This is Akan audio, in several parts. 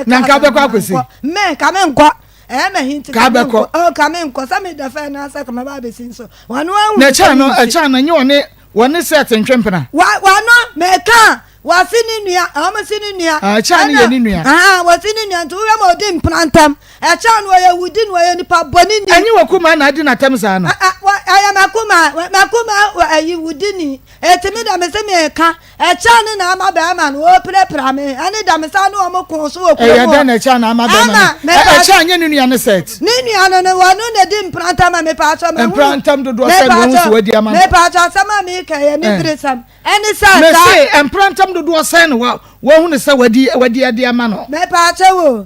nka be kwa akosi me ka me nkọ me hinti ka be ko ka me nkọ sa me da fa na sa ka me ba be sin so wanu na cha no nye woni set ntwempena wanu me ka wasini nua amasini nua cha ne ye ni nua wasini nua nto we ma odi mprantam cha no ye wudi no ye nipa boni ni anyi wakuma na adi na tam sa no aya makuma ayi wudi ni etimi da me se me ka cha ne na ama ba ma no o prepra me ani da me sa no o mo kun so okuro ya da na cha na ama ba ma cha nye ni nua ne set ni nua no wanu na di mprantam me pa cho me mprantam do se no so wadi ama me pa cho sama me ka ye ni bresam eni sa me say mprantam do se no wa hu ne sa wadi ade ama no me pa cho wo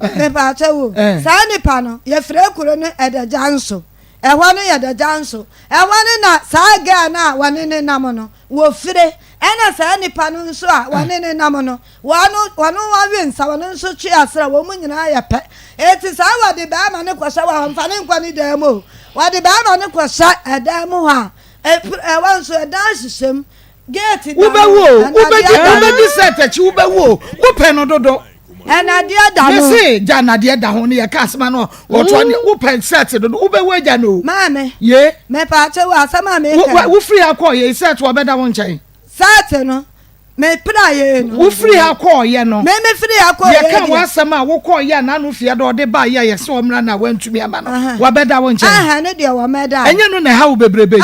sa ni pa no ye fre kuro no edajanso ehwa no yedajanso ehwa ni na sa ga na wane ne nam no wo fre ena sa ni pa no nso a wane ne nam no wano wa wensa wano nso twi asra wo mu nyina ya pe eti sa wade ba ma ne kwasha wa mfa ne nkwa ni da mu wade ba ma ne kwasha eda mu ha wanso edan hyehyem gate da ube set chi ube wo pe no dodo ena dia da no me say ja na dia da ho ne ya kasma no wo to ne wo pen set do ube we ja no maame ye me pa che wa sama me ka wo free akọ ye set wo beda wo nchen set no me pra ye no wo free akọ ye no me free akọ ye kan wa sama wo kọ ye na no fie do de ba ye se o mra na wantumi ama no wa beda wo nchen ne de wo meda enye no na ha wo bebrebe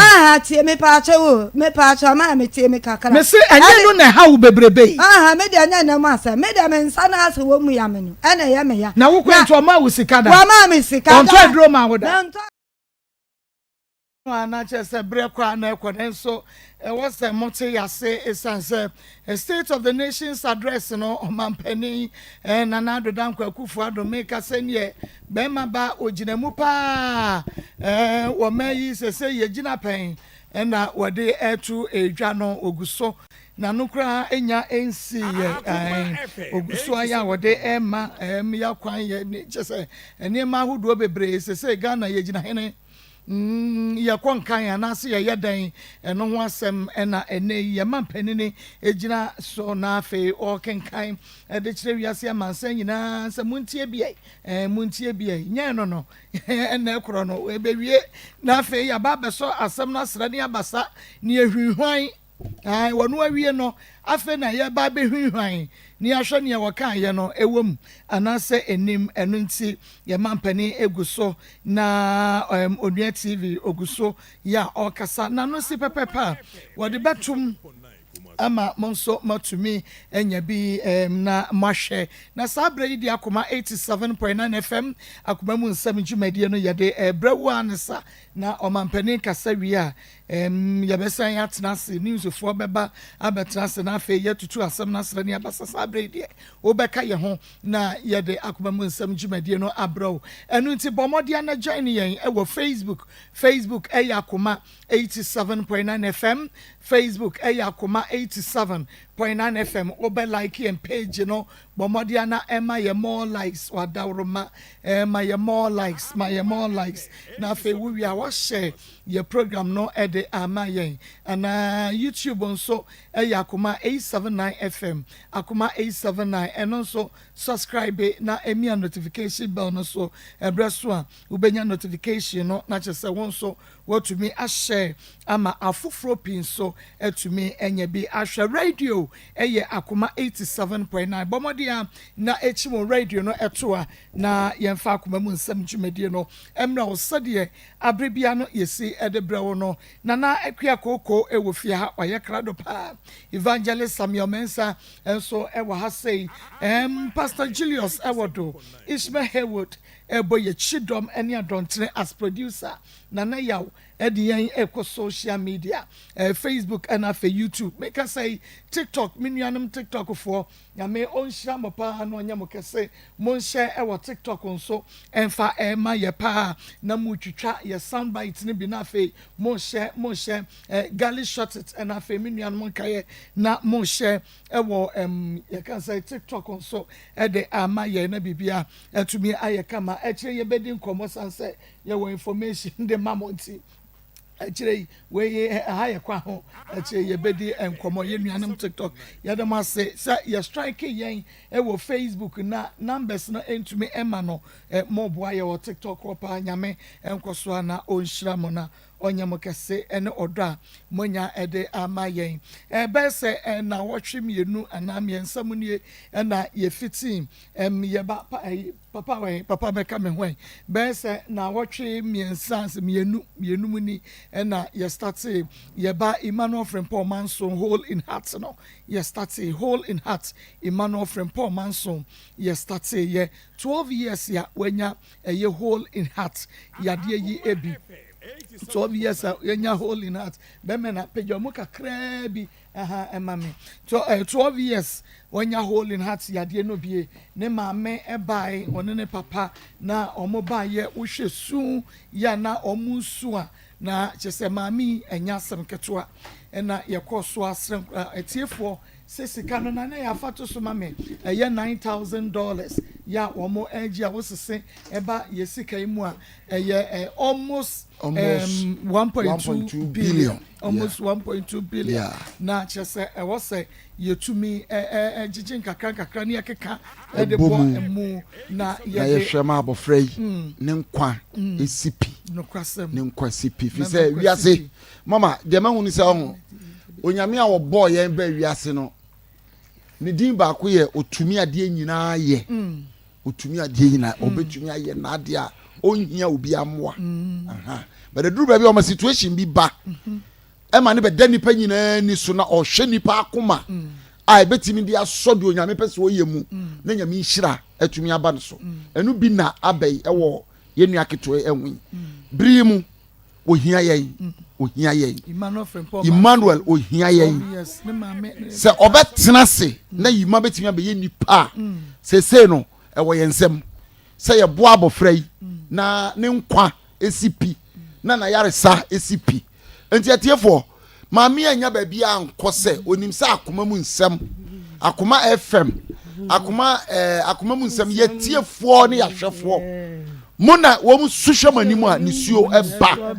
tie me pa che wo me pa che ma me tie me kakra me se enye no na ha wo bebrebe me de anya na ma sa me de me nsa na ase wo mu ya me no ena ye me ya na wo kwanto ma wo sikada wa ma me sikada on to dro ma wo da na chese bre kwa na ekwo so was a mote yase esanse state of the nation's address no omampani na na dodan kwakufu ado make asenye be ma ba oginamu pa wo mayi sese ye gina pen na wode etu edwa no oguso na nukra enya ensi ye oguso aya wode ema ya kwan ye chese ene ma hudo bebre sese Ghana ye gina hene ya kwankan ya na se ya dan eno ho asem na ene ye mampanini ejina so na afi o kenkan de kire wiase amansan nyina se muntie bia nya no na ekro no ebewie na afi ya ba beso asem na sra ne abasa ne ehwihwan wonu awie no afi na ye ba behwihwan ni ahwe ne wakan ye no ewom anase enim enu nti ye mampani eguso na Onua TV oguso ya okasa na no si pepepa wode betum ama monso matumi enya bi na mahwe na sabre yi di Akoma 87.9 FM Akoma mu nsam dwumadie no yede brawu ansa na omampani kasa wi a yabesan ya tenase news for beba abetrase na afa yetutu asem na sra ne abasa sabre die obeka ye ho na yede Akoma mu nsam dwumadie no abraw enu nti bomodia na join yen e wo Facebook Akoma 87.9 FM Facebook Akoma 87.9 FM obe like and page no bomodia na ema ye more likes wadawroma ema ye more likes na afa wi a share your program no ede amayen ana YouTube onso Akoma 879 FM Akoma 879 and also subscribe na emia notification bell no so ebreso a ubenya notification no na chese wonso to me a share ama afufro pin so to me enye bi ahwe radio Akoma 87.9 bomodia na echimo radio no etoa na yemfa Akoma mu nsam dwumedie no emra osade abrebia no yesi edebrewo no na akua koko ewo fia ha oye krado pa evangelist Samuel Mensa enso ewo ha sei Pastor Julius Ewodo Ishmael Haywood eboye chidom eni adontre as producer na yaw ediyan eko social media Facebook and afa YouTube make us say TikTok minuanum TikTok for ya me onhira mopa no nya mo kese mo share ewo TikTok nso enfa ema ye pa na mu twitwa ye soundbite ne bi na afa mo share Gali shot it and afa minuanum kaye na mo share ewo ye can say TikTok nso ede ama ye na bibia etumi ayekama ekire ye bedi nkomo sanse ye wo information de mamonti actually we higher kwa ho actually ye bedi enkomo ye nuanem TikTok ye dem ase say ye strike yen e wo Facebook na numbers no entumi ema no mo boa ye wo TikTok opa nyame enkoso na onhira mo na onyamo kese ene odo monya ede ama yen be se na wotwe mienu ana miensam nie na ye fitim ye ba papa beka me hwen be se na wotwe miensans mienu muni na ye start ye ba Emmanuel Frempong Manson hole in heart no ye start hole in heart Emmanuel Frempong Manson ye start ye 12 years ya wenya ye hole in heart ya de yi ebi 12 years yenya hole in heart be me na pejo mu kakra bi emame 12 years wenya hole in heart ya de no bie ne maame ebai one ne papa na omo ba ye wo hwesu ya na omu su a na chese maami enya asem ketwa na yekoso asrem etiefo sesika no na ya fato so mame eye $9,000 ya omo agi a wosese eba yesika imu a eye almost 1.2 billion almost 1.2 billion na chese wose yetumi jijin kakra ne yakeka de bo emu na ye hwema abofrei ne nkwa esipi ne nkwa sipi fi se wiase mama de ma hunu se ho onyame a wo boy yen ba wiase no ne din ba ko ye otumi ade nyina ye otumi ade nyina obetumi aye na ade a onhia obi amoa but the duru ba bi o ma situation bi ba e ma ne be da nipa nyina ni so na o hwe nipa akoma a betimi dia sodo onyame pese wo yemu na nyame nhira atumi aba no so enu bi na abai e wo yenu aketo enwi brimu ohia yen Emmanuel ohia yen se obetena se na yima betimi abe nipa se no e wo yensem se ye boa abofrai na ne nkwa esipi na yaresa esipi enti atiefo maami anya ba bia ankose onim se akoma mu nsem akoma FM akoma mu nsem ye tiefo ne yahwefo mona wo mu suhwe manimu a nisuo eba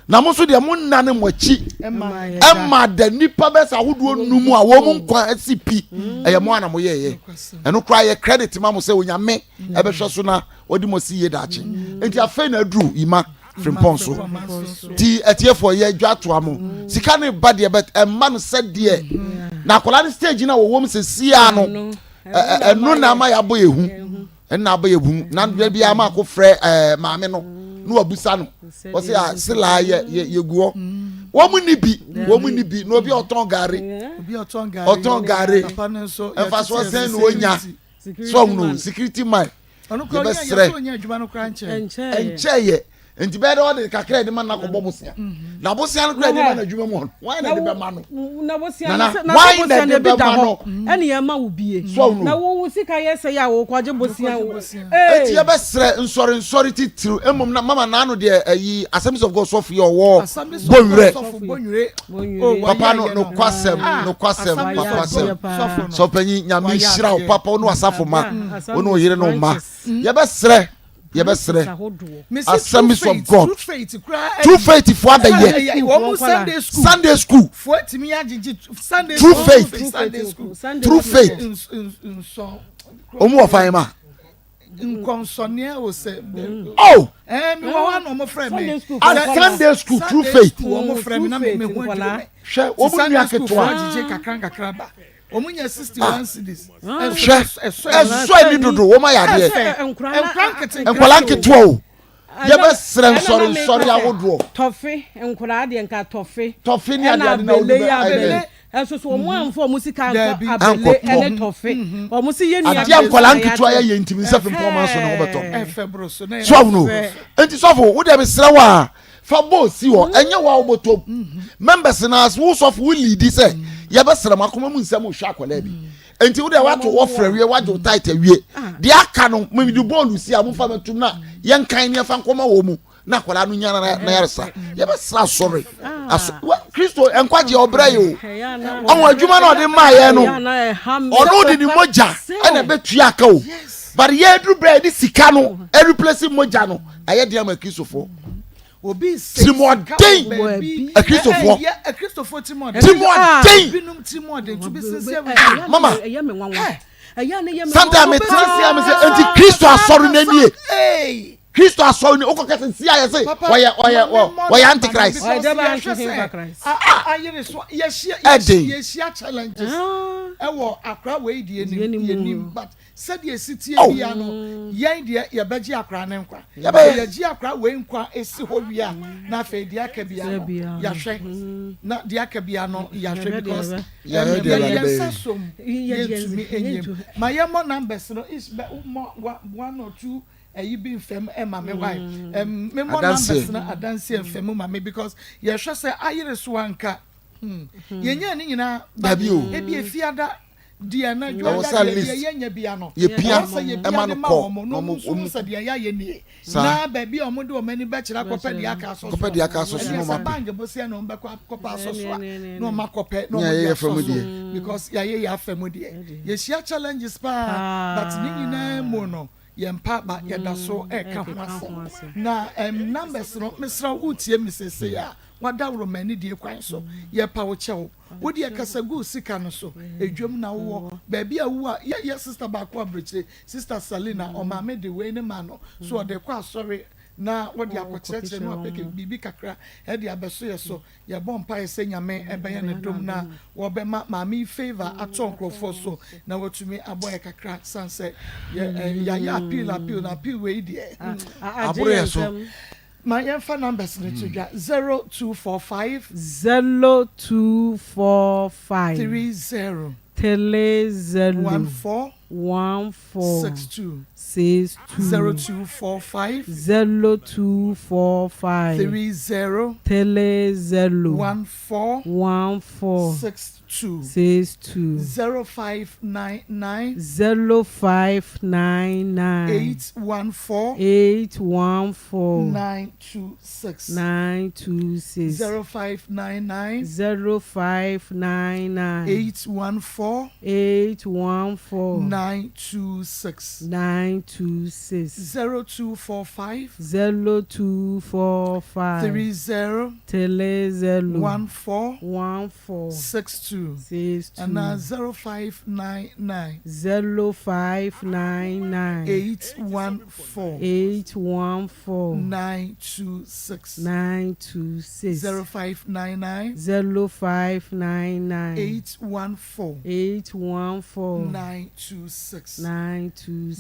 na mo so de mo nane mochi emma da nipa besa hodo numu a wo mu nkwa asipi eye mo ana mo yeye eno kra ye credit ma mo se onyame ebehwe so na odi mo si ye dachi enti afa na dru ima Frempong so ti etiefo ye dwato amo sika ne ba de bet emma no se de na akola ne stage na wo mu se sia no eno na ma ya bo yehu enna ba yehu na bia ma ko frɛ maame no no abusa no o se a sila ye guo wo mu ni bi no obi oton gare papa no so e fa so sen no onya so no security man onu ko onya adwuma no kra enche enti be de kakra de man na ko bobosia na bosia no kra de man adwuma mu why na de be man no na bosia na bosia ne bi da ho ene ye ma wo bie na wo sika ye se ya wo kwaje bosia wo enti ye be sre nsori titiru emom na mama na no de ayi Assemblies of God so for your war bonwure papa no kwasem papa sem so panyi nyame hira wo papa no asafo ma ono yire no ma ye be sre Assemblies of God true faith for the year Sunday school true faith omo ofaima nkonsonia wo se oh me wa no mo frɛ me Sunday school true faith wo mo frɛ me na me hu adwuma hwɛ wo mu nya ketwa jije kakra ba omunya 61 cities eso ni dodo wo ma ya de enkwala nketewa o ye be sere nsori awodo tofe enkwala de nka tofe ni ade na odu eso so omo amfo musika abele ene tofe o musi ye nua ade enkwala nketewa ye ntimi se Frempong Manson na wo beto efebro so na so no enti so wo de be sere wa fa bo si wo enye wa oboto members na as wo so wo lead say ye be sere makoma mu nsam hwa akola bi enti wo de wato wo frɛ wie wajo tight awie de aka no memidu ball si amfa metum na ye nkan ne fa nkoma wo mu na akola no nya na yaresa ye be sere sorry Kristo enkwaje obra ye o onwa adwuma na ode ma ye no ono de ni moja na betua aka o but ye dru bread sika no e replace moja no aye de ama Kristofo obi Timothy a Christopher a Christopher Timothy binum Timothy to be sincere mama sometimes me say anti Christo asori na nie Christo asori ni okokese sia ye say why antichrist ye challenges ewo akra we die ni but said ye city bia no yen de ye beji akra ne nkwa ye ji akra we nkwa esi ho wia na fe de akabia ya hwe na de akabia no ya hwe because ya sasom ye to me enyem my mo numbers no is 1 or 2 you been fem Emma me why me more numbers na adanse fem ma me because ye hwe say ayere so anka ye nya ni nyina e bi efiada dia na jwa ye nya bia no ye pia Emma no ko no so dia ya ye ni na ba bi o mo de o mani ba kira kopa dia ka so no ma bange bo se no ba kopa so so no ma kopa no ye fem die because ya fem die ye share challenges pa but ni nyina mo no yempa ba yeda so ka ho na numbers no mesra utie misese ya wadawro mani die kwan so yepa wo chewo wodi akasagu sika no so edwam na wo ba bia wo a ye sister ba ko abreche sister Salina o ma me de we ne ma no so de kwa sorry na wodi akokyerekye no apeke bibi kakra e de abeso ye so ye bompa ye senyame ebeye ne dom na wo be ma mi favor atonkrofo so na watumi aboye kakra sanse ya appeal we die abure so my info numbers ni tudwa 0245 0245 30 14 62 0245 30 14 62 0599 814 926 0599 814 926 0245 30 14 62 and now 0599 814 926 0599 814 926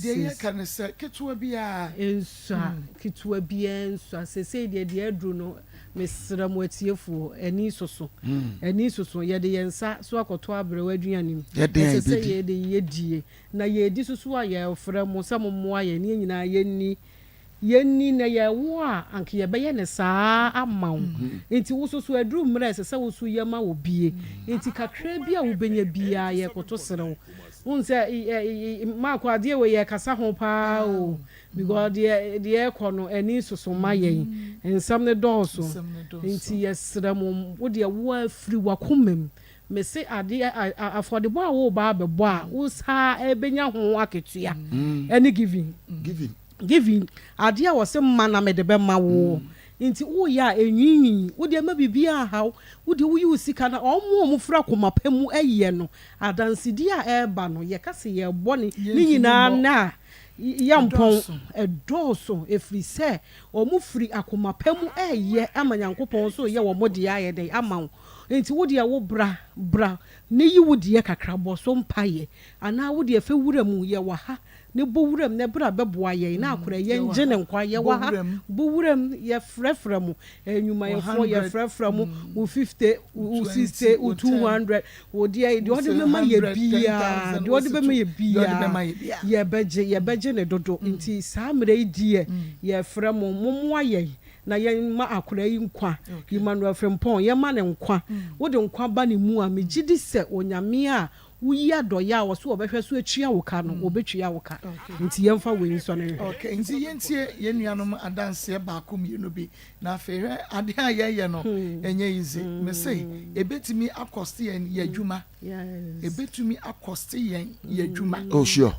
dey can say ketwa bia ensa ketwa bia ensa se de adru no mesra mo atiefo ani soso ye de yensa so akoto abrewa aduanim se ye de yedie na ye di soso aye ofra mo sammo aye ne nyina yenni na ye wo a anke ye beye ne saa amaw enti wo soso adru mra se wo so yema obie enti kakra bia wo benya bia ye koto serew unse ma kwa die we ye kasa ho pa o because the kono ani soso mayen ensam ne dɔɔso nti yesramo wo de wo afiri wakomem me se ade affordable a wo ba bebo a wo sa ebenya ho aketua any giving ade a wo se ma na me de be ma wo nti wo ya enwinwi wo de ma bibia haw wo de wo yi sika na omo fura komapemu aye no adansidi a eba no ye kase ye bɔne ni nyina na yampon edoso efri se omufri akomapemu eye amanyankopon so ye wo mode aye den amawo enti wo de wo bra ne yi wo de kakrabo so mpaye ana wo de fe wuramu ye wa ha ne bo wuram ne bra beboa ye na akora ye nje ne nkwa ye wa ha bo wuram ye frefra mu enwuma ye fo ye frefra mu wo 50 wo 60 wo 200 wo de me ma ye bia de be ma ye bia ye beje ne dodo nti saa mre die ye frɛ mo momoa ye na ye ma akora yi nkwa Emmanuel Frempon ye ma ne nkwa wo de nkwa ba ne mu a megidi se onyame a wuyi adoya wo so obehwe so atua wo ka no obetua wo ka nti yemfa we so ne okay nti yentie ye nuanom adanse ba akom yenu bi na afehwe ade a ye no enye easy me say ebetimi akoste yen ye adwuma ebetumi akoste yen ye adwuma oh sure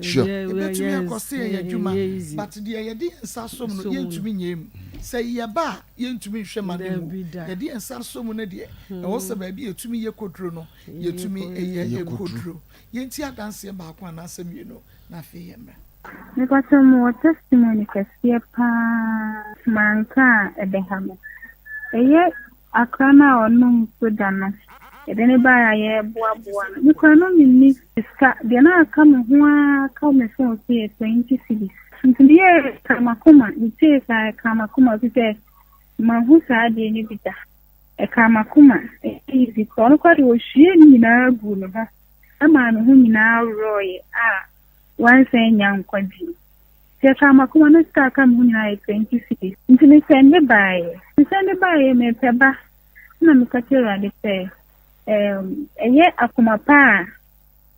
sure ebetumi akoste yen ye adwuma but de ye de nsasom no yentumi nyem say ye ba ye ntumi hwe ma ne mu ye de ensa so mu ne de e wo se ba bi etumi ye kodro no ye tumi ye kodro ye nti adanse ba ko na asem ye no na fe ye mra because mo testimony kasiye pa manka ebehamo eye akrana onum sudana edene ba ye boa ni kwano ni ska de na aka me ho aka me so 20 cities ndiye kamakuma ntie sa kamakuma tete mahusa ade ni bita kamakuma easy kono kwari o hwie ni na gu no ha ama no hu ni na roye wanse nyankwaji se kamakuma no sta ka mu ni na 20 cities ntini sende bae me peba na mikatira de se eye akoma pa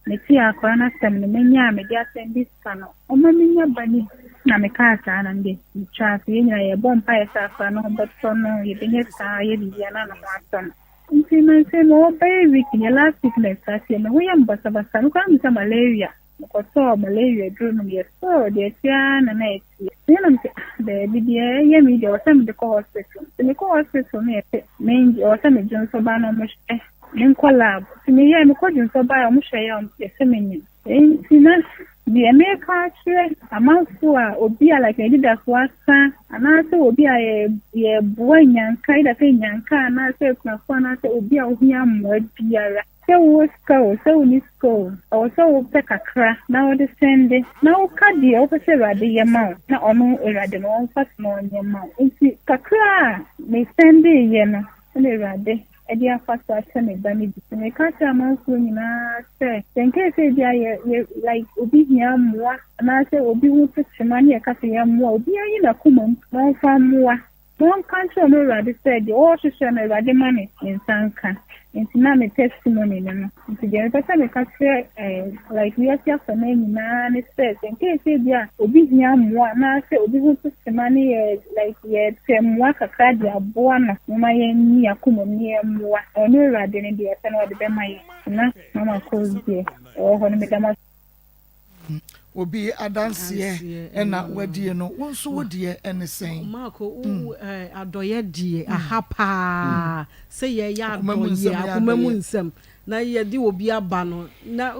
meti akora na sem ne menya me dia sendi sano o ma menya bani na me ka ta na nde chat ye nya ye bompa ye sa fa no botso no ye benye sa ye bia na no asan nti na se no baby ki last sickness sa se me wo yam basa no ka mi sa malaria ko so malaria dru no ye so de tia na na eti ye na me de bia ye mi de o sam de ko hospital me ko hospital me menji o sam de so ba no mo in collab me ye me ko jun so ba mo hwe ya o se menyi ina the America chere amanfo a obi a like leader for asa ana se obi a ye boy nyanka ida se nyanka na se kunafo na se obi a ohia mo biara se wo school se wo ni school o se wo pe kakra na wo de sende na wo ka die o pe se rade ye ma na ono rade no on fast no ye ma nti kakra me sende ye no ne rade edi afasa atene bani bi me ka ta amanfo nyina se tenke se dia ye like obi hia moa na se obi hu tsimani ye ka se ya moa obi ayi na kuma mo fa moa mon kancho no rade se di o hwehwe na rade mane nsanka nti na me testimony no nti je pesa me ka se like we are for na nyina ne se tenke se dia obi hia moa na se obi hu tsimani ye like ye temwa kakra dia boa na ma ye ni akuma ni moa ono rade ne dia se no de be mai na mama ko die o ho ne me dama obi adanse ena wadie no wonso wodie ene sen mako adoye die ahapa se ye ya adoye akomamu nsem na ye di obi aba no na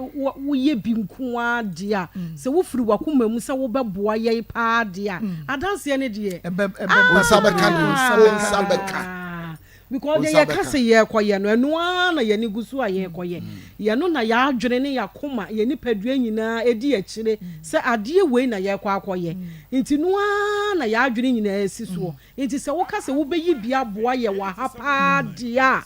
wo ye bi nko ade a se wo firi wakomamu se wo beboa ye pa ade a adanse ne die sabeka because ye ka se ye koye no enu na ye ni gusu a ye koye ye no na ya adwene ne yakoma ye ni padua nyina edi akire se ade we na ye kwa akoye nti no na ya adwene nyina esi so nti se wo ka se wo beyi bia boa ye wa hapa dia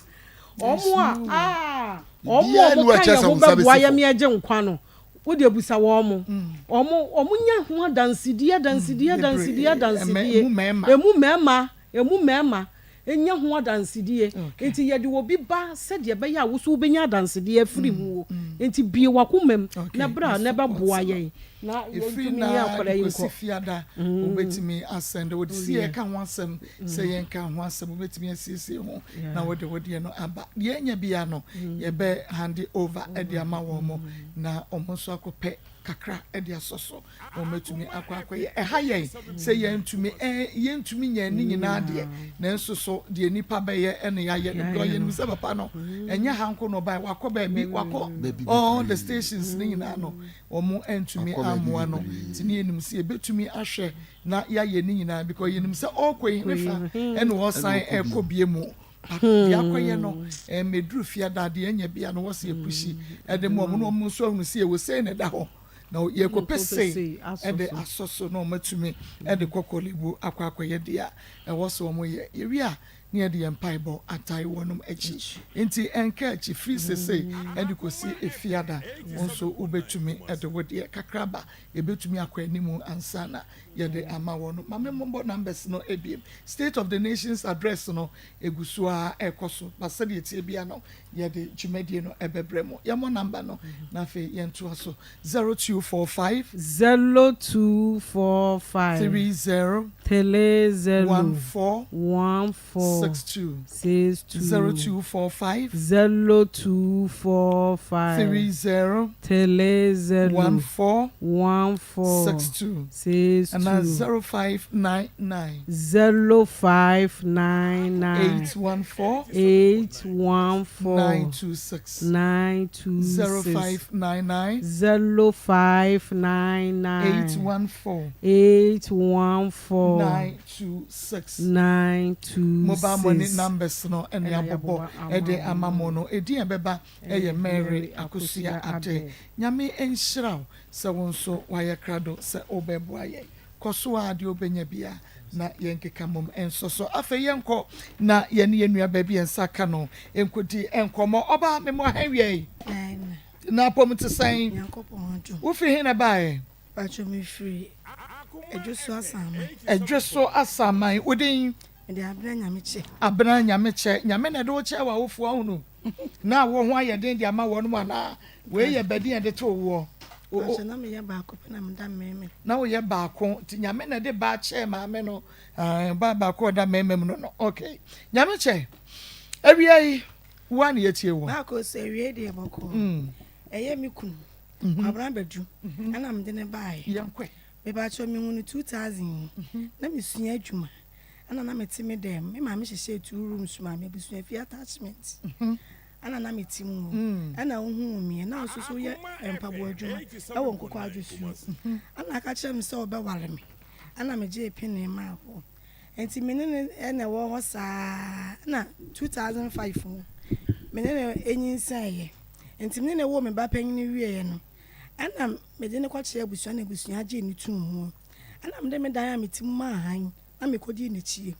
omo a omo ka ye wo beboa ye me agye nkwa no wo de busa wo omo nya ho dansidie emu mema enya ho adansidie enti ye de obi ba se de be ya wo so benya adansidie afiri mu enti bie wakomam na bra na be boa ye na efiri na akwara yin ko sifiada obetimi asende wo sie ka ho asem se ye ka ho asem obetimi asiesie ho na wo de no aba ye nya bia no ye be hand over e de ama wo mo na omo so akopɛ kakra e de asoso ometumi akwaye ha ye se ye ntumi nya ni nyina de na nso so de nipa be ye ene ya ye do ye nim se papa no enya hanko no bai wakoba bi wako all the stations ni nyina no omo entumi amua no tini enim se ebetumi ahwe na ya ye ni nyina because ye nim se okwen refa ene wo san ekobie mu ya koye no medru fia dade enya bia no wo se epushi ede mo no mo so hu se wo se ne da ho na ye ko pese ede asoso no matumi ede kokolibu akwakoye dia e wo so mo ye wi a ne de empaibo atai wonum echi enti enka echi free sese ede ko si efiada wonso ubetumi ede wode kakraba ebetumi akwanimu ansana ye de ama wonu mame mombo numbers no ebiem state of the nations address no egusua ekoso basade etie bia no ye de jumedie no ebebremo ye mo number no na fe ye nto so 0245 0245 30 tele 1462 0245 0245 30 tele 1462 and that's 0599 814 926 0599 814 926 mobile money numbers no ene abobo ede amamono edi ebeba eye Mary Akosia ate nyame enhyiraw se wonso waye krado se obebo aye koso ade obenya bia na yenkeka mom enso so afa yenko na yene yenua ba bia nsaka no enkodi enkomo oba memo hanwie na pom te san wo fi he na bae pacho me free edweso asamai odin de abra nyameche nyame na de wo che wa wofu ahunu na wo ho aye den de ama wo no na we ye bedin de to wo o na me ye ba ko na me da meme na wo ye ba ko ti nyame na de ba che ma me no ba ko da meme no okay nyame che awiai wo na ye tie wo ba ko se wie de boko eye mi kun abran bedu ana me de ne bae yankwe me ba cho me hunu 2000 na me sua adwuma ana na meti me dem me ma me hye 2 rooms ma me busua fi attachment ana na meti mu ana ohun mi na osusu ye empabo adwuma e won kokọ adwosu ana ka kire me se obeware me ana me je epine ma ho enti me ne ene wo ho saa na 2005 me ne enyinsa ye enti me ne wo me ba panyin wie ye no ana me de ne kwa kire busua na busua je ni tu mu ana me de me dan ameti mu ma han na me kodi na chie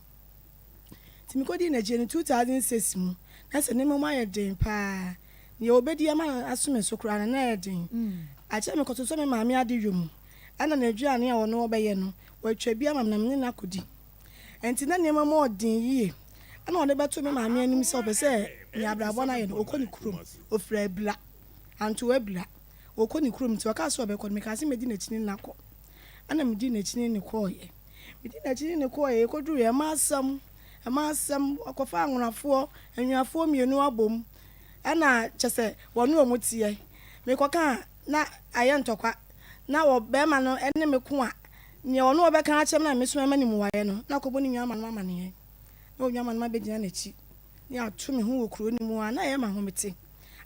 ti me kodi na je ni 2006 mu na se ne me ma ye den pa ni obedi ama asome sokura na ye den a che me kotoso me maami ade yom ana na aduane a wo no obeye no watwa bi ama na me na kodi enti na ne ma odin yie ana one beto me maami anim se obese ni abrabo na ye no okoni kurom ofra abla anto abla okoni kurom ti waka so obekọ me ka se medi na chini na ko ana medi na chini ni ko ye medi na chini ni ko ye ko duru ye masam akofa anwonafo anwafo mienu abom ana chese wonu omutie me koka na aye ntokwa na wo be ma no ene me ko a ne wonu obeka achem na mesu ma ni muwaye no na kobo ni nwa ma ne ye na onwa ma be gina na chi ni atu me hu okuro ni mu a na ye ma homete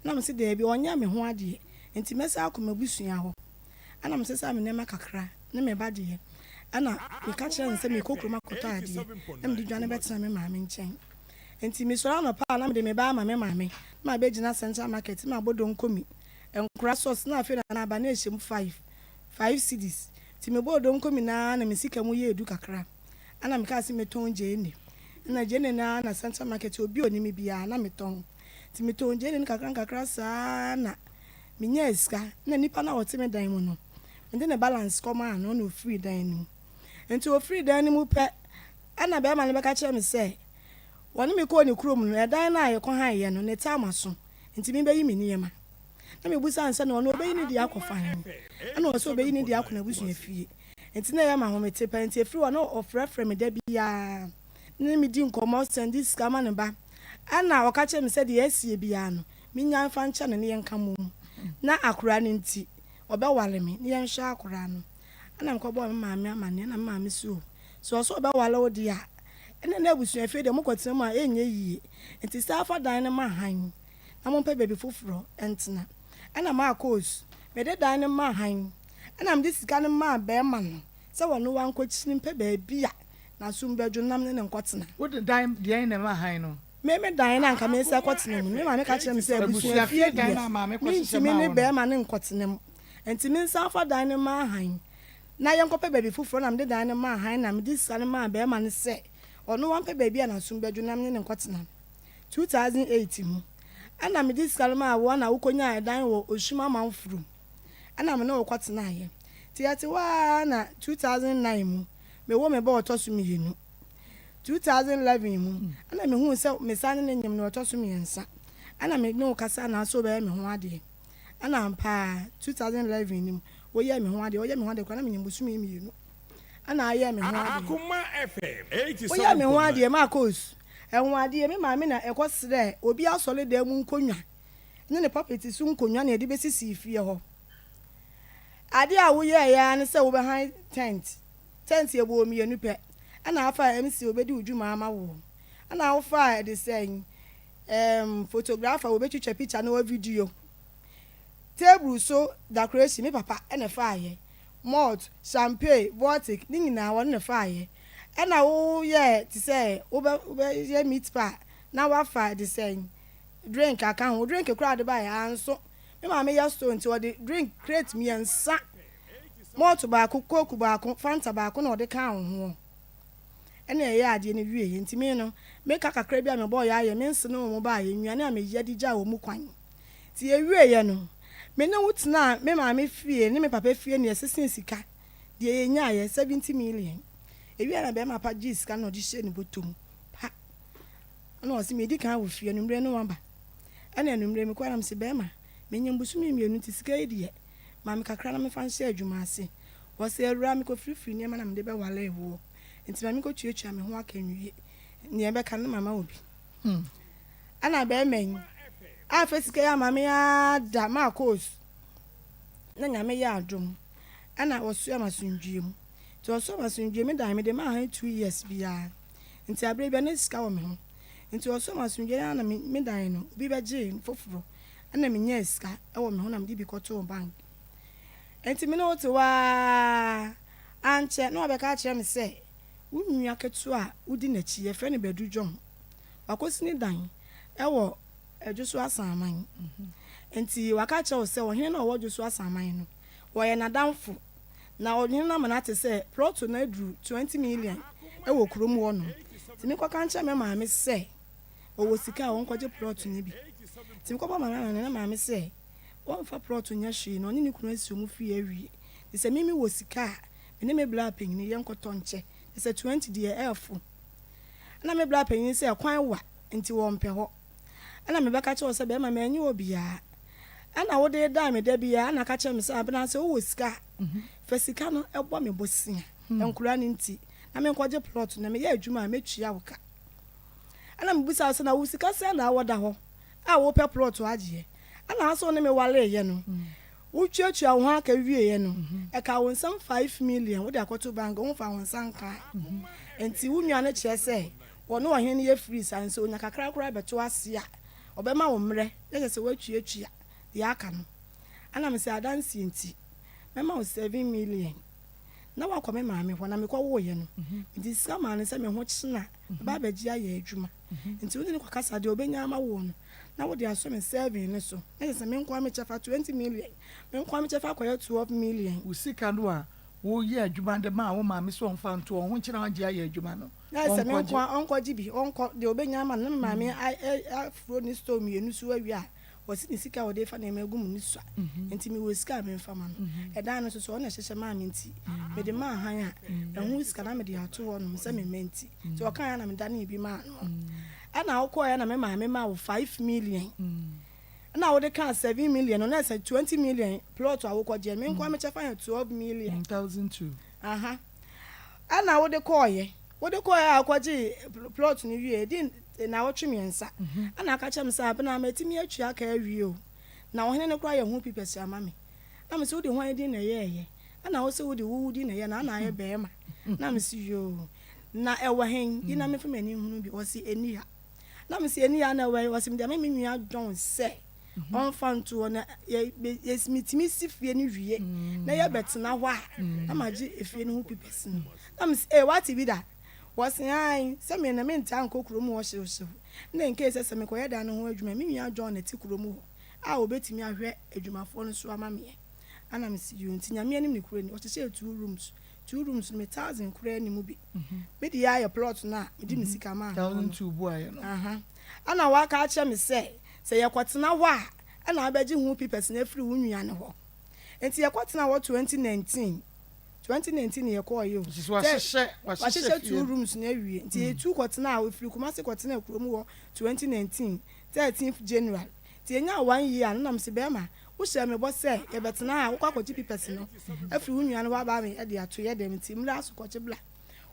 na me se de bi onya me ho ade enti mesa akoma busua ho ana me se sa me nema kakra na me ba de ana me ka kire nse me kokuro makoto ade na me dwane betena me maame nchen enti me sora no pa na me de me ba maame ma be gina central market ma bodo nkomi enkura sauce na afi na aba na ehyem 5 cedis ti me bodo nkomi na me sika mu ye edu kakra ana me ka se me ton je ni na je ni na central market obi oni me bia na me ton ti me ton je ni kakra sa na me nya eska na nipa na wote me dan mu no ende na balance come an no free dan ni enti o free dan ni mu pe ana be ma ne be ka kire me se woni me ko ni krom no dan na ye ko han ye no ne tama so enti me be yi me niema na me busa ansa na ono obeyi ni di akofa han ana o so obeyi ni di akona busu afie enti na ye ma ho me te pa enti afiri wa no ofrefre me da bia ne me di nkomo send this scam ne ba ana o ka kire me se de asie bia no me nya fa ncha ne ye nka mu na akura ne nti obewale me ne ye nhwa akura no ana mkobo me maame amane na maame so so obewale odi a ene na busu afie de mokotena ma enye yie enti safa dan ne ma han na mo pe baby foforo entena ana Maa Akos me de dan ne ma han ana me de sika ne ma be ma no se wono wankochini pe baby a na so mbedwo nam ne nkotena wo de dan de ne ma han no me dan na nka me se kotena me ma ne ka kire me se busu afie dan na ma me kwose ma me be ma ne nkotena enti me safa dan ne ma han na ye nkope baby foforo na me de dan ne ma han na me de sika ne ma be ma ne se ono wan pe baby a na so mbedwo nam ne nkotena 2008 mu ana me dis kalma wo na ukonya edan wo oshuma manfuru ana me na okotena ye ti ati wa na 2009 mu me wo me ba otosu mi yenu 2011 mu ana me hu se me sane ne nyem na otosu mi yensa ana me no kasa na so be me ho ade ana mpa 2011 ni wo ye me ho ade wo ye me ho ade kwa na me nyem busu mi yenu ana ayɛ me ho ade Akoma FM 87. woyɛ me ho ade Maa Akos ɛho ade me maame na ɛkɔsrɛ obi asɔle da mu nkonnwa ne property so nkonnwa na yɛde bɛsisi fie hɔ ade a woyɛ ya ne sɛ wobɛhan tent yɛbɔ omienu pɛ ana afa MC obedi udwuma ama wo ana afa de sɛn photographer obetwitwa picture na wa video table so decoration me papa na fa aye malt champagne vodka ni nyina won na fa aye ana wo ye ti say wo ye meat pie na wa fa de sɛn drink aka ho drink kura de ba ya anso me ma me ya stone ti wo de drink crate me ensa malt ba ko coke ba ko fanta ba ko na wo de ka ho ene ye ade ne wie nti me no me kakakra bia me boy aye me nse no mo ba ye nnuane a me ye digya wo mu kwan ti ye wie ye no me na wutena me ma me fie ne me papa fie ne sesen sika de ye nya ye 70 million e wie na be ma pa gi sika no di hye ne botom pa ana o si me di kan wo fie no mre no wamba ana no mre me kwa na me se be ma me nyem busumi mienu ti sika ye de ma me kakra na me fa nse adwuma ase wo se awura me ko frifri ne ma na me de be wale wo nti mami ko tuatua me ho akanwie ne ebe kan mama obi ana be men a fesika ya mama ya da Maa Akos na nyame ya adom ana wosu amasundwiem to wosu amasundwiem da me de ma han 2 years bia nti abre bia na sika wo me ho nti wosu amasundwiem na me dan no bi beje foforo ana me nya sika e wo me ho na me bi koto bank nti me no to wa anche no be ka kire me se unua ketu a udi na chi ye fe ne bedu dwom wakosini dan ewo edwoso asaman enti waka che o se wo hene na wo dwoso asaman no wo ye na danfo na ohene na manate se plot na dru 20 million ewo krom wo no timi kwa kanche me maame se owo sika won kwaje plot ni bi timi kwa maame na maame se won fa plot nya hwe no ni kunu asi mu fie awie se mimi wo sika me me bla peng ni yen koto nche se 20 de elfo na me bla peng ni se kwan wa nti wo mpe ho ana me beka che wo se be ma me anyi obi ya ana wo de da me da bia ana ka che me se abena se wo sika fa sika no ebo me bosia enkura ni nti na me nkwaje plot na me ya adwuma me twia woka ana me busa se na wo sika se na wo da ho a wo pe plot agye ana aso ne me wale ye no wo twatwa wo aka wie ye no e ka won sam 5 million wo de akoto bank wo fa won sanka enti wo nua ne kire se wo no ohene ye free san so nya kakra kra beto ase a obema wo mre ye se wo twatwa ya aka no ana me se adansi enti mema wo 7 million na wa kwa me maame ho na me kwa wo ye no ndi sika ma ne se me ho kyena ba baji aye adwuma enti wo ne kwa kasa de obenya ama wo no na wo de aso me 7 ne so na se me nkwa me chefa 20 million me nkwa me chefa kwa 12 million usika no a wo ye adwuma de ma wo maame so onfa nto ho kyena wagye aye adwuma no na se me nkwa onko gibi onko de obenya ama na me maame afro ni store mienu so awi a wasi ni sika wo de fa na magum ni so enti me wo sika me mfa ma no edan no so so na hyehye maame nti me de ma han a ehu sika na me de ato ho no se me menti so o kan ya na me dan bi ma no ana wo ya na me maame ma wo 5 million na wo de kan 7 million no na say 20 million plot a wo ko je me nkwa me chefa 12 million 1002 aha ana wo de akwaje plot ni wie din na wo twemiensa ana aka chem sa abena matimi atwa aka awie o na wo hene ne kura ye hu pipesi ama me na me se wo de hwan din na ye ana wo se wo de wo din na ye na aye be ma na me se yo na ewo hen ina me fema ni hunu bi wo se eniha na me se eniha na we wo se me de me nua don se on fanto na ye mitimi sifie ni wie na ye betena ho a na maji efie ni hu pipesi no na me se what be that was ai se me na me nta nkokuro mu wo hye na nke se me koye da no ho adwuma me nua John na ti kuro mu a obetimi ahwe adwumafo no so ama me ana me si yo ntinya me anim ne kuro ni wo hye 2 rooms me 1000 kuro ni mu bi me di ya plot na me di me sika ma 1002 bu aye no aha ana wa ka ache me se ye kwotena ho a ana abeji hu pipes na free wo nua ne ho enti ye kwotena wo 2019 ye ko yo wa hye 2 rooms na wie nti 2 kwotena a free Kumasi kwotena kuro mu wo 2019 13th January ti enya 1 year na me se be ma wo hye me bo say ye betena ha wo kwakoji pipes no afiri hu nua no wa ba me e de ato ye dem ti mra so kwache bla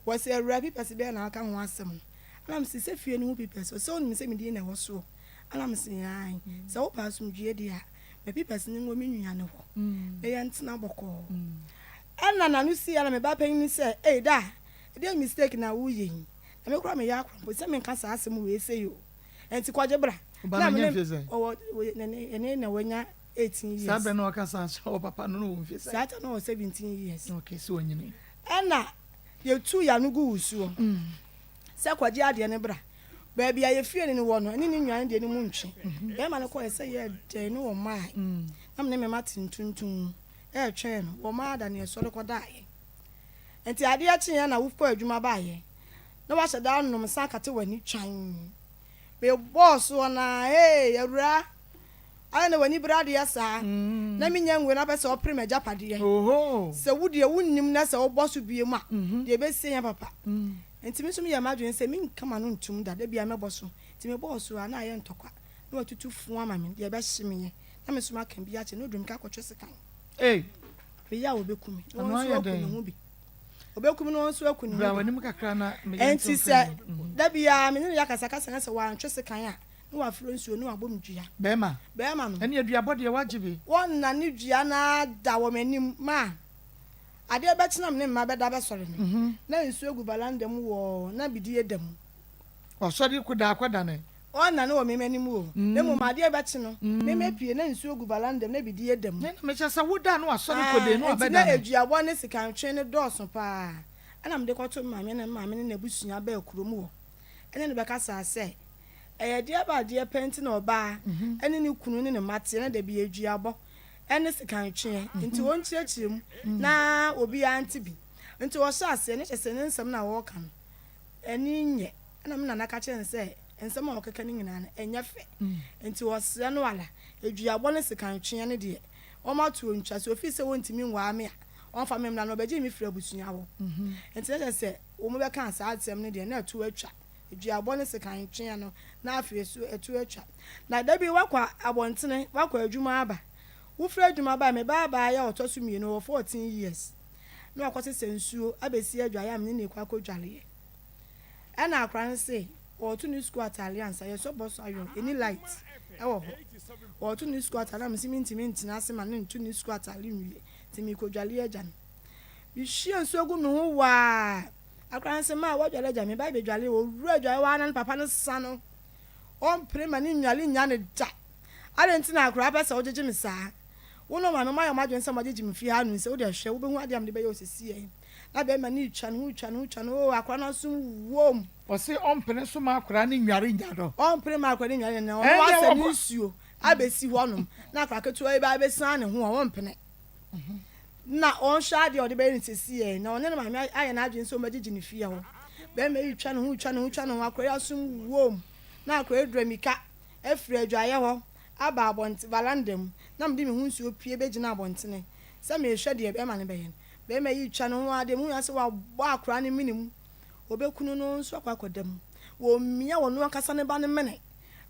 wo say awura pipes be na aka ho asem ana me se fie no hu pipes so oni me se me di na wo so ana me se ai se wo pa so dwie di a me pipes ni ngo me nua no ho e ye ntena boko ana na no si ana me ba pan ni say eh da e mistake na wo yin na me kura me ya akro se me nka sa asem we say yo enti kwaje bra na me o ne na wanya 18 years sabe no akasa so papa no wo mfie sa ta no 17 years okay so onyini ana ye tu ya no gu usuo se kwaje ade ne bra ba bia ye fie ne wo no ne ne nwan de ne mu ntwe be ma ne ko se ye de ne wo mai na me ma tintuntun e twen no wo ma da ne so de ko daaye enti ade a kyen ya na wo kɔ adwuma baaye na wa hyɛ da no msa kate wani twan be boss ona hey yawura ana wani brade ya sa na minya ngwe na pese opre majapade ye oho se wudie wunnim na se wo boss bie mu a de be se ya papa enti mi so mi ya madwen se mi nkama no ntum da bia me boss ti me boss ana ye ntokwa na watutu fu ama me de be hye me ye na me so ma kan bia che no dum ka kwotwe sekan be ya obekumi no so akuni hu bi obekumi no so akuni bra wani mu kakra na me enti se da bia me ne ya kasakasa na se wa ntwe sekan a no wa fro nsuo no wa bom dua be ma no ene adua bode wajibi won na ne dua na da wo manim ma ade be tena me ma be da be sore no na nsuo gu balandam wo na bidie dam o sori ku da akwada ne won na ne wo me manim wo ne mo ma ade be tena no me mepie na nsuo gu balandam na bidie dam ne me chesa wo da no asori ko de no abeda na adua bo ne sikan twen ne dɔɔso pa ana me de kwato maame na busua ba akurom wo ene ne be kasa se eye dia ba dia penti na oba ene ni kunu ne mate na da bi adua bo ene sikan twen nti won chiachirem na obi anti bi nti wo sha ase ne chese ne nsam na wo kan eni nye ana me na naka chen se nsam a okeka ne nyina na enya fe nti wo se no wala adua bo ne sikan twen ne de o ma tu ontwa so fi se wontimi nwa ame a on fa mem na no beji mi fira busua wo nti ne chese wo mo be kan sa atem ne de na tu atwa edua bone se kan twen no na afesu etu atwa na da bi wakwa abontene wakwa adwuma aba wo fra adwuma ba me ba ya otoso mienu wo 14 years na wakwose sensuo abesi adwa ya me ne kwa kodwale ana akran se o tu ni squat alliance ye so boss ayo any light e wo ho o tu ni squat ala me ntimi ntina ase ma ne tu ni squat alliance timi kodwale agya no bi hie nsuo gu me ho wa akran se ma wa dwale jame ba be dwale wo wura dwale wa nan papa no sa no on prema ni nwale nya ne da arenti na akra pesa o jeje me sa wo no ma me ma yo madwen se ma jeje me fi ha no se wo de hwe wo be hu ade am de be yo sisi e na be ma ni twa no o akra no so wom o se on pene so ma akra ni nware nya do on prema akra ni nware na o wa se ni suo abesi honom na akra ketu e ba be san ne ho on pene na on sha de o de be ni sisi e na one no ma me aye na adwen so ma jeje ni fi ho be ma yi twa no akra ya so wom na akra edramika efre adwaye ho aba abonti balandem na mde me hunsuo pie begina abontene se me hwe de be ma ne be yen be ma yi twa no ho ade mu ya se wa bo akra ne minim obekunu no nso akwakodam wo mia wo no akasa ne ba ne mene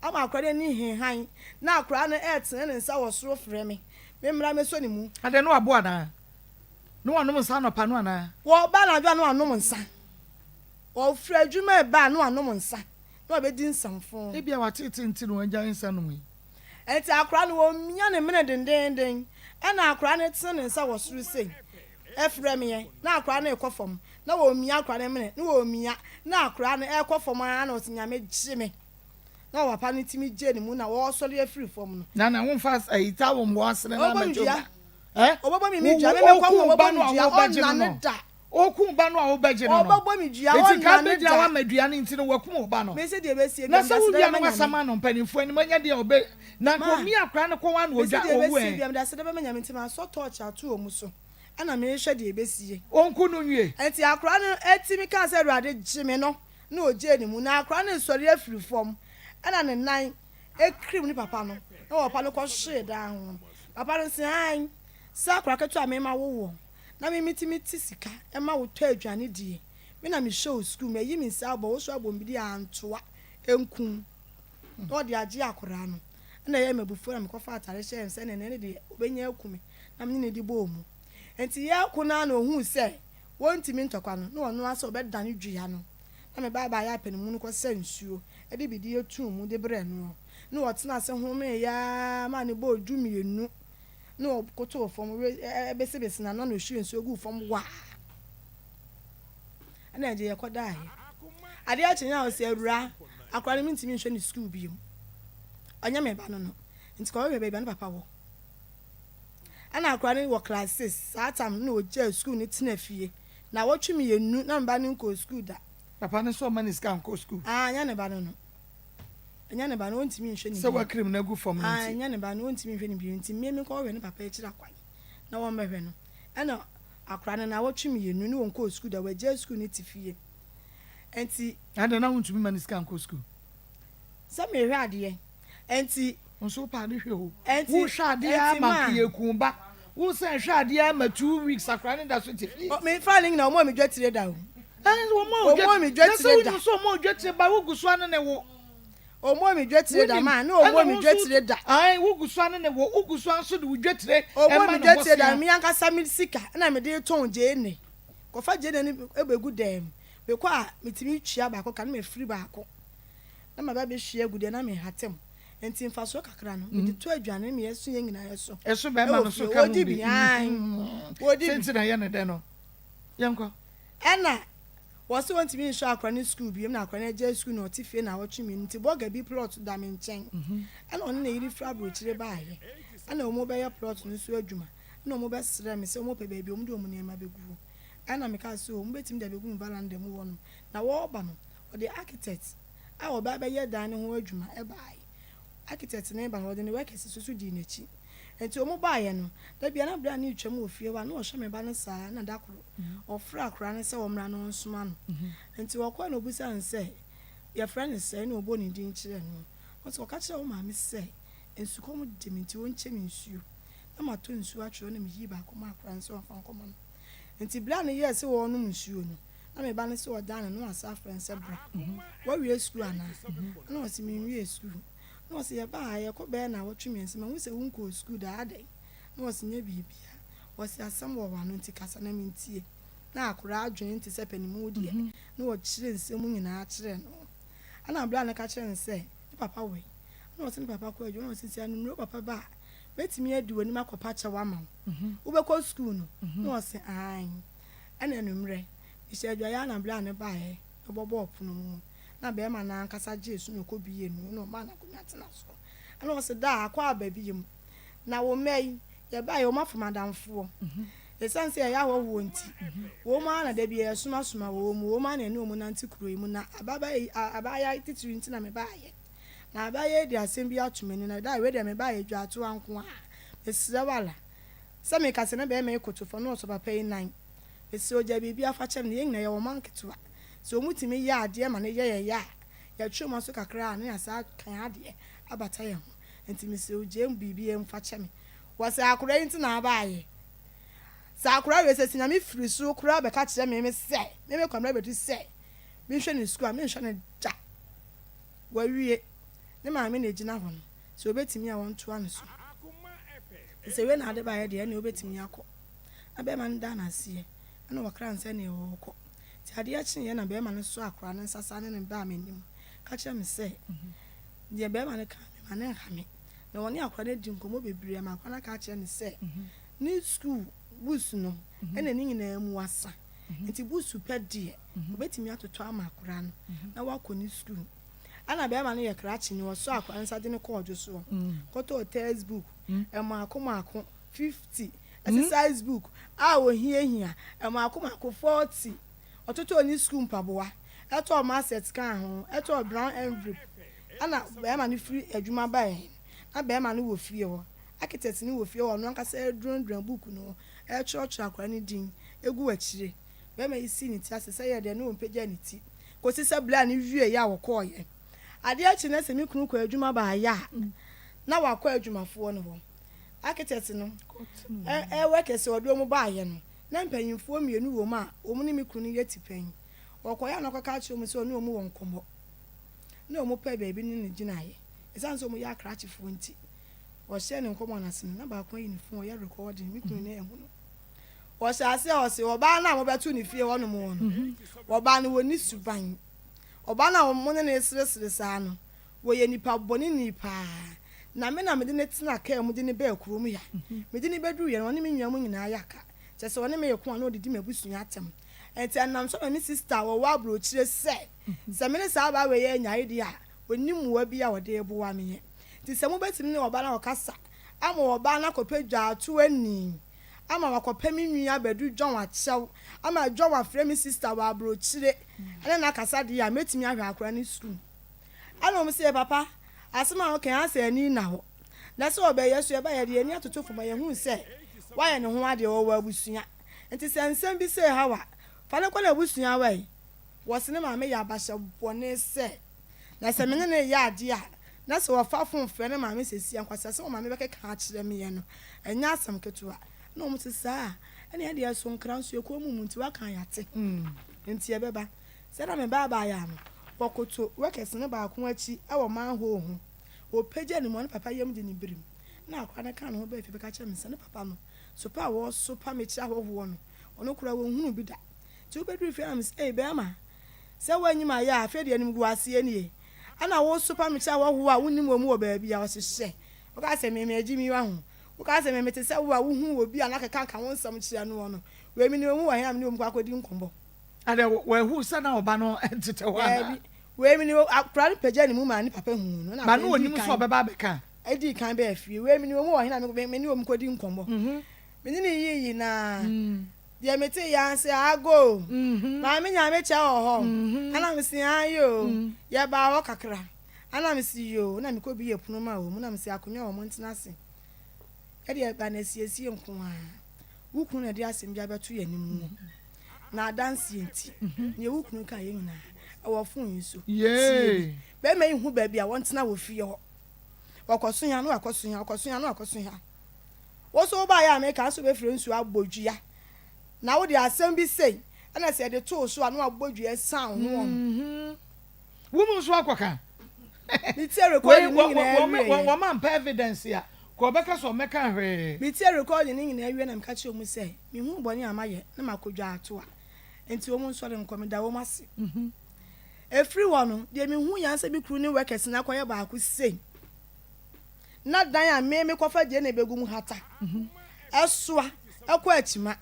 ama akra de ni henhan na akra ne etene ne nsa wo soro frɛ me mra me so ne mu ade no abo ana no anom nsa no pa no ana wo ba na dwa no anom nsa wo frɛ adwuma ba no anom nsa no obedi nsamfo e bia watete nti no anya nsa no mu enti akra no wo mia ne mene dendenden na akra ne tene nsa wo soro sei efrɛ me na akra ne ekofom na wo mia akra ne mene na wo mia na akra ne ekofom ana osinyame gye me na wo pa ne timi gye ne mu na wo sɔre afiri fom no na wo mfa ayita wo mbo asene na majo obobo mi dua me kwa wo obobo mi dua na ne da okum ba no a wo bagye no obobo mi dua on na ne da wa madua ne nti no wakum ba no me se de be sie na se wo bia no wasama no mpanimfo ani manya de obe na ko mi akra ne ko wa no odwa owu e bia me da se de be manya me nti ma so torch atu omu so ana me hwe de be sie onku no nwie enti akra no etimi kan se ruade gye me no na oje ni mu na akra ne sori afiri fom ana ne nan ekrim ni papa no na wo papa no ko hye da ho papa no se han sa akra ketu amema wo na me mitimi sika e ma wo to adwane die me na me show school me yi mi nsa abo wo so abo mbidi antoa enkun no de age akora no na ye mebufu na mekɔfa atare hye nse na ne de obenya akumi na me ne di bo mu enti ya kuna na ohu se wontimi ntokwa no na ono asa obedane dwua no na me baba ya panimu no kɔsa nsuo e de bidi etu mu de bre no na wɔtena ase home ya ma ne bo dumienu na okoto fom ebesebesi na no hwie nsuo gu fom wa ana je yekoda ahe ade a kyenya o se awura akora ne mintimi nhwe ne school biom anya me ba no nti ko we be na papa wo ana akora ne wo class 6 satam na o je school ne tina fie na wotwemi enu na mba ne nko school da papa ne so mani ska nko school anya ne ba no anya ne ba no ntimi nhwe ne se wa krim na gu fom no anya ne ba no ntimi nhwe ne bi nti me ko we ne papa e kira kwan na wo mehwe no ana akora ne na wotwemi enu ne won ko school da wa je school ne tifie enti ade na wontumi mani ska nko school sa me hwe ade enti nso pa de hwe ho wo hwa ade ama kiyeku ba wo se hwa ade ama 2 weeks akora ne da so tifie me fa link na o mo me dwatire da o wo me dwatire da so mo dwatire ba wo guso ane ne wo o mo me dwatire da ma na o mo me dwatire da ai wo guso ane ne wo wo guso anso de wo dwatire o mo me dwatire da mi anka sami sika na me de ton je ne ko fa je ne ebegu dem be kwa mitimi twia ba ko kan me free ba ko na ma ba be hwie agude na me hatem enti mfaso kakra no me de to adwane me yeso ye nyina yeso eso be ma no so kan wodi bi wodi senti na ye ne de no yenko ena wose wontimi nhwe akra ne school bi na akra ne je school na otifie na wotwemi nti boga bi plot da me nchen ena on na yiri fra brochire ba aye ena omo be ya plot no so adwuma na omo be sere me se omo pe ba bi omo de omo ne ma beguo ana me ka so omo betim da begu balanda mu wono na wo ba no o the architect a wo ba be ye dan ne ho adwuma e ba aye architect ne ba ho de ne work susu di nachi enti omo ba aye no da bia na bra ne twam ofie wa na o hwe me ba ne saa na dakoro ofra akra ne se wo mra no nsoma no enti wo kwa na obusa nse your friend is say na obo ni din kire no o so ka kire wo ma me se ensu komo de me nti won che me nsuo na ma to nsuo atwero na me yi ba akoma akra nse wo fa nkoma no enti bla ne ye se wo no nsuo no na me ba ne se wo dan no asa friend se bra wo wie school ana na o si me wie school no se ya ba ya ko be na wo twemi nse ma wo se wo nko school da adai na o se nya bibia wo se asam wo wa no nti kasa na me ntie na akura adwene nti se panimu de na wo kire nse mu nyina akire no ana bla ne ka kire nse papa we na o se papa ko adwo na o se sia no papa ba betimi adi wani makopa cha wa ma wo be ko school no na o se ai ana numre ise adwa ya na bla ne ba he obobo opono mu na be ma na nkasa jesu no ko biye no no ma na ko nyatena so ana o se da akwa ababi yim na wo mei ye ba ye o mafoma damfo esanse ya wo nti wo ma na da bi ye suma wo ma na ne o mu na ntikuro mu na abaya titiri nti na me ba ye na abaya di asem bi atumeni na da we de me ba ye dwa to anko a esira wala se me kase na be me ekotofo no so papa yi nan esi oja bibi afa chem ne yin na ye wo manketo so omutimi ya ade ma ne ye ya twoma so kakra na ya sa kan ade abata ye ho ntimi se oje bibi em fa chem wase akura nti na abaye sa akura we se sinya me firi so kura be ka kire me se me kwamra be tu se me hwe ne school me hwe ne ja wa wie ne ma me na gina ho so obetimi a won to ane so se we na ade ba ye de ne obetimi akọ abe ma nda na sie ana wakra nse ne wo kọ ti ade a chin ye na be ma ne so akura ne nsasa ne ba menim ka kire me se de be ma ne ka me ma ne ha me na woni akura ne di nkomo bebre ma akura ka kire ne se ni school bus no ene ni nyina mu asa enti bus pe de obetimi atoto ama akura no na wakọ ni school ana be ma ne ye kra chi ni wo so akura nsa de ne ko ojo so koto textbook Maa Akos 50 exercise book a wo hia Maa Akos 40 ototo ni school mpaboa eto ma set kan ho eto brown envelope ana be ma ne free adwuma bae na be ma ne wo fie ho architect ni wo fie ho no nkasa drone book no church akwa ni din egu wachire be ma isi ni ti asese ye de no mpegya ni ti ko sisa bla ni wie ya wo ko ye ade a chi na se mi kunu ko adwuma ba ya na wakọ adwumafo no ho architect no work ese odo mu ba ye no na mpanyimfo mienu wo ma omu ni mikru ni yeti pan okoya no kaka chi omu se onu omu won komo na omu pe baabi ni ni gina ye esan so mo ya krachi fonti wo share ne nkomo na sin na ba kwa yin fon ya recording mi kunu na ehu no wo sha ase o se oba na mo betu ni fie wono mo no oba na woni suban oba na mo ne esresre sa no wo ye nipa boni nipa na me na me de netina ka mu de ne ba kurom ya me de ne bedu ye no ne me nwa mu nyina ya ka che se woni me ye ko na odidi mabusu atem enti anam so me sister wo wa bro chire se me ne sa ba we ye nya ide a onim wa bi a wo de ebuwa me ye ti se mo betim ne oba na okasa ama oba na kopedwa ato ani ama wakopa me nua bedu John wa chew ama John wa frame sister wa bro chire ana na kasa de ya metimi ahwe akora ni school ana mo se papa asema o kan asa ani na ho na se oba yesu e ba ye de ani atoto foma ye hu se wa ye ne ho ade wo wa abusua enti se nsem bi se hawa fa ne kwala abusua wa yi wo se ne ma me ya abasha bone se na se me ne ya ade a na se wo fa fon fe ne ma me sesi ankwasa se wo ma me be ka kire me ye no enya asam ketua na o mti sa ene ya de so nkran so ekwo mu nti wa kan yate enti e beba se na me ba ya no bokoto workers ne ba ko achi e wo man ho ho o peje ni mo ne papa yam de ni birim na akwa ne kan ho ba fi be ka kire me se ne papa no so pa wo so pa me chi ahoho no ono kura wo hunu bi da ti o bedru fi am say be ma se wanyima ya afi de anim gu ase enie ana wo so pa me chi ahoho a wonim wo mu wo ba bia wo hye o ka se me agi mi wa ho o ka se me mete se wo a wo hu wo bi ana keka kan won sam chi anu no we mi ni wo mu wa hia mi ni wo mu kwakodi nkombo ade we hu se na oba no entete wa na we mi ni akura peja ni mu ma ni papa hu no na ma no onim so obeba beka edi kan be afie we mi ni wo mu wa hia mi ni wo mu kwodi nkombo mi ni yi na dia mete ya se ago ma me nya me cha ho ana mi si ayo ya ba wo kakra ana mi si yo na mi ko bi ye punu ma wo mu na mi si akonwa wo montina se e dia ba na siesie nko a wukunu na dia asem bia beto ya nim na dance enti ne wukunu ka ye nyina e wo fun yin so ye be me hu ba bia wontina wo fie ho wakoso ya no wakoso ya wakoso ya no wakoso ya wo so ba ya me ka so be fire nsu abodua na wo de asem bi sei ana se de to so anu abodua sound no wo mu so akwaka ni tie recording ni nyina wo man pa evidence ya ko beka so meka hwe ni tie recording ni nyina awie na mka che omu sei mi hu boni amaye na makodwa ato a enti omu so de nkomida wo mase everyone de mi hu yansa bi kru ni workers na koye ba aku sei na dan a me kofa je na begum hata esoa akwa atima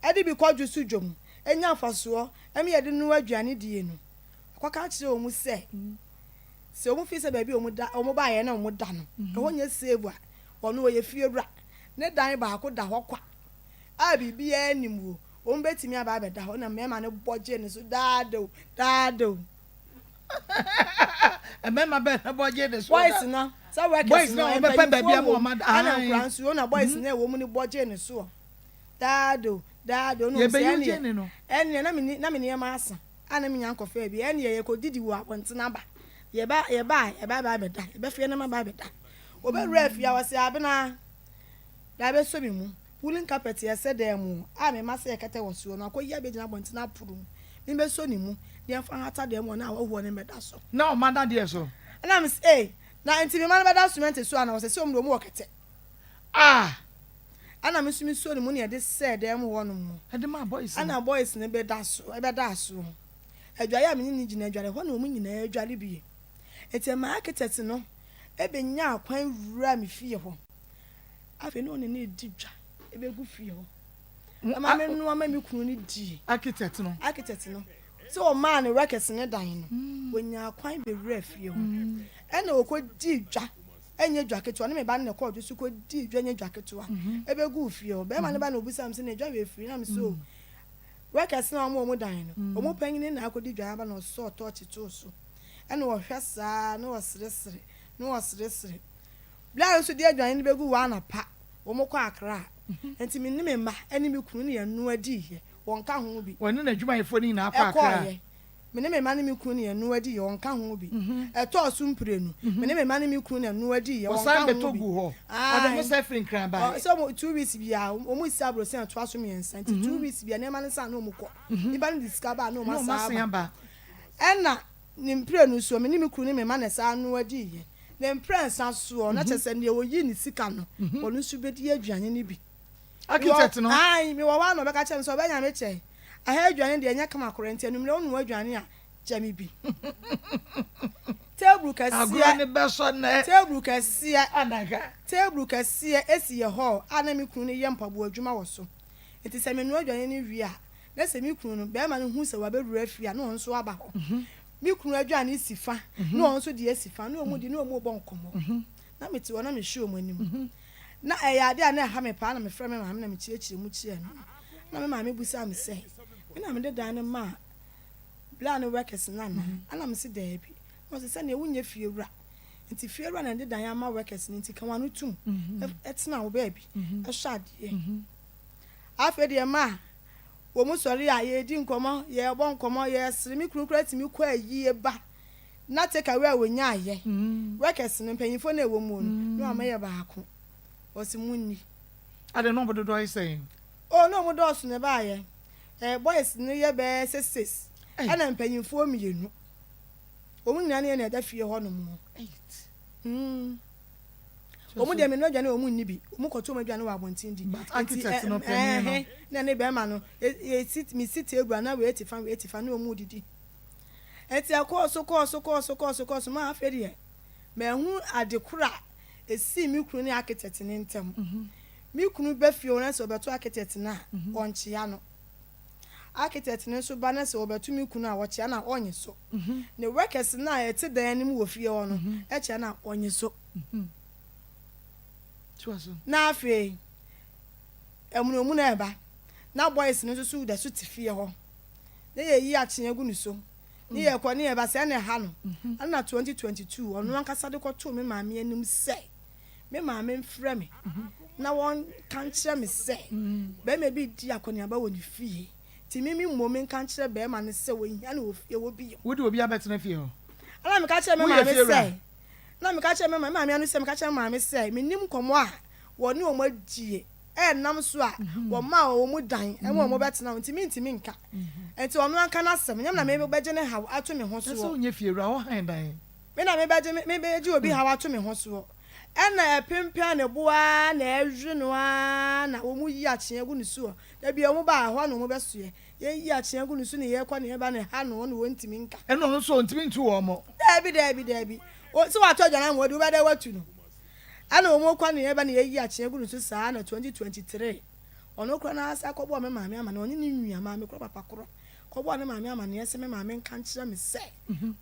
edi bi kwadwu su dwom enya afaso emi ye de nu aduane die no akwaka kire omu sei se omu fi se ba bi omu ba ye na omu da no ho nya save a ono wo ye fiewura ne dan ba ako da ho kwa a bibi animu omu betimi aba be da ho na mema ne boje ne so dado mema be boje ne so boys na sa workers no be pa ba bia mo ma ana kransu ona boys na wo mu ni boje ne so dado no se ene na me ne ma asa ana me nya nkofa bi ene ye ko didi wo apontina ba ye ba be da ye be fie na ma ba be da obe ref ya wase abena da be so bi mu pulling carpet ye se dem mu a me ma se kete wo so no akoyi abegina apontina puru me be so ni mu de fa hata dem na wo ne me da so na o ma da de so na me say na enti me ma be da cement so ana wo se so mu wo kete ana me sumi so ni mu ne de se dem wo no mu ade ma boys ana boys ne be da so adwa ya me ni gina adware ho na o mu nyina adware bi eti ma architect no ebe nya akwan wura me fie ho afi no ne di dwa ebe gu fie ho ama me no ama me kunu ni di architect no so o man workers ne dan no wonya akwan be wura fie ho ena o ko di dwa enye dwa keto na me ba ne ko so ko di dwa enye dwa keto ebe gu fie ho be ma ne ba na obusam se ne dwa we fie na me so workers na omo dan no omo panyin na akodi dwa ba na so torch to so ena wo hwesa na wo sere bla so de dwan ni begu wa na pa omo kwa akra enti me ne ma eni me kunu ne yanu adi he won ka ho bi won na adwuma yefo ni na akra me ne me ma ne me kunu ne yanu adi he won ka ho bi eto so mprenu me ne me ma ne me kunu ne yanu adi he won ka ho bi o de mo se free kran ba so 2 weeks bia omo isi abro se to aso me ensa enti 2 weeks bia ne ma ne sa na omo ko iba ne discover na omo sa ba ena ni mprenu so me ne me kunu ne me ma ne sa anu adi he ne prince aso na chese ne oyi ni sika no onu su bedi aduane ni bi architect no ai me wa no be ka chem so be nya me che aha aduane de nya kama korenti anu me onu aduane a jami bi table agro ne beso na table kasia anaga table kasia esi ye hall ana me kunu ne ye mpabo adwuma wo so enti se me nu aduane ni wi a na se me kunu no be ma no hu se wa be rura afia na onso aba ho me kunu aduane sifa na onso de sifa na omu di na omu bo nkomo na me ti wona me hwe omu anim na eyade a na ha me pa na me frɛ me ma me na me chiechire mu chie no na me ma me busa me sɛ me na me de dan ma plan workers na ana me se da bi mo se sɛ na ewunye fiewura nti fiewura na de dan ama workers nti kan wanu tum etena wo ba bi ehwa ade afa de ma wo mu sori a ye di nkomo ye bo nkomo ye sere mi kurukura ti mi kɔ ayie ba na take away wonya aye workers no mpanyifo na ewo mu no ama ye baako osimunni ade no bodo do I say oh no mo do so ne ba ye boys no ye be 66 ana mpanyifo mienu omu nyane ye na da fie ho no mo 8 omu de me no dwane omu nni bi omu koto omu dwane wa abontin di architect no penny no na ne be ma no mi sit egua na we etifa na omu didi eti akoso ma aferi e ma hu adekura esi mi kunu ne architect ne ntem mi kunu be fie ona so beto architect na onchia no architect ne so ba na so beto mi kunu a wochia na onye so ne workers na eti dan nim wo fie ho no eche na onye so na afi emunomu na eba na boys ne so da so tifie ho na ye yi achenya gu ni so ni ye kwa ni eba se na ha no na 2022 onu ankasa de kwoto me maame anim se me maame mfrɛ me na won kan kyerɛ me se be me bi di akoni aba woni fie ti mimi momen kan kyerɛ be ma ne se wo hia na wo fie wo bi wo di obi abetena fie ho ala me ka kyerɛ me maame se na me ka kyerɛ me maame anu se me ka kyerɛ maame se me nim komo a wo ni o mo agie nam so a wo ma wo mu dan e mo betena ntimi nka enti ono anka na asem nyam na me begye ne haw ato me ho so so nye fie wura ho han dan me na me begye obi haw ato me ho so na epempia ne boa na ehwe no a na wo mu yi achia gu ne so da bia wo ba ho na wo besoe ye yi achia gu ne so ne ye kwa ne ba ne ha no wo ntimi nka eno no so ntimi ntu wo mo dabi o so wa to jana mo du ba da watu no ana wo mo kwa ne ba ne ye yi achia gu ne so saa na 2023 ono kro na asa kobo me maame ama na onye ne nwia maame kro papa kro kobo ne maame ama na yese me maame nka nkyira me se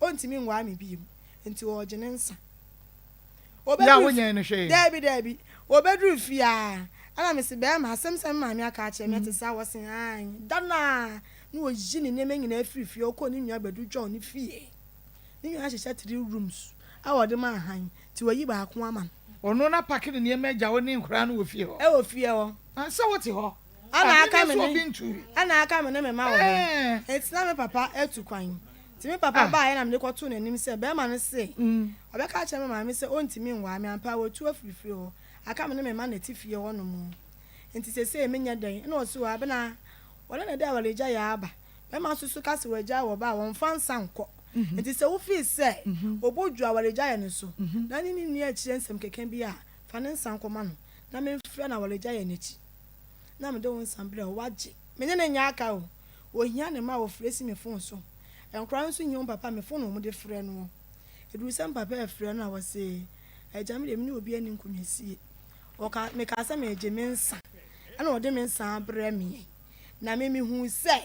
o ntimi nwa me bi enti wo gye ne nsa ya wonya ne hwe dabi obedru fia ana me se be ma asem maame aka ache me te sa wosen an dana no wo ji ne neme nyina afirifie o ko ne nwia bedu John ne fie ne nwia hyehyɛ 3 rooms a wo de ma han ti wo yi ba ako ama ono na pack ne neme agya wo ne nkura no wo fie ho wo fie ho ansa wo ti ho ana aka me ne me ma wo eti na me papa etu kwan ti me papa ba ya na me kwoto na nim se be ma ne se obeka ache me ma me se o ntimi nwa me ampa wo tu afirifie ho aka me ne me ma na ti fie ho no mu enti se me nya dan na o so wa be na wala na da wale gya ya aba be ma susu ka se wagya wo ba won fa nsa nkọ enti se wo fi se obodwu awale gya ya ne so na ni a kire nsem keken bi a fa ne nsa nkọ ma no na me mfrɛ na wale gya ya n'echi na me de won sambre o wagye me ne nya aka o hia ne ma wo fresi me phone so enkran so nyom papa me phone mo de frɛ no eduru sam papa e frɛ no a wo se agya me de me ne obi ani nkunwasie o ka me ka sa me agye me nsa ana o de me nsa abrɛ me na me hu se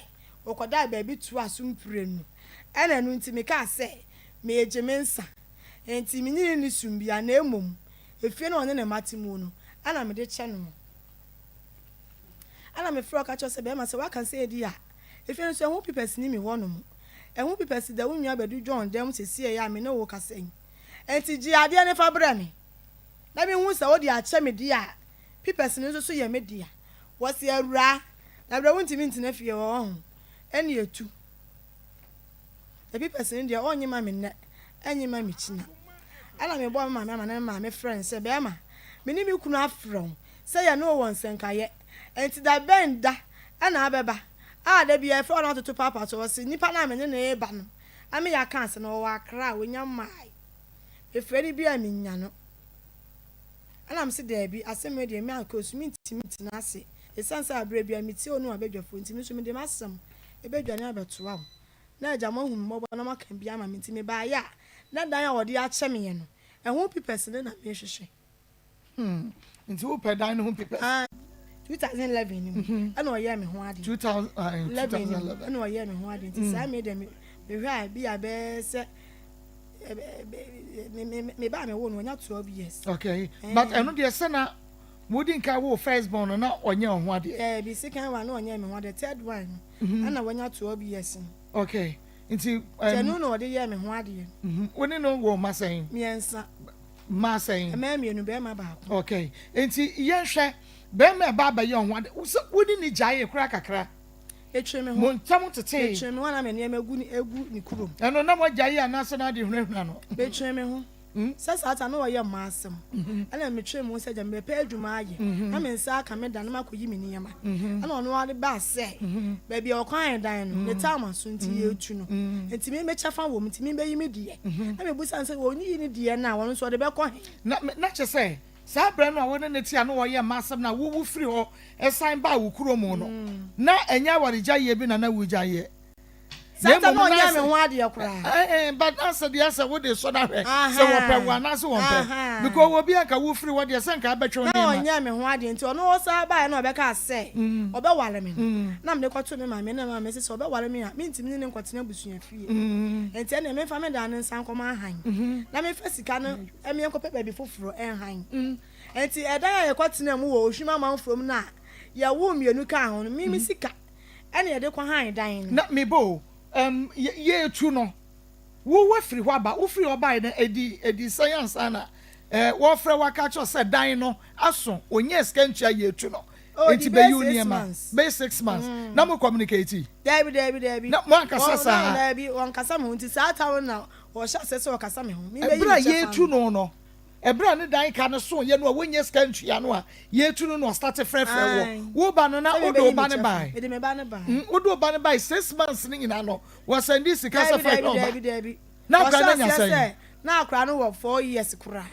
o koda ba bi tu asumpre no ana no nti me ka se me agye me nsa enti me nyini ni sumbia na emom efie no one ne matemu no ana me de kye no ana me frɛ ka kye se be ma se wa kan se edi a efie no so hu pipers ni me ho no ehun pipers da wunwa bedu John dem sesie ya me na wo kasen enti ji ade ne fa bra me na me hu se wo di a kye me di a pipers ni so ye me di a wo se awura na bra wunti mi ntina fie wo ho eni etu the pipers ni dia onye ma me ne enye ma me china ana me bo ma na ma me friend se be ma me ni mi kunu afro se ya no won senkaye enti da benda ana abeba da bia e for not to papa so was nipa na me ne e ba no ame ya kan se no wa kra wonya mai if ready be a minyano. And I'm said there be as a media Maa Akos meet na say. A sense of brave and meet no abeg your phone to me the massam. A beg your neighbor to wow. Now Jamon whom mobile no can be a man to me by ya. Not die or the archemian. And won't be person in a mission. Into who per dine whom people 2011 I know I me who had 2011 I know I me who had it. I made them be a best me buy me one when you're 12 years. Okay, but I know the son wouldn't carry firstborn or not on your one. Be second one on your one, the third one. And when you're 12 years. Okay, into no, the year me who had you. When you know what Maa saying, Me answer. Maa saying, A man, you know, bear my back. okay, into Yansha, bear my baba young one, wouldn't need giant crack a crack. A trim Someone to take. me one, I'm a name of good Nikuru. I don't know what Jaya national different. Be trim me. Says I know I am massam. And I'm a trim who said, I'm a pair to my. I'm in Sa Cameda, and Mako Yiminiama. I don't know what the bass say. Baby, you're crying, Diane. The time was soon to you, to know. And to me, make a fun woman to me, baby, dear. I'm a bush answer, well, you need dear now, and so the back on. Not just say. Sabra no wona neti ano wo ye masam na wo free ho esan ba wo kuromo no na enya wari jaye bi na wo jaye Santa no nya me ho ade yakura but answer the answer wo dey so na hwe se wo pe wa na se wo pe because wo bi anka wo free wo dey se nka betwe no nya me ho ade nti ono wo sa ba na obeka ase obewale me na me de kwato me ma me na ma me se obewale me a me ntimi ne nkwatena busua fie enti na me fa me da ne nsan koma han na me fa sika no e me enkope ba bi foforo en han enti eda ya kwatena mu wo ohwima man from na ya wo mienu ka ho me sika ene ye de kwa han dan na me bo ye tu no wo free ho aba wo free oba na edi science ana wo free waka cho se dan no aso onye skantua ye tu no enti be uniema be 6 months na mo communicate Debbie na mo ankasa sa Debbie on kasa me nti sa tawo na wo sha se o kasa me ho me be ye tu no ebra ne dan ka no so ye no wonye skantua no a ye tu no start frefre wo ba no na odo ba ne bai me de me ba ne ba odo ba ne bai 6 months ni nyina no wo send this kasa fa no Debbie na kwa na nya na akra no 4 years kura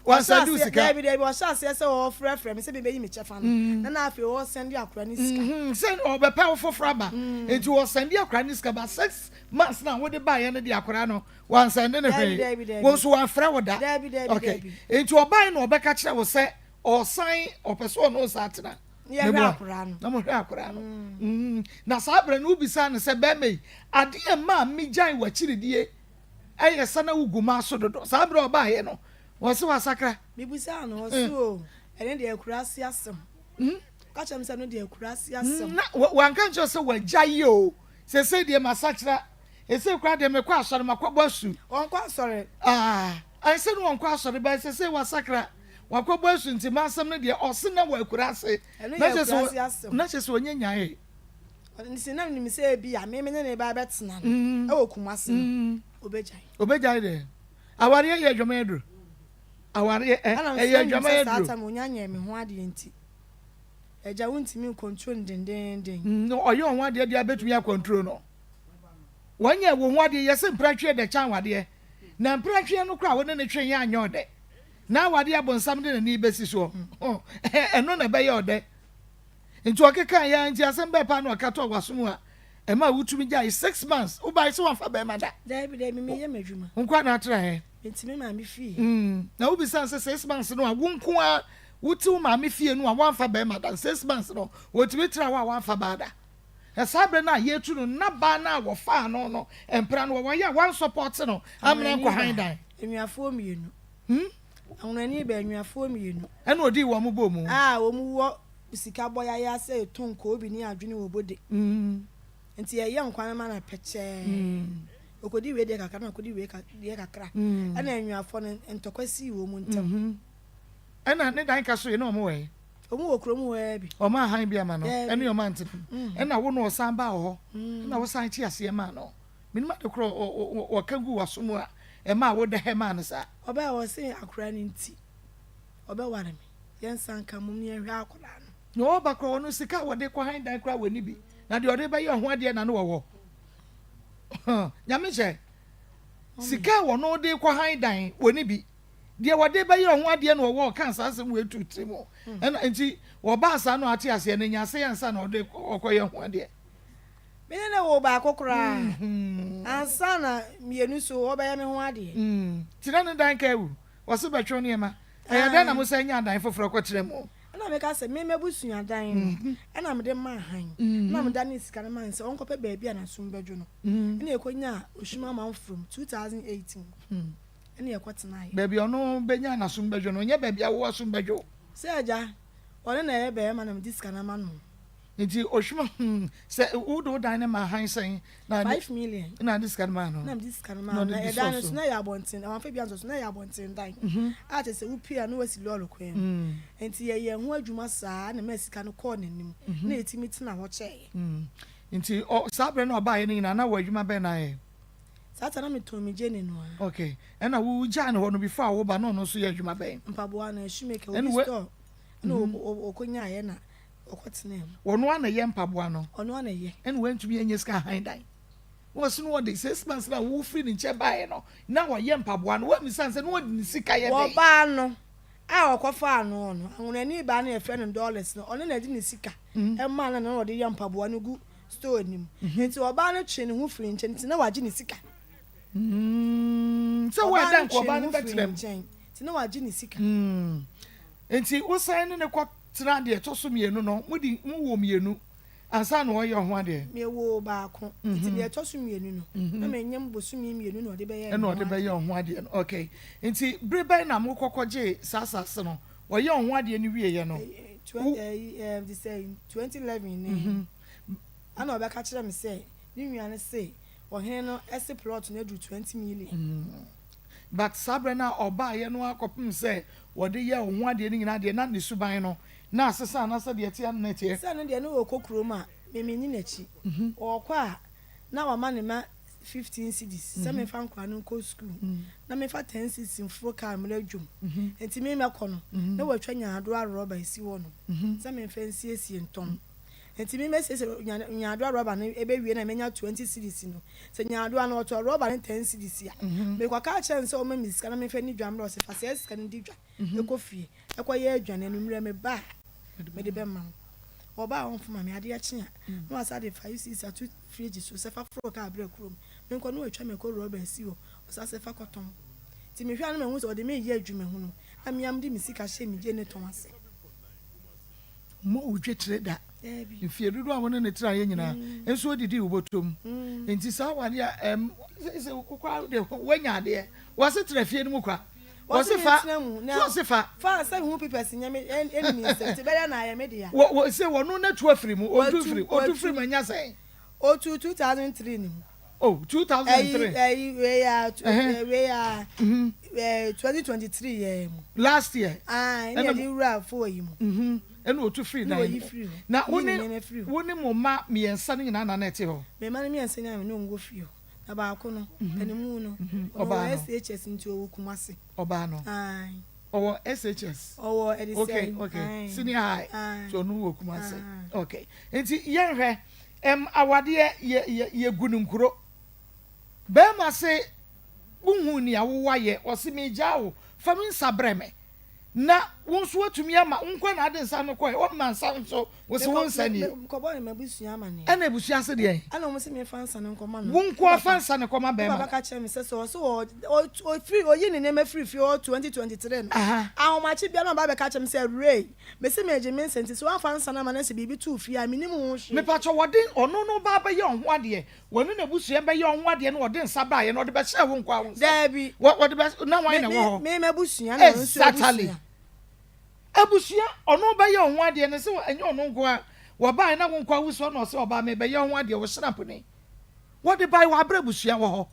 wa send this sika Debbie wo sha se o frefre me se be yi me chefa no na afi wo send akra ni sika send o be pa wo fofra ba enti wo send akra ni sika ba 6 months na wo de ba ye ne de akra no wan send ne hwe wo so wan fra wo da okay enti oban no obeka kire wo se o sign o person no satena ye hwe akra no na mo hwe akra no na sabre no ubisa ne se be me ade e ma mi jan wa chiridie aye sana uguma so dodo sabre oba ye no wo se wasakra mi busa no so ene de akurasi asem ka chem se no de akurasi asem na wan kan jo se wa jaye o se de masakra ese kwa de me kwa asore makwa asu on kwa asore I said one kwa asore ba se wasakra wakwa asu nti masam ne de ose na wa akurasi na je se onye nyae nti na mi se bi a me ne ba betena e wo kumase obejai de awari ye adwama edru awari ye adwama edru ata mo nyanya me ho ade nti eja wontimi control ndendenden no oyo ho ade de abetumi a control no wanye wo ho ade ye se mpratwe de chan wade na mpratwe no kra wo ne twen ya anya ode na wade abonsam de na ibesi so eno na be ye ode nti okeka ya nti asem be pa no akato wasom a ema wutumi jai 6 months wo bai se wafa be mada Debbie me ye madwuma nkwa na atra he ntimi ma me fie na wo bisa se 6 months no a wonko a wutu ma me fie no a wanfa be mada 6 months no wotumi tra wa wanfa bada sabre na ye tu no na ba na wo fa no empra no wo ya wan support no amna nkwa han dan enuafo mienu awonani be enuafo mienu ena odi wo mo bomu wo mu wo sika boya ya se tonko obi ni adwene wo bode nti ye nkwan ma na peche okodi we de kakra na okodi we de kakra ena enuafo no entokwasi wo mu ntem ena ne dan ka so ye no mo we omu okro mu we bi o ma han bia ma no ene yo man ntem ena wo no san ba ho ena wo san chi ase ma no minima de kro o kagu wasomu a e ma wo de he ma no sa oba wo se akra ni nti oba ware me yen san ka mum ye hwe akora no no ba kro no sika wo de kwa han dan kra wani bi na de ode ba ye ho ade na no wo nyame je sika wo no de kwa han dan wani bi de wode be ye ho ade na wo kan asem we tuti mo and enti wo ba asa no ate ase na nya se yansa na ode okoye ho ade me ne wo ba kokora ansa na mienu so wo ba ye me ho ade tira ne dan ka ewu wo se betwo ne ma e dan na mo se nya dan foforo ko kire mo na me ka se me mebusua dan no e na me de ma han na me da ne sika na man se onko pe baabi ana sum bedwo no na ekonya oshima man from 2018 ene ekotena ye baabi ono benya na sum bedwo no nya baabi awo sum bedwo se aja one na ye be ma na me disika na ma no nti oshima se udo dan ne ma han sen na 5 million na disika na no na me disika na ma na e dan so na ya bonten awon fa bia so na ya bonten dan a te se upia no wasi lolo kwen enti ye ho adwuma saa na ma sika no call nanim na etimi tina ho che nti sabre na oba ye ni na wa adwuma be na ye sata na me to me jeni no okay and wu ja no before wo ba no so ye adwuma be mpaboa na shumeke wo store no okonya ye na okotena wono ana ye mpaboa no ono ana ye and when to be enye ska han dan was no what they 6 months na wo free ni che bae no na wa ye mpaboa no wa mi sanse no wodi ni sika ye wo ba no a okofa ano no anwona ni ba na e fe no dollars no ono na di ni sika e ma na na wodi ye mpaboa no gu store nim nti wo ba no twe ne ho free nche nti na waji ni sika so we dan ko ba no betrem nti na waji ni sika nti wo san ne ko tira de to so mienu no mudi mu wo mienu ansa na wo ye ho ade me wo ba ko nti de to so mienu no na me nyem bo so mienu no de be ye no de be ye ho ade okay nti brebe na mo kokoje sasase no wo ye ho ade ni wie ye no 2011 ana oba ka kire me say ni nwane say wo hen no ese plot na du 20 million but sabre na oba ye no akopim say wo de ye ho ade ni nyina de na ne suban no na asesa na se de tie na tie se no de no okokuro ma me ni nachi okwa na wa ma ne ma 15 cedis se me fa nkwa no ko school na me fa 10 cedis mfuro ka me adwum enti me mekọ no na watwa nyaado aroba isi wo no se me fa nsiesie ntom enti me mesese nyaado aroba no ebe wie na menya 20 cedis no se nyaado na oto aroba no 10 cedis ya me kwa ka chance o me miska na me fa ni dwam ro se fa se sika ni di dwa ekofie ekoye adwane no mre me ba me de be ma oba on fuma me ade akye a no asa de 5 6 atu fridge so se fa fro ka abra krom me nko no atwa me ko rubber si wo osa se fa koton ti me hwa no me hu so de me ye adwuma hu no amiam de me sika hye me je ne ton ase mo udwe treda ifie dudu awon ne tira ye nyina enso odidi ubotom enti sa wani a se kokwa de wanya de wase tira fie no mu kwa Wasifa fa say who people nyame enemy say ti bele na ya media wo say wonu na tu afiri mu odu free manya say o 2003 ni oh 2003 we ya 2023 yeah last year and the rule for you enu otu free na woni mo ma miensa ni na na ete ho me ma ni miensa ni no ngo free na ba ko no enimu no oba SHS nti owo kumase oba no owo SHS owo edise okay senior high so no wo kumase okay nti yenhwe awade ye gununkuro be ma se bunhu ni awowa ye osimi jawo fami sabreme na wonso atumi ama nkwa na ade nsa no koe o ma nsa nso wo se won nsa ni ko bo me busua ma ne ana busua se de ana mo se me fa nsa no nkoma no won ko fa nsa ne koma be ma baba ka chere me se so o free o yi ne me free o 2023 no ahomachi bia no baba ka chere me se ray me se me eje me senti so fa nsa na ma na se bibi tu fi a minim ho hwe me pa cho wode ono no baba ye onho ade wonu na busua be ye onho ade no wode nsa ba ye no de be hye wo nkwa wo da bi wode be na wan na wo me busua na nso busua abusia ono ba ye onho ade ne se enye ono nko a wo ba na wo nkwa wuso no se oba me be ye onho ade wo snap ni wo de bai wa bra busua wo ho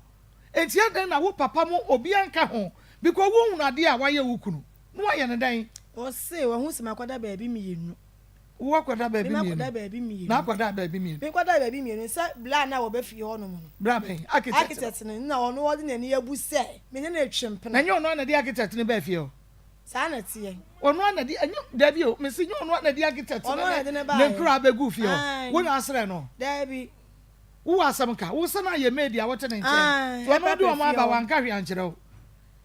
enti adan na wo papa mo obi anka ho because wo hunu ade a wa ye wo kunu no wa ye ne dan o se wo hu se makwada ba bi mienu wo kwada ba bi mienu makwada ba bi mienu na kwada ba bi mienu me kwada ba bi mienu se bla na wo ba fie ho no mo bra ben architect na ono wo de na ni abu se me ne na twempena na nye ono na de architect ne ba fie ho sana tie ono na de anyu da bi o me se nye ono na de architect ne kura ba gu fie ho wo na asre no da bi wo asam ka wo sana ye media wo te ne nche so no do o ma ba wan ka hwe ankyere o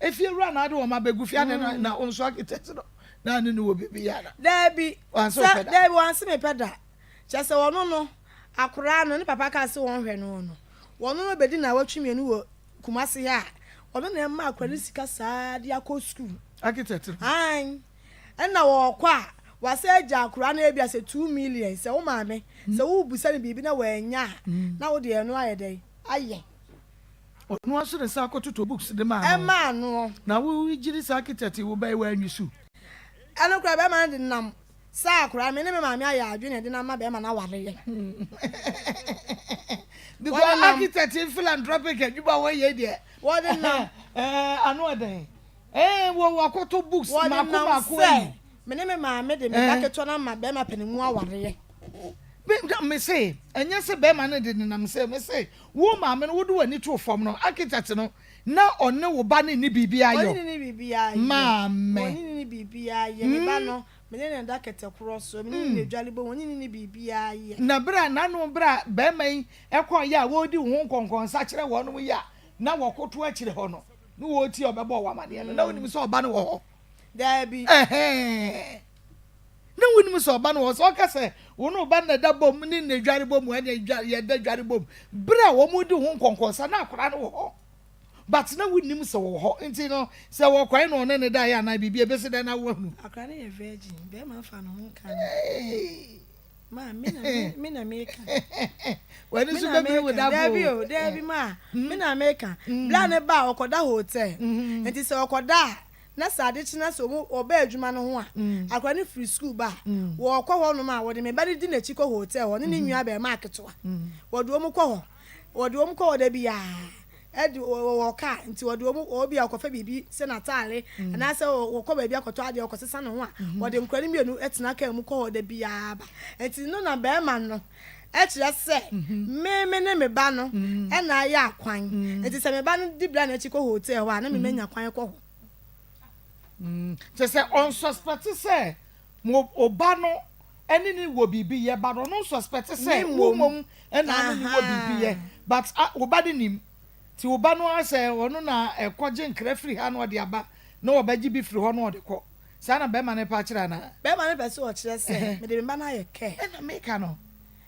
if you run out of my begufia na on so architect no na ni wo bibi ya na there be there wan se me peda just say wono no akora no ni papa ka se won hwe no no wono no bedi na watwe mienu wo kumase ya wono na ma akora ni sika saa dia ko school architect ai na wo kwa wase agya akora na ebia se 2 million se wo maame se wo busa ni bibi na wanya na wo de no ayede aye no aso de sa akototo books de ma ma no na wo giri sa architect wo bai wa anwisu ano kura be ma de nam sa akora me ne me maame aya adwene de na ma be ma na ware ye because architect philanthropic adwuba wo ye de wo de nam ano adan wo akoto books ma ko me ne me maame de me baketo na ma be ma panimu aware ye me say enye se be ma no de nam say me say wo maame no wo do wani to fom no architect no na onne wo ba ne ni bibia yo oni ni bibia yo maame oni ni bibia ye me ba no me ne da kete cross me ne dwalebo oni ni bibia ye na bra na no bra be man ekon ya wo di ho konkon sa kire wo no ya na wo koto akire ho no no wo ti obebo wa mane no na woni so oba no wo ho there be na woni so oba no wo so ka se wo no ba na da bom ni na dware bom ye da dware bom bra wo mu di ho konkon sa na akora no wo ho but na woni so wo ho nti no se wo kwan no ne da ya na bibia be se da na wo hu akora na ye virgin be ma fa no ho kan ma me na make when is be me with that boy there be ma me na make bla ne ba okoda hotel nti se okoda na sade chi na so oba adwuma no ho a akwa ne free school ba wo kɔ hɔ no ma wo de me ba di na chi kɔ hotel ho ne ne nwua ba ma aketoa wo de omu kɔ hɔ da bia edi wo ka nti wo de omu obi akɔfa bibi se na tare na se wo kɔ ba bia akɔtɔ ade akɔsesa no ho a wo de mkrani mienu etena ka mu kɔ hɔ da bia ba nti no na ba ma no ekyerɛ sɛ me ne me ba no na ya akwan nti se me ba no di bla na chi kɔ hotel ho a na me menya kwan kɔ hɔ say on suspect say mo oba no eni ni wo bibi ye ba no suspect say wo mom ena ni wo bibi ye but oba de nim ti oba no say ono na ekoje nkra free ha no de aba na oba gi bi free ho no de kɔ sa na be ma ne pa kira na be ma ne pese o kire se me de me ba na ye ke ena me ka no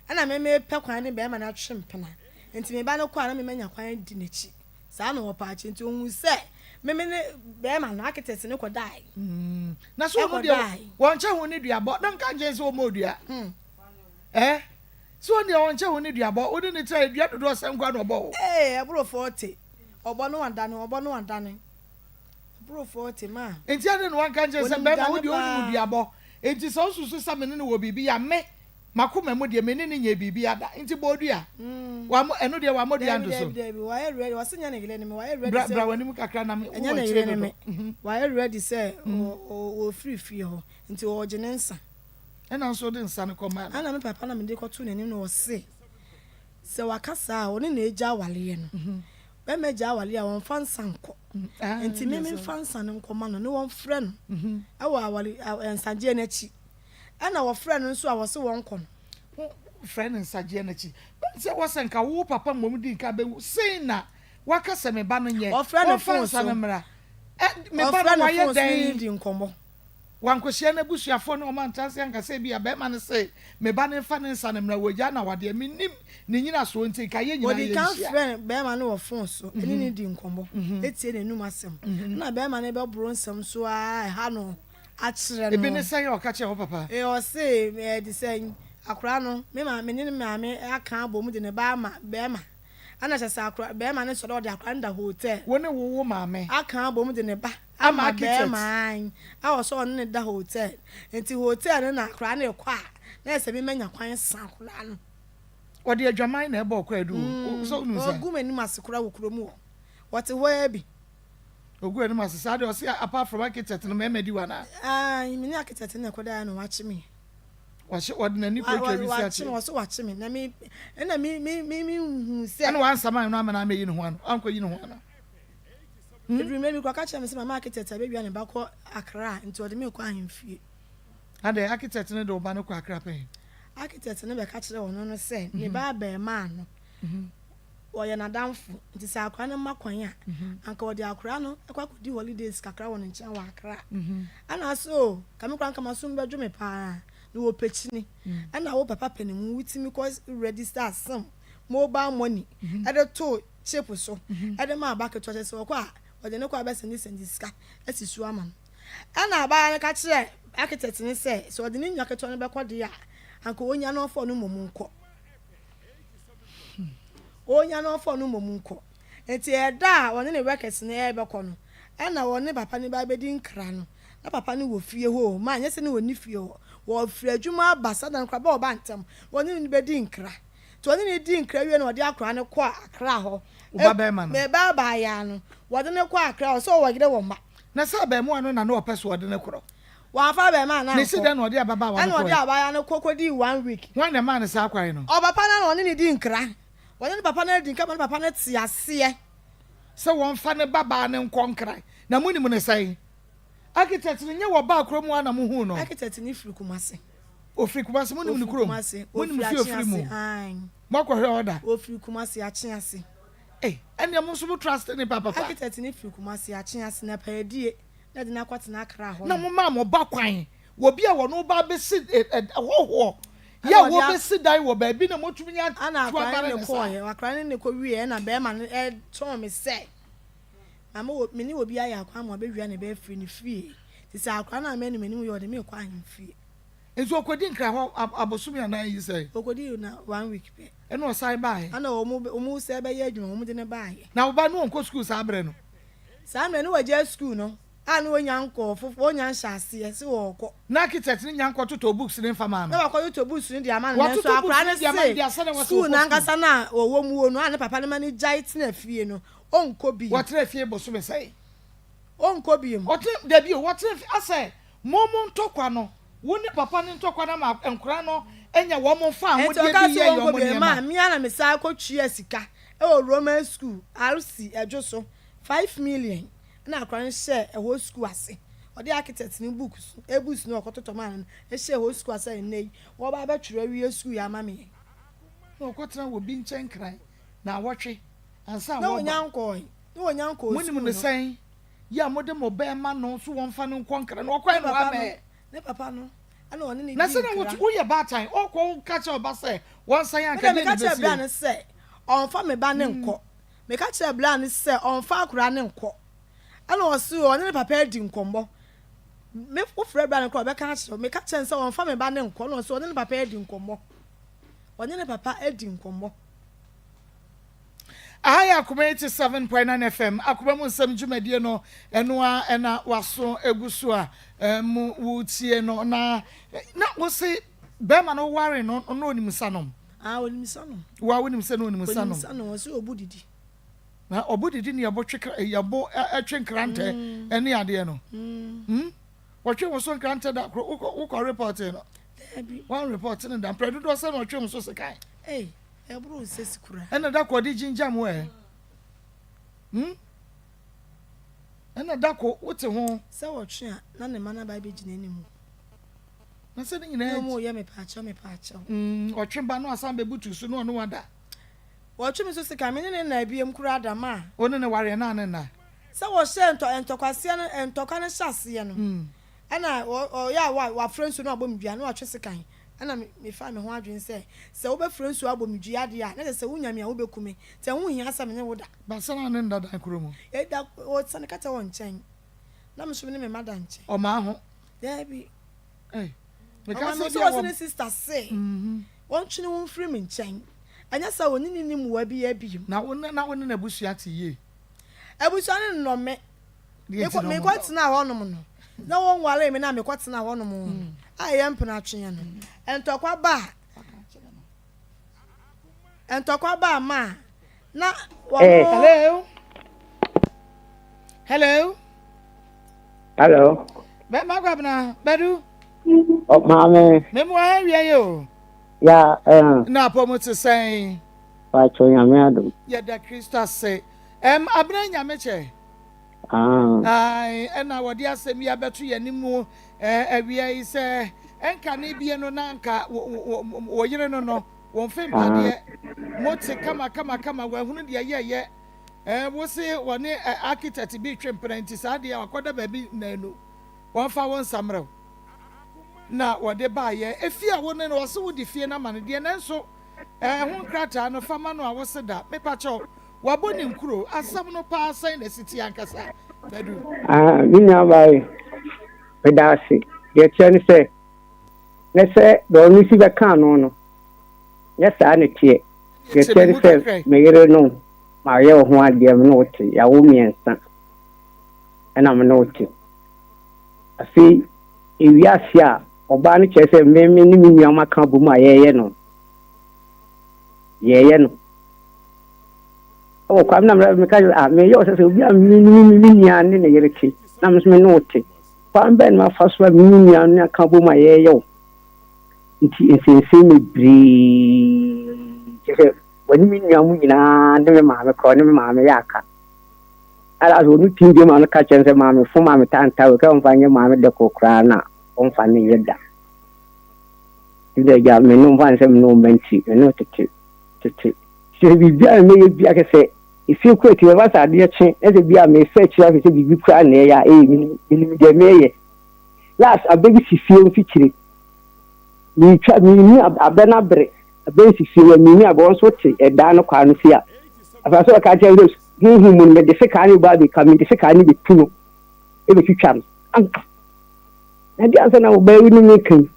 ana me pe kwan ne be ma na twempena enti me ba no kɔ ana me manya kwan di n'echi sa na wo pa chi enti ohun se me ne be ma na architect ne ko dai na so no de won che ho ne duabo na nka nje se o mo dua so ne won che ho ne duabo o de ne try dua dodo se nkwa no obo aburo 40 obo no wandane aburo 40 ma enti ade no nka nje se be ma wo de o mu duabo enti so susu sa me ne wo bibi ya me makoma mu de me ne nya bibi ada enti bodua wa mo eno de wa mo dua ndo so wa ready wasenya ne gele ne me wa ready bra wani mu kakra na me enya ne gele ne me wa ready say o free ho nti o gene nsa ena so de nsa ne koma ana me papa na me de koto nanim no se wakasa o ne na eja awale no be me eja awale a won fa nsa nko nti me fa nsa ne nkoma no ne won frɛ no awa awale ensaje na chi ana wo frɛ no nso a wo se won kɔ no frɛ no ensaje na chi se wo se nka wo papa mom di nka be sei na wakasa me ba no nye wo frɛ no fa nsa ne mra me ba no wa ye den di nkomo wankohia na busuafo no ma ntanse anka se bia be ma no se me ba no fa ne nsa ne mra wogya na wade me nim ne nyina so nti ka ye nyina ye hia odi kan frɛ be ma no wo fon so eni ni di nkomo etie ne num asem na be ma no be bro nsem so a ha no akyerɛ no ebi ne sɛ o ka kyerɛ wo papa o se me di sɛ akora no me ma me ne maame aka abom de ne ba ma be ma ana kyerɛ sɛ akora be ma ne so de akora nda hotel wo ne wo maame aka abom de ne ba ama be ma a wo so ne da hotel enti hotel ne na akora ne kɔ a na sɛ me manya kwan san akora no wode adwaman na ebe okwa edu so nu sa ogu mani masekora wo kuro mu wote hɔ abi ogu eni masesa de o se apart from architect no me medi wana me ni architect na koda no wache me wache ordinary project bi wache me so wache me na me hu se ana wan sama no amana me yi no ho ano anko yi no ho ano edru me kwa ka che me se mama architect abia ne ba kɔ Accra nti ode me kɔ ahemfie ade architect ne de o ba no kɔ Accra pe architect ne be ka kire wono no se ne ba ba ma no wɔyɛ nadamfo nti sɛ akora no ma kwan a anka wɔde akora no ɛkɔ akɔdi holidays kakra wɔ ne nkyɛn wɔ akra ana so kame kora nkama so mbɛdwo me paa na wɔpɛkyini ɛna wo papa panimu wotimi kɔ register asɛm mobile money ɛde to chip so ɛde ma abake to sɛ wɔkɔ a wɔde ne kɔ abɛsɛnde sɛnde sika asi so ama no ɛna abaa no ka kyerɛ architect ne sɛ so wɔde ne nya keto no bɛkɔ de a anka onya no fɔ no mɔmu nkɔ onya no fɔ no mɔmu nkɔ enti ɛda a wɔne ne workers ne ɛbɛkɔ no ɛna wɔne papa ne ba bɛdi nkra no na papa ne wɔ fie hɔ ma nyɛ sɛ ne wɔ ne fie hɔ wɔ fie adwuma abasa dan kra ba ɔba ntɛm wɔne ne bɛdi nkra to wɔne ne di nkra wie na wɔde akra ne kɔ akra hɔ ɔba bɛma no me ba ya no wɔde ne kɔ akra hɔ so wɔgide wɔ ma na sɛ ba mu ano na no opɛ so wɔde ne korɔ wɔafa ba ma na ne si dan na wɔde ababa wa no ɛna wɔde abaya no kokodi 1 week wɔn na ma ne sa akwan no ɔpapa na wɔne ne di nkra wɔne ne papa na di nkra papa na te aseɛ sɛ wɔn fa ne baba ne nkɔ nkran na mu ni mu ne sɛn architect ne nye wɔ ba akro mu ana mu hu no architect ne firi kumase ofiri kumase mu ni mu ne kuro mu ni mu fi ofiri mu mo kɔ hwɛ order ofiri kumase akye ase ɛnea mo nso mo trust ne papa architect ne firi kumase akye ase na paadie na de na kwate na akra hɔ na mo ma mo ba kwan wo bia wɔ no ba be si hoho ya wo be si dai wɔ ba bi na mo tumi nya ana akra ne kɔ ye akra ne kɔ wie na be ma ne ton me sɛ mama me ni obi ayi akwa ma be wia ne be firi ne fie ti sɛ akra na me ni me ni yo de me kɔ ahim fie nso okodi nkra hɔ abosom ya na yi sɛ okodi na 1 week pe ɛna ɔsai bae ana omu sɛ be yɛ adwuma omu de ne bae na wo ba no onko school sa abrɛ no saa me ni wɔ school no ana onya nkɔ fofo onya nhyase ɛ se wɔ kɔ na architect ni nya nkɔ toto books ne mfama no na wakɔ toto books ni de ama no so akra ne se school na nkasa na wɔwɔ mu wo no ana papa ne ma ne gyae tena fie no onko bi wɔtena fie boso me sɛ onko bi mu ɔte da bi wɔtena asɛ momo ntɔkwa no wo ne papa ne ntɔkwa na ma nkora no enya wo mo fa ho de bi yɛ yo mo ne ma me ana me sa akɔ twa sika e Roman school RC edwo so 5 million na akora ne hyɛ ɛhɔ school ase ɔde architect ne books ebooks no ɔkɔtɔtɔ ma no hyɛ ɛhɔ school ase nei wo ba bɛtwerɛ wie school ya ma me na ɔkɔtena wo bi nkyɛn kran na wɔtwe ansa na wo onyankɔ mo nim ne sɛn ya mo de mo bɛ ma no so wɔn fa ne nkɔ nkran na ɔkɔ no amɛ ne papa no ana ɔne ne na sɛ na wo yɛ batan ɔkɔ ka kyɛ ɔba sɛ wɔn san anka ne besi me ka kyerɛ bla ne sɛ ɔnfa me ba ne nkɔ me ka kyerɛ bla ne sɛ ɔnfa akora ne nkɔ ana ɔsi ɔne ne papa adi nkɔmbɔ me wofrɛ bla ne kɔ ɔbɛka kyerɛ me ka kyerɛ sɛ ɔnfa me ba ne nkɔ na ɔsi ɔne ne papa adi nkɔmbɔ ɔne ne papa adi nkɔmbɔ Aya Akoma 87.9 FM Akoma mu nsɛm dwumadie no ɛnoa ɛna waso eguso a mu wutie no na wo se bɛma no ware no no onim sanom onim sanom wa wonim sɛ no onim sanom sanom wo se obudidi na obudidi ne yɛbo atwe nkrante ɛne ade no wɔtwe wo so nkrante da wo kɔ report no one report no da predo do sɛ no wɔtwe wo so sekai eburu sesi kura ena da ko di jinja mu ena da ko wote ho sɛ wɔtwe a na ne mana ba be gina anim na sɛ ne nyina mu yɛ me paakyɛ ɔtwe ba no asan be butu so no ɔno wada wɔtwe me so sika me ne na biem kura da ma ɔno ne ware na ne na sɛ wɔhyɛ ntɔkwase no ntɔkwa no hyase no ɛna ɔyɛ wa friends no abomdua na wɔtwe sika ana me fa me ho adwen sɛ wo be friends wo abomdua de a na sɛ wo nyame a wo be kume sɛ wo hia sɛ me ne wo da ba sɛ na ne ndada kuro mu da o sɛ kata wo nkyɛn na me so ne me mada nkyɛn o ma ho there be me ka no so wo ne sister say won twene wo free me nkyɛn anya sɛ wo ni ni mu wa bi abi na wo na busua te ye abusua ne no me kwatena hɔ nom no na won wale me na me kwatena hɔ nom ayɛ mpena atwe no entokwa ba ma na hello be magwabna bedu mame me mo awie yo ya na pomote sen pa nyame adom ya da Christus say abna nyame che ai ena wodi asem ya beto ye nimu awia yi se enka ne bie no na nka wo yire no won fe mpade mote kama wa hunu de ye wo se woni architect bi twempere nti saa de akoda ba bi nanu won fa won samre na wode ba ye efi a won ne wo se wo di fie na mane de nanso ho krata no fama no a wo se da me pa cho wabɔ ne nkuro asam no pa asan na siti ankasa badu minya bai pedasi ye chen se ne se do ni si be kan no ye sa ne tie ye chen se me yere no ma ye ho ade me no tie ya wo miensa na me no tie afi ewi afia oba ne che se me ni minya maka bu ma ye no o kwam na me ka me yo se obi a mi nya ne yere ki na me me no tie kwam ben ma faswa mi nya ne aka bo ma ye yo nti ense me bri ke wani mi nya mu nyina ne me ma me ko ne me ma me ya ka ala zo nu tinje ma no ka chen se ma me fu ma me tanta we ka on fanye ma me de ko kra na on fa ne yeda ide ga me no fan se me no menti me no tete se bi bia me ye bia ke se ifi ko ti ba sa de che e se bia me search ya se bi kra na ya mi de me ye last abegi sifie mfikire ni twa ni abena bre abegi sifie ni abon so te eda no kwa no fia afa so ka je ros hu mun me de se ka ni ba bi ka mi de se ka ni bi tuno e be twitwa na di ansa na wo ba wi ni kan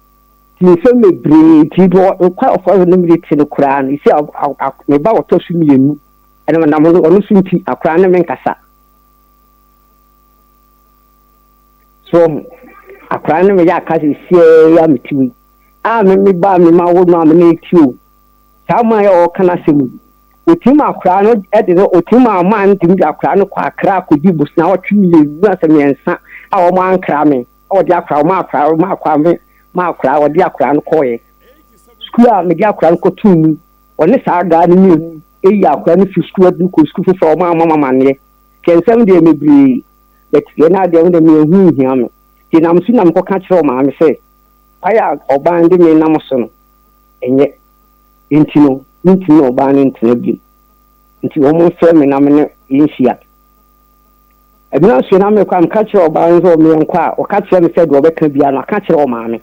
ti se me bre ti do kwa ofo no mi ti no kra no isi me ba wo to su mi enu ene na mo no su nti akra na me nkasa so akra na me ya kasi sie ya mitiwi me ba me ma wo no me tiwo sama ya o kana semu otima akra no e de no otima ma ntim akra no kwa akra ko di bus na otwi mi enu asemiensa a wo ma ankra me o di akra ma kwa me ma akra wo di akra no koye school a me di akra no ko tunu oni sa ga ni mi eyi akra no fi school adu ko school for ma ne kensem de me bri but ye na de me hu hia me ti nam su nam ko ka kire o ma me se aya oban de me nam so no enye intino oban intino bi nti wo mo fe me nam ne yinhia ebina so na me kwa ka kire oban zo me nkwa o ka kire me se de obeka bia no ka kire o ma me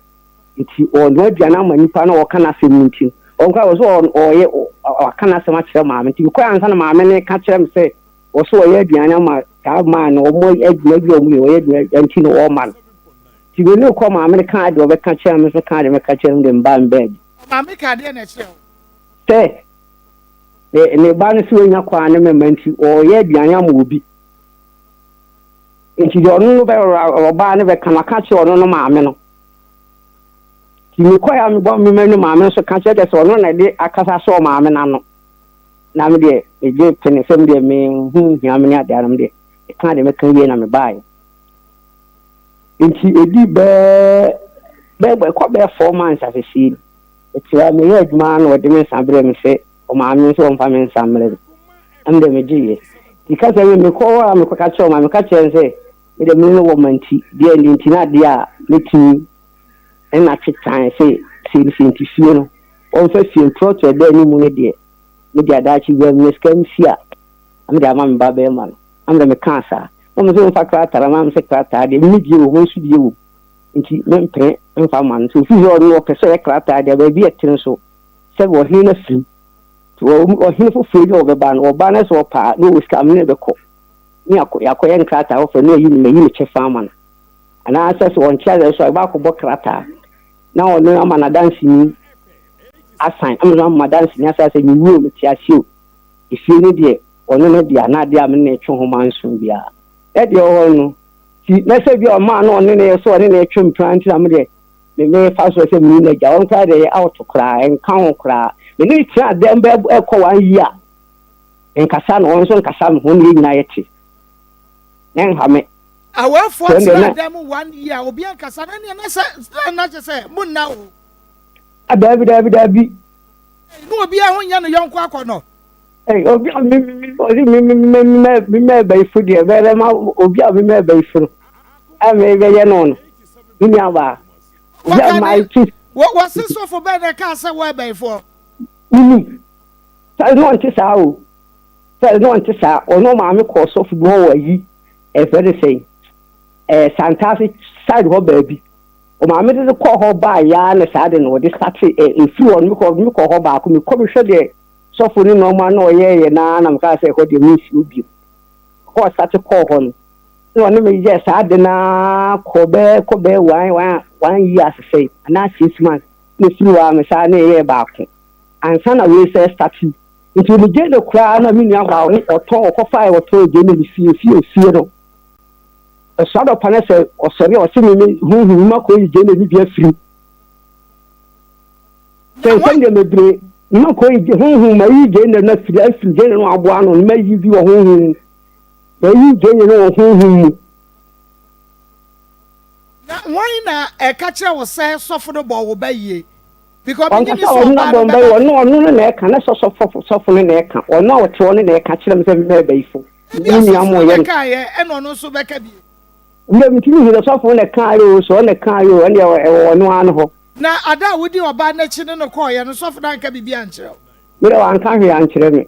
nti o no bia na ma nipa na o ka na se nti o nkwa o so o ye o ka na se ma kire ma me nti ko ansa na ma me ne ka kire me se o so o ye aduane ma ka ma no mo aduna bi o mu o ye aduane nti no o ma ti we no ko ma me ka de obeka kire me so ka de me ka kire me mba mbed ma me ka de na kire te ne ba no so nya kwa ne me manti o ye aduane ma obi nti de onu be o ba ne be ka kire onu no ma me no ti me ko ya me bo me manu ma me so ka kire de so onu na de akasa so ma me na no na me de e je tene sem de me hu hia me ya de anam de e ka de me kan ye na me bai nti edi be ko be 4 months afesi eti ya me ye adwuma na de me sabre me se o ma me so on fa me samre am de me jiye ti ka se me ko wa me ko ka cho ma me ka chen se me de me no wo manti de nti na de a me ti na chitan se nti fie no on fa fie proto de ni mu ne de me de ada chi we me skam sia am de ama me ba be ma am de me kansa o me so fa krata ma me se krata de mi di o ho su di o nti me mpre mfa man so fi yo no pese e krata de ba bi etin so se wo hina fi to o hina fo fi yo be ban o ban so pa no o skam ne be ko ni akọ yen krata o fa no yi me yi che fa man ana access on chair so ba ko bo krata na o no ama na dance ni assign am no ma dance ni asa se ni wo me ti asio ifi ni de ono no dia na de am ne twe ho manso bia e de o no ti na se bi o ma no ne so ne twe plant am de me fa so se mi na ja on ka de out kra en kan kra me ni ti adem be e ko 1 year en kasa no on so kasa no ni nyina yeti en ha me our for them 1 year obi an kasa na ne na se mun na o Dabi no obi a honya no yonko akono obi a me be fu de be ma obi a me be fu a me be ye no ni aba obi a my chief what so for be the car say we be for ni Say no anti sao. Say no anti sa or no maame call so for go yi. E very say. Fantastic side ho baby. O maame de call ho ba ya na sa de no de start e free on me call ho ba ko me come hwe de so for no ma no ye na na mka say ho de me fi obi. Ko start call ho no. No no me yes sa de na ko be 1 year say na 6 months. Me free wa me sa na ye ba ko. Ansa na we say start into the get the cry na me nya ba o ton ko fa o to je me fi no. A sort of panel or sorry or singing who not going to be a free. So send them a break. Not going to whom may gain the next general one on may give you a home. May you gain your home. Why not a catcher was say suffer the ball obey ye? Because no neck and that's also soften in neck or no throwing in a catch them very full. And on also back at you. We have been the soft on a car, so on a car, and you are one. Now, I doubt with you about nature and a coy and a soft like a biancho. You know, I can't answer me.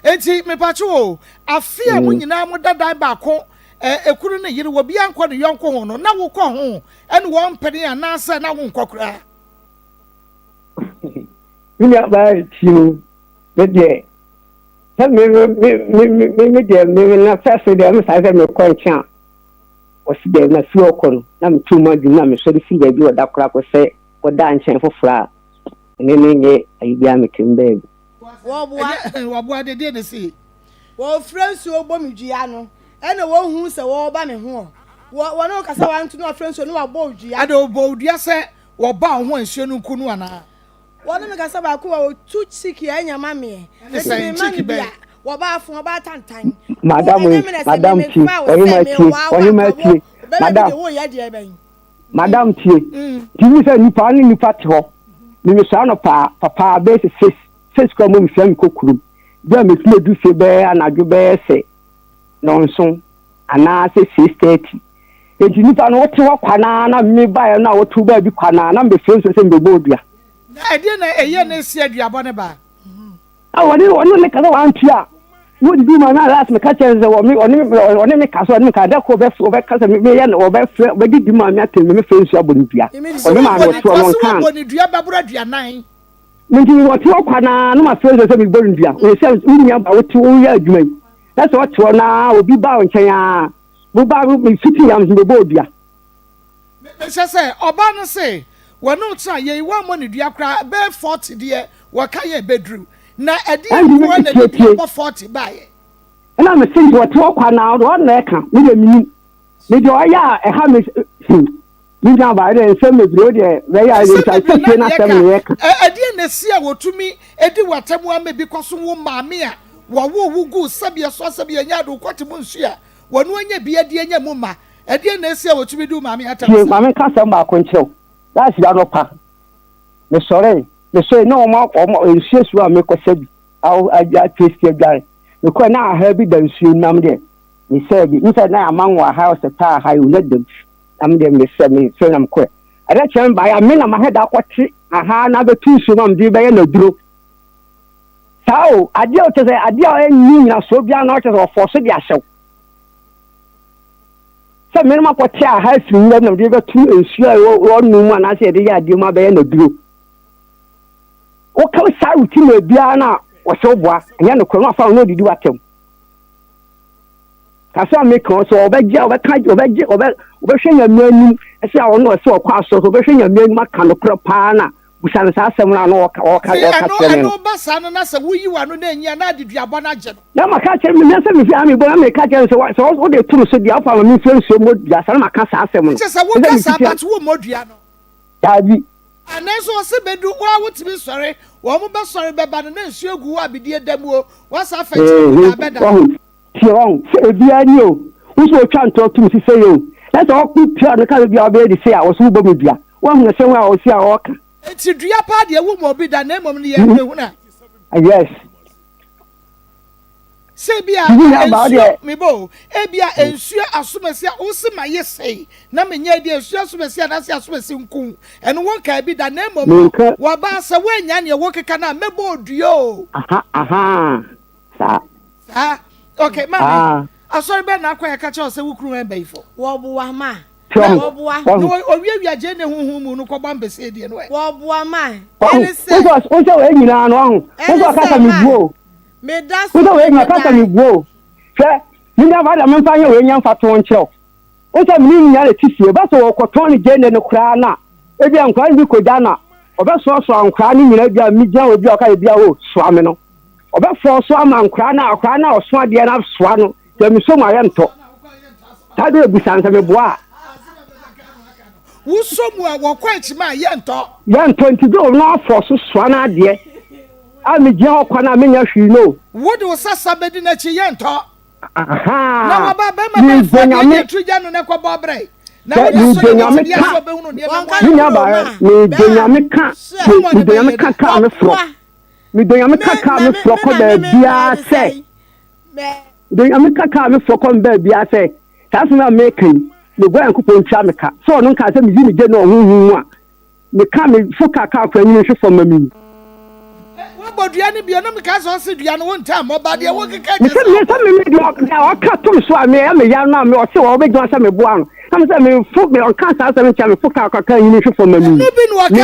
And see, me patrol, I fear when you now would die back home. A couldn't you will be uncle the young corner. Now we'll come home and 1 penny and answer now won't cock. You know, by you, but yeah. Tell me, not fast with them, I have no question. Was there na few kon na me tuma di na me so fi ba bi oda kra ko se oda nchen fofora ne nye ayibia me timbe wo boa de ne si wo friends wo bo mi dua no e na wo hu se wo ba me ho wo no kasa wa ntu no friends no wa bo dua ade wo bo dua se wo ba ho anhye no nkunu ana wo no me kasa ba ko wo tu chiki anya ma me e se chiki be wo ba fun wo ba tantan madam tea madam tea ti say nipa ni nipa te ho mi so no papa be se ko mo mi fam kokuru be me ti edu se be anadwo be se nonso ana se 6:30 e ti nipa no wote ho kwana na mi ba na wotu ba bi kwana na me fam so se me bo odua na e de na eye na esi aduabo ne ba woni le ka wa antia wo di ma na last me ka chenze wo mi oni me ka so oni ka da ko be ka se me ye no be di ma mi atem me fe nsu abonidua oni ma no so no kan abonidua babura duanan mi di wo ti okwana no ma fe nsu se me bonidua we se unya ba wo ti wo ya adwuma na so to na obi ba o nchen a wo ba mi fiti yam me bodua me se oba no se wo no tra ye wa monidua kra be 40 de wo ka ye bedru na edi wo na di 40 bae na me think what to kwa na do na ka me de mi do ya e ha me mi na ba de se me bro de we ya ile ta se na se me ka edi na si a wotumi edi watamu ame bi koso wo maame a wo wugu sabia so sabia nya do kwatemu nsu a wonu anya bi edi anya mu ma edi na si a wotumi du maame atamu maame ka se ma ko nchiro that's ya no pa me sorry me say no ma nsu su a me ko sabi au aja twist guy because na ha bi dan su nam de me say bi inside na amanwa house ta ha you let them am de me say me so nam ko ada chen ba ya me na ma head akwati aha na be tu su nam di be na duro sao adia o te say adia o enyi na so bia na o te so force dia hyew so me ma kwati aha fi nam di be tu ensu a wo nu mu na say de ya adia ma be na duro o ka sa uti na bia na o so boa anya no kono afa no didi watem ka so me ko so obeje hwenya manu ese a ono so kwa so obehwenya manu maka no kro pa na busan sa asem na no o ka no basa no na se wuyi wa no na enya na diduabo na je no maka che me se me fi ami bo me ka che so o de turu so dia afa me fi nso mo dia sa maka sa asem no che se wo ka sa bat wo modua no dabi aneso se bedu wa wotimi sore wo mo be sore be ba no na nsu egu wa bidie damuo wa sa fa ti na beda ti on se bia ni o uso twa nto tum si se yo let's all keep pure no ka bia be di se a wo so bo bia wa hu se wa o si a o ka ti dua pa de wu mo bi da na mom ne ye hu na yes Sebia mebo ebia ensuo asomesia osima yesei na menye dia ensuo asomesia na se asomesi nku eno won ka bi da na emom wa ba se wanya ne wo keka na mebo oduo aha sa okay mama asori be na akwa ka che o se wukuru en bayifo wo boa ma wo boa no owiawia je ne huhu mu no kwaba mbese die no wo boa ma ele se o se we nyina no ho o ka mi buo me da so we nyina ka mi buo se ni na ba da me fa ye we nya fa to nche o se mi nya le tisie ba so wo koton ni je ne no kra na e bia nkwa bi ko da na obe so ankra ni nyina bia mi gya obi aka bia o so ame no obe so ama nkra na o so ade na so no te mi so ma ye nto ta do ebusansa me boa wusomu a wokwa chima ye nto nti do no for so na ade a me gya okwa na me nya hwi no wo de sasa bedi na chi ye nto aha na wa ba ma fa ye tuja no ne kwa bobre na wo de so ye so be hunu de me nya ba me donya me ka me fro me donya me ka me fro ko da bia se donya me ka me fro ko da bia se ta so na me kan me gwa enkupo ntwa me ka so no nka se me ji me je no huhu a me ka me fo ka kwa nyi hwe fo mami wo bodua ni bia no me ka so se dua no won ta mo ba de wo keka je me dia o ka to so a me ya na me o se wo be gwa se me boa no am se me fo me on kan sa se me cha me fo ka nyi hwe fo mami no bi no ka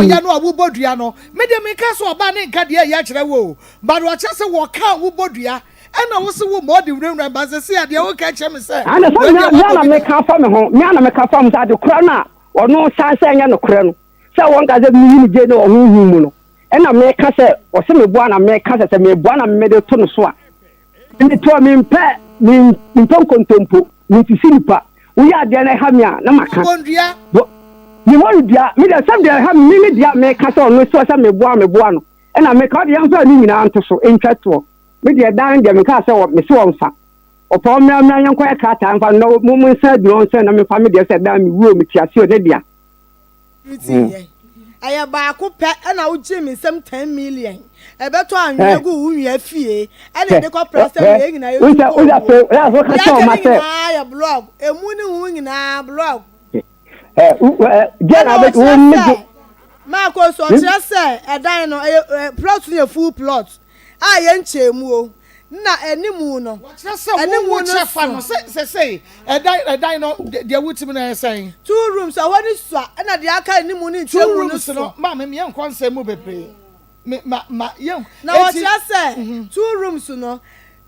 ya no a wo bodua no me de me ka so ba ne nka de ya kire wo ba do cha se wo ka wo bodua ana wo se wo mo de wura ba se se ade wo ka che me se ana so na me ka fa me ho na me ka fa mo sa de kura na ono sa se nya no kura no se won ka ze mi je no ohu mu no ena me ka se o se me boa na me ka se me boa na me de to no so a ni to me mpe ni ton kontompo ni ti sinipa wo ya de na ha me a na maka bondua ni wo dia me de sam de ha me dia me ka se ono so se me boa no ena me ka de yan fa ni nyina nto so entwato me de dan de me ka se wo me se wo mfa opo me yan kwa ka ta mfa no mu nsa bi on se na me fa me de se dan mi wo me tiase o de dia aya ba ko pe na wo ji mi sem 10 million e be to anwe gu unwa fie e de ko press e nyina yo o ja so ka cho ma se ya blog emu ni hu nyina blog jana be wo mi ma ko so tire se e dan no plot ni full plot a ye nchemu o na animu no animu no fa no se edai no de wutim na say 2 rooms a woni so na de aka animu ni nchemu no so ma me ye nkonsem mu bebre ma ye na wo tire se 2 rooms no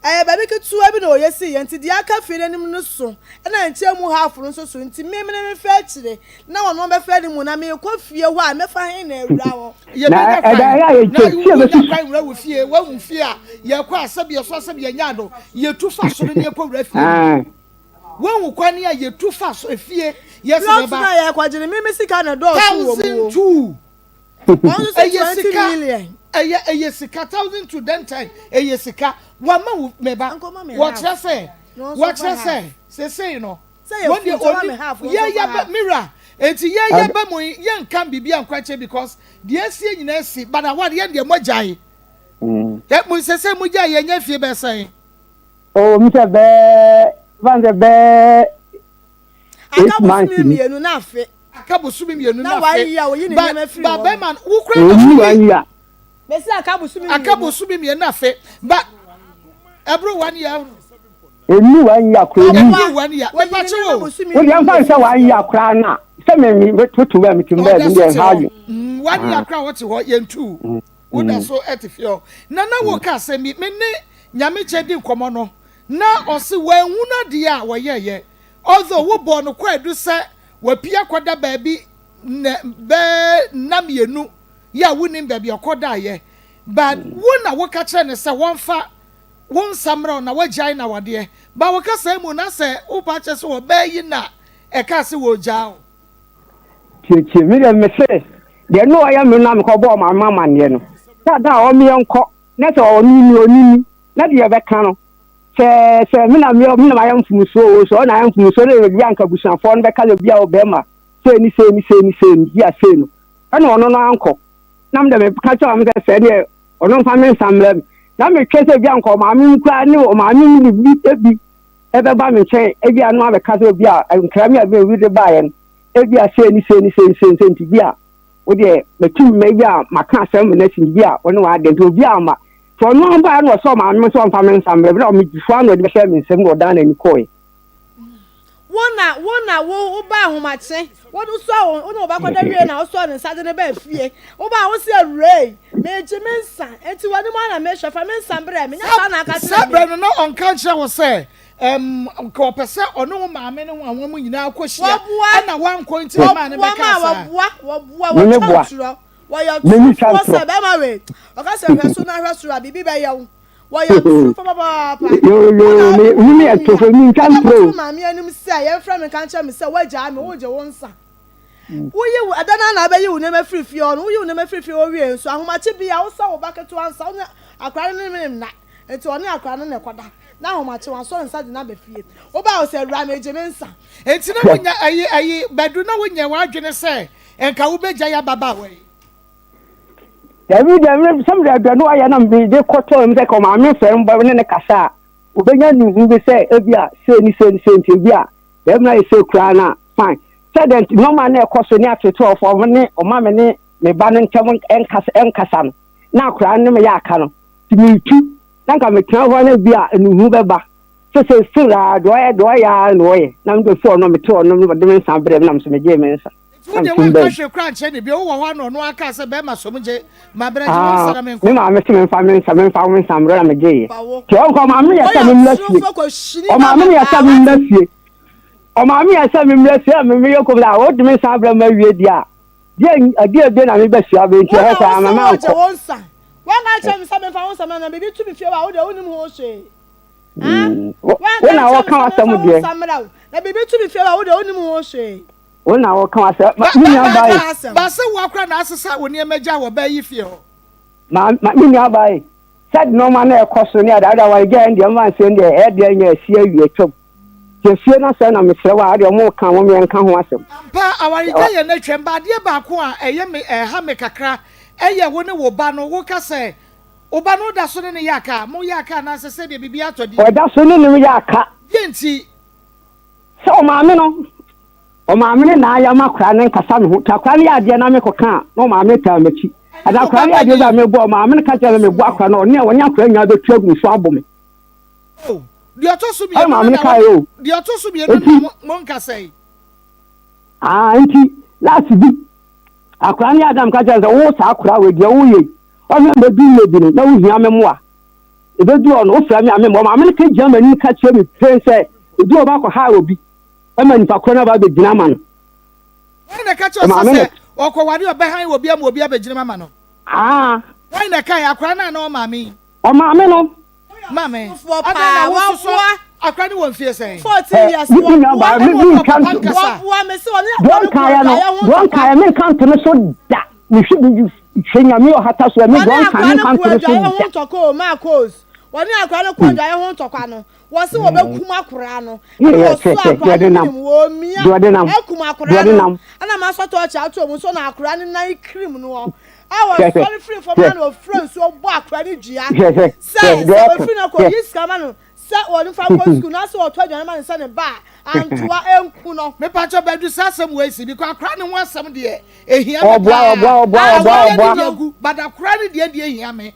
ba bi ketu abi na oyesi ye nti de aka fe anim no so na nchemu half no so nti me fa kire na wono be fa ni mu na me ko fie ho a me fa hen na awura wo ye na ya ye tie be su kwa wura wo fie wa wu fie a ye kwa asabie so asabie nya do ye tu fa so ne ko wura fie wa wu kwa ne ya ye tu fa so fie yes be ba na ye kwa jire me sika na do so wo 120 million eye sika 1000 to then 10 eye sika wa ma meba what you say no when the only yeah mirror enti yeah ba mo ye nkan bibia nkwache because the asie nyina si but what ye de mojae e mo say mojae ye nya fie be say oh mi se be van de be akabu mienu na afe akabu sumi mienu na afe na wa ya oyi ni me free ba be man wo kra no Besi akabu sumi mi na fe but every 1 year enu 1 year kro enu 1 year me pa che wo wo yan fa se 1 year kra na se me tutu ba mi timbe ndi en hayu 1 year kra what ho ye ntu wo da so etifio na wo ka se mi ne nyame che di nkomo no na o se wa hu na de a wo ye although wo bo no kwa edu se wa pia koda ba bi na mienu ya wunim baby okoda ye but wona wo ka kire ne se wonfa won samra na wajai na wade ba wo ka se mu na se wo pa che se wo bayi na e ka se wo jao chichi mi de me se de no aya me na me ko bo mama ne no da o mi enko na se o ni na de be ka no se mi na ma ya mfumuso so na ya mfumuso le bi anka busanfo no be ka le bia o be ma se ni ya se no ana ono no anko nam de me ka cho am se ne ono fa me samle na me twese bia nko ma me nkura ne o ma me ni bi ebi ebe ba me chen ebi anu abeka so bia nkra me abi wi de ba yen ebi a se ni ti bia wo de metu me bia maka asem na si bia woni wa de to bia ma for no ba no so ma me so mfa me nsambre bia o me jifu anu de be share me nsem no dan na ni koi wona wo ba ahomache wo do so wo no ba kwada wie na wo so ne sade ne ba fie wo ba wo se rei me jimensa enti woni mo na me hwefa me nsambre me nya sa na aka sabre no no on kan che wo se ko pese ono maame ne ho mu nyina akohia na wan ko nti ma ne be ka sa wo chantro wo yo wo se be ma we o ka se hweso na hweso a bibi be yawo wo yo tru papa yo me eto fo mi chantro maame anum se ye fra me kan che me se wo ja me wo je wo nsa wo ye adana na be ye wo ne ma frifie ono wo ye wo ne ma frifie wo wie nso ahomache bia wo sa wo baketo ansa wo akware ne me na enti oni akware ne koda na ahomache wan so nsa de na be fie wo ba wo se ra me jimensa enti na wonya ayi bedu na wonya wa adwene se enka wo beja ya baba we David somebody do no aya na me de koto me say ko ma me fe mba ne kasa obenya ni hu be say ebia se ni enti bia dem na se kura na fine said no man na ekoso ni ateto of ne o ma me ne me ba no ntem enkasa no na kura ne me ya aka no ti me tu na ka me kan ho na bia ni hu be ba se sira do ya no ye na me do so no me to no me de me san bre na me so me je me nsa Wode wan kwahwe kra nche ne bi wo ho no no aka se be ma so mje ma bre je won sara men ko me ma me se me fa me samro na me je ti on ko ma me ya sa me mlasie o ma me ya sa me mlasie o ma me ya sa me mlasie me yo ko la o de me sa bra ma wie dia die be na me be sia be ti ha sa ma ma ko wan ga che me sa me fa won sama na bibi tu mi fie wa wo de onim ho hwe wan na wo kan asam die na bibi tu mi fie wa wo de onim ho hwe wona wo kan asa mi nya bai ba se wo akra na asesa woni emeja wo ba yi fie ho ma mi nya bai said no man na ekoso ni ada wa ge ndi man se ndi e de nya asie awie twom je fie na se na me se wa ade mo kan wo me nka ho asem pa awari ge ye na twem ba de ba ko a eye me ha me kakra eye wo ne wo ba no wo ka se wo ba no da so ne yaka mo yaka na se se de bibia to di o da so ne ne yaka yenti se o ma me no o ma me na ya makra ne nkasa me ho takra ne ade na me koka no ma me ta machi ada kra ne ade za me bo o ma me ka cha me bo akra no ne wonya akra nya do tuagu so abome oh di otosu bi ma me ka yo di otosu bi no mo nka sei nti last bi akra ne adam ka cha wo sa akra we de wo ye o me be bi ne na wo hia me mo a e be du on o fra me ame mo ma me ka gya mani ka cha me pen say e du o ba ko ha obi ama nipa kona ba be gina ma no why na ka cho se okowade obehan obi am obi abegina mama no why na kai akra na na o mami o mami no mami for pa wa akra ni won fie sen 14 years mi kan wa me se oni don kaya me kan to so da we should be shenya me o hata so me don kaya me kan to so da Maa Akos woni akra no ko dwa ho ntokwa no wo se wo be kuma akra no wo so akra no wo mia akuma akra no ana ma so to cha to mu so na akra no na cream no I was very free from man of friends so bo akra no dua say so free na ko yiska ma no say woni fa ko school na so to dwa man say ne ba antoa enku no me pa cho bedu sasem we si bi ko akra ne ho asem de ehia me but akra ne de ehia me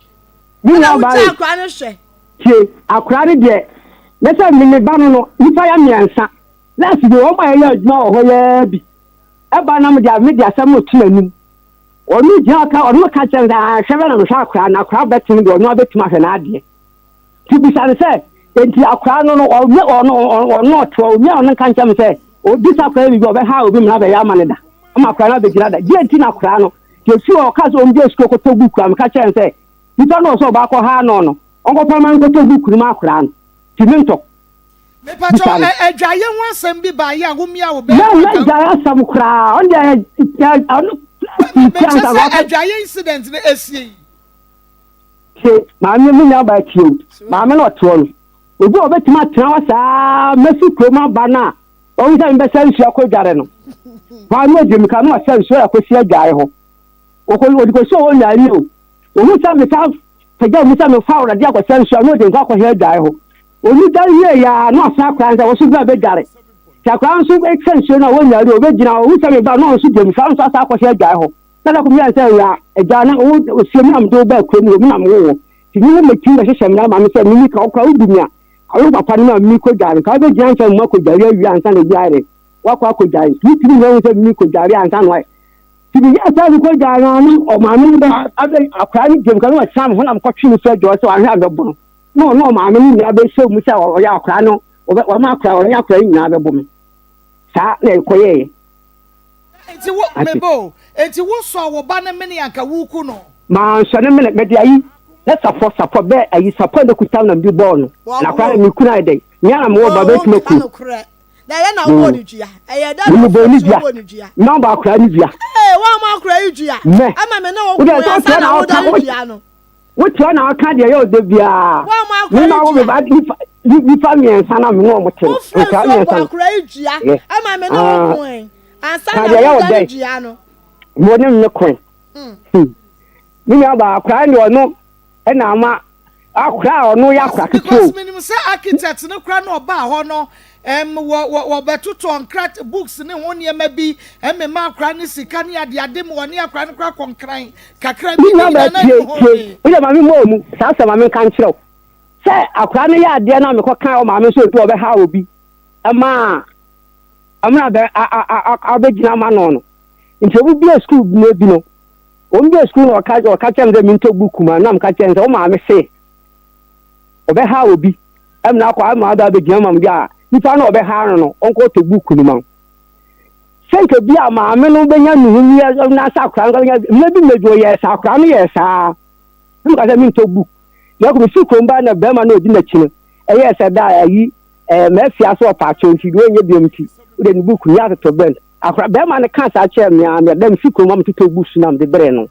mi na ba akra no hwe akra ne de na say me ba no nipa ya miansa last day o ma ya adwuma o ho ya bi e ba na me de asem otu anim oni je aka onu ka che da hwe na no hwa akra na akra betim de onu abetima hwe na ade ti bi sa say enti akra no ono to o mi onu kan che me say o bi sa akra bi o be ha obi me na be ya ma ne da ama akra na be gira da je enti na akra no je fi o ka so o nje sko ko to buku am ka che say ti to no so ba ko ha no onko pa man ko to buku ma akra no ti minto me pa cho edwaye ho asem bi ba ya wo mi a wo be na edwaye asem kra on de edwaye incident na esie maame mi na ba tiyo maame no to no obi obetima tena wa saa mesu kroma ba na o wi sa mbesa nsu akodware no ba no de mika no asa nsu akosi adware ho o ko odi ko so o nyari o hu sa me sa pagya mu sa me fa ora dia kwasa nsu no de nkwa kwahia dai ho oni da ye ya no asa kwa nsa wo so bia be dare chakwa nsu extension na wo nyari obegina wo sa me ba no nsu de mu sa nsu asa kwahia dai ho na ko bia nsa ya eja na wo siemu am do ba kwa mu na mo ti ni me ti na hye na ma me se ni ka okwa udumia ayo papa ni ma mi ko dare ka be gina nsa mo ko dare awi ansa na biare wa kwa ko dare ti ti ni se mi ko dare ansa no ai ti ya sa ko dare na o ma mi ba abe akwa ni jem kan wa sam ho na ko twi ni so jo so ahwe agbo no ma mi ni abe se mu sa o ya akwa no o ma akwa o ya akwa ni na abe bo mi sa na ko ye enti wo mebo enti wo so wo ba na meni anka wuku no ma so ne me de ayi na support be ayi support de kutam na bi ball no na kwa mi kuna de nya na mo ba be tuma ku na ye na wo ni dua eye da mo bo ni dua na ba akwa ni dua wa ma akwa yi dua ama me na wo ku ya sa na wo da dua no wotu na aka de yo de bia wa ma akwa yi na wo be ba di family sana me no mo te ka mi sana akwa yi dua ama me na wo ku ansa na wo da dua no mo ne me ku mi ya ba akwa ni ono na ama akwa ono ya akwa kito because minimum say architect no kra no ba ho no wo betuto on books ne ho ne ma bi ma akra ne sika ne ade mo ne akra ne kra konkran kakra bi na ho ma mi mo mu sa ma mi kan kire say akra ne ya ade na me ko kan o ma mi so to be ha obi ama amna be abegina ma no nti obi bi school bi no o mbe school no ka chem de minto buku ma na m ka chem se o ma me se obe ha obi amna akwa ma da be gina ma dia nipa na obe ha no onko to buku ni ma senke bi ama me no be nya nu ni na sa kwa nga me bi mejo ye sa kwa no ye sa m ka se minto buku na ko si ko mba na be ma na odi na chi no eye se da yi me fia so pa chonti do nye bi mti de ni buku ya to bend akra be ma ne kan sa che me dem si ko ma to buku na de bre no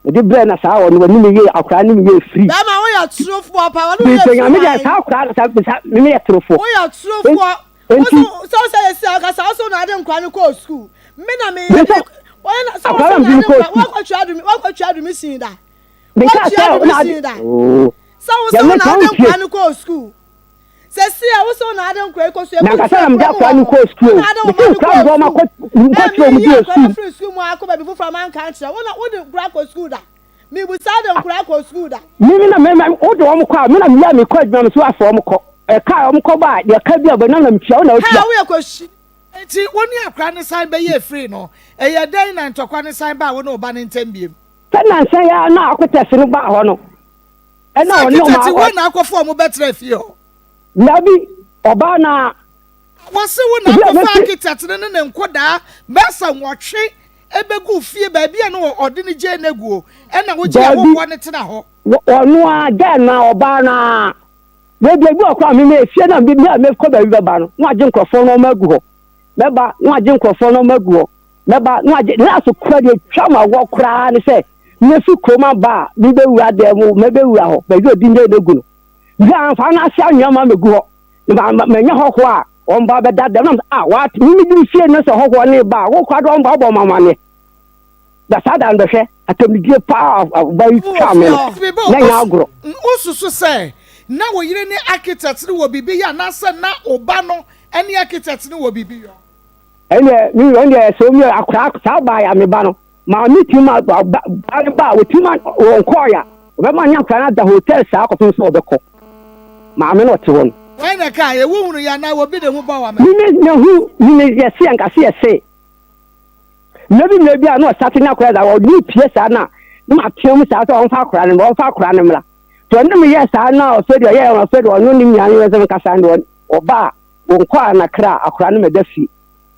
de bre na sa woni wani me ye akra ni me ye free da ma wo ya trofo pa wani ye free me ya sa akra sa me ye trofo wo ya trofo so say ka sa so na de nkwa ni ko school me na me wo na so na de wa ko twadu mi sin da me ka sa na de so na de nkwa ni ko school se si a wo so na de nkwa ko so e na ka sa na de nkwa ni ko school me ka go ma ko twadu mi school mo akoba bi fufra man kan kire wo de kura ko school da mi bu sa de kura ko school da mi na me o de wo mo kwa mi na mi ya mi ko adwuma so afọ mo ko e ka o mo ko ba de ka bia ba na mi tia wo na o tia ha wo ko shi enti woni akra ne sign be ye free no e ye den na ntokwa ne sign ba wo no ba ne ntambiem na nsan ya na akotese no ba ho no e na oni o ma wo na akofo mo betre fie o nabi oba na wose wo na akofo architect ne nkoda besa nwotwe ebegu fie ba bia no ode ne je naguo e na wo je wo ne tena ho onu a ga na oba na we bi okwa mi me fie na bi me ko ba bi ba no wa je nkrofo no magu ho meba wa je nkrofo no magu ho meba wa je na so kwa de twa ma wo kra ne se ne fi kroma ba bi be wura de mu me be wura ho ba bi odi ne nagu no ya fa na sia nyama megu ho me nya ho ho a on ba be da dem na wa mi di fie ne so ho ho ne ba wo kwa do ba bo mama ne da sada ndo hwe atomidie pa ba twa me na nya agro ususu se na wo yire ni architect ni wo bibi ya na se na oba no eni architect ni wo bibi yo ene mi onde so mi akra sa ba ya me ba no ma mi ti ma ba wo ti ma wo ko ya be ma nya kwa na da hotel sa ko so obeko ma me no te won why na ka ye wo hunu ya na wo bi de hu ba wa me mi ye se anka se maybe a no starting na kwada wo ni pie sa na ma tiom sa so on fa kora ne mla to ndem ye sa na o fe de ye o fe de no ni nya ni ze ka sa ndo oba wo kwa na kra akora ne medafi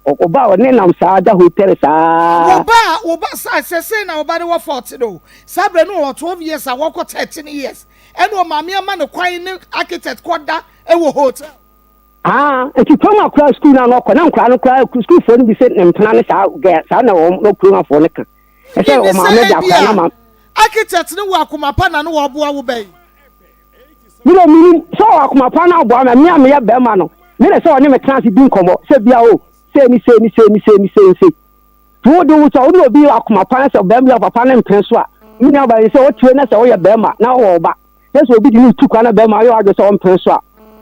oba wo ne nam sa da hotel sa oba sa se na oba de wo 40 do sabre no 12 years a wo ko 13 years eno ma me ama ne kwan ne architect koda e wo hotel eti koma kra school na no na nkra no kra school fo no bi se mpana ne sa na no kura fo ne ka e se o ma me da kra na ma architect ne wo Akoma pa na no wo boa wo bai mi so Akoma pa na boa me ya be ma no me le so ne me trans bi nkomo se bia o se ni tu do so no bi Akoma pa na se be me papa ne mpen so a Mina ba so what na so ya bema na wo ba. Yes obi di ni tu kwa na bema yo ado so on pen so a.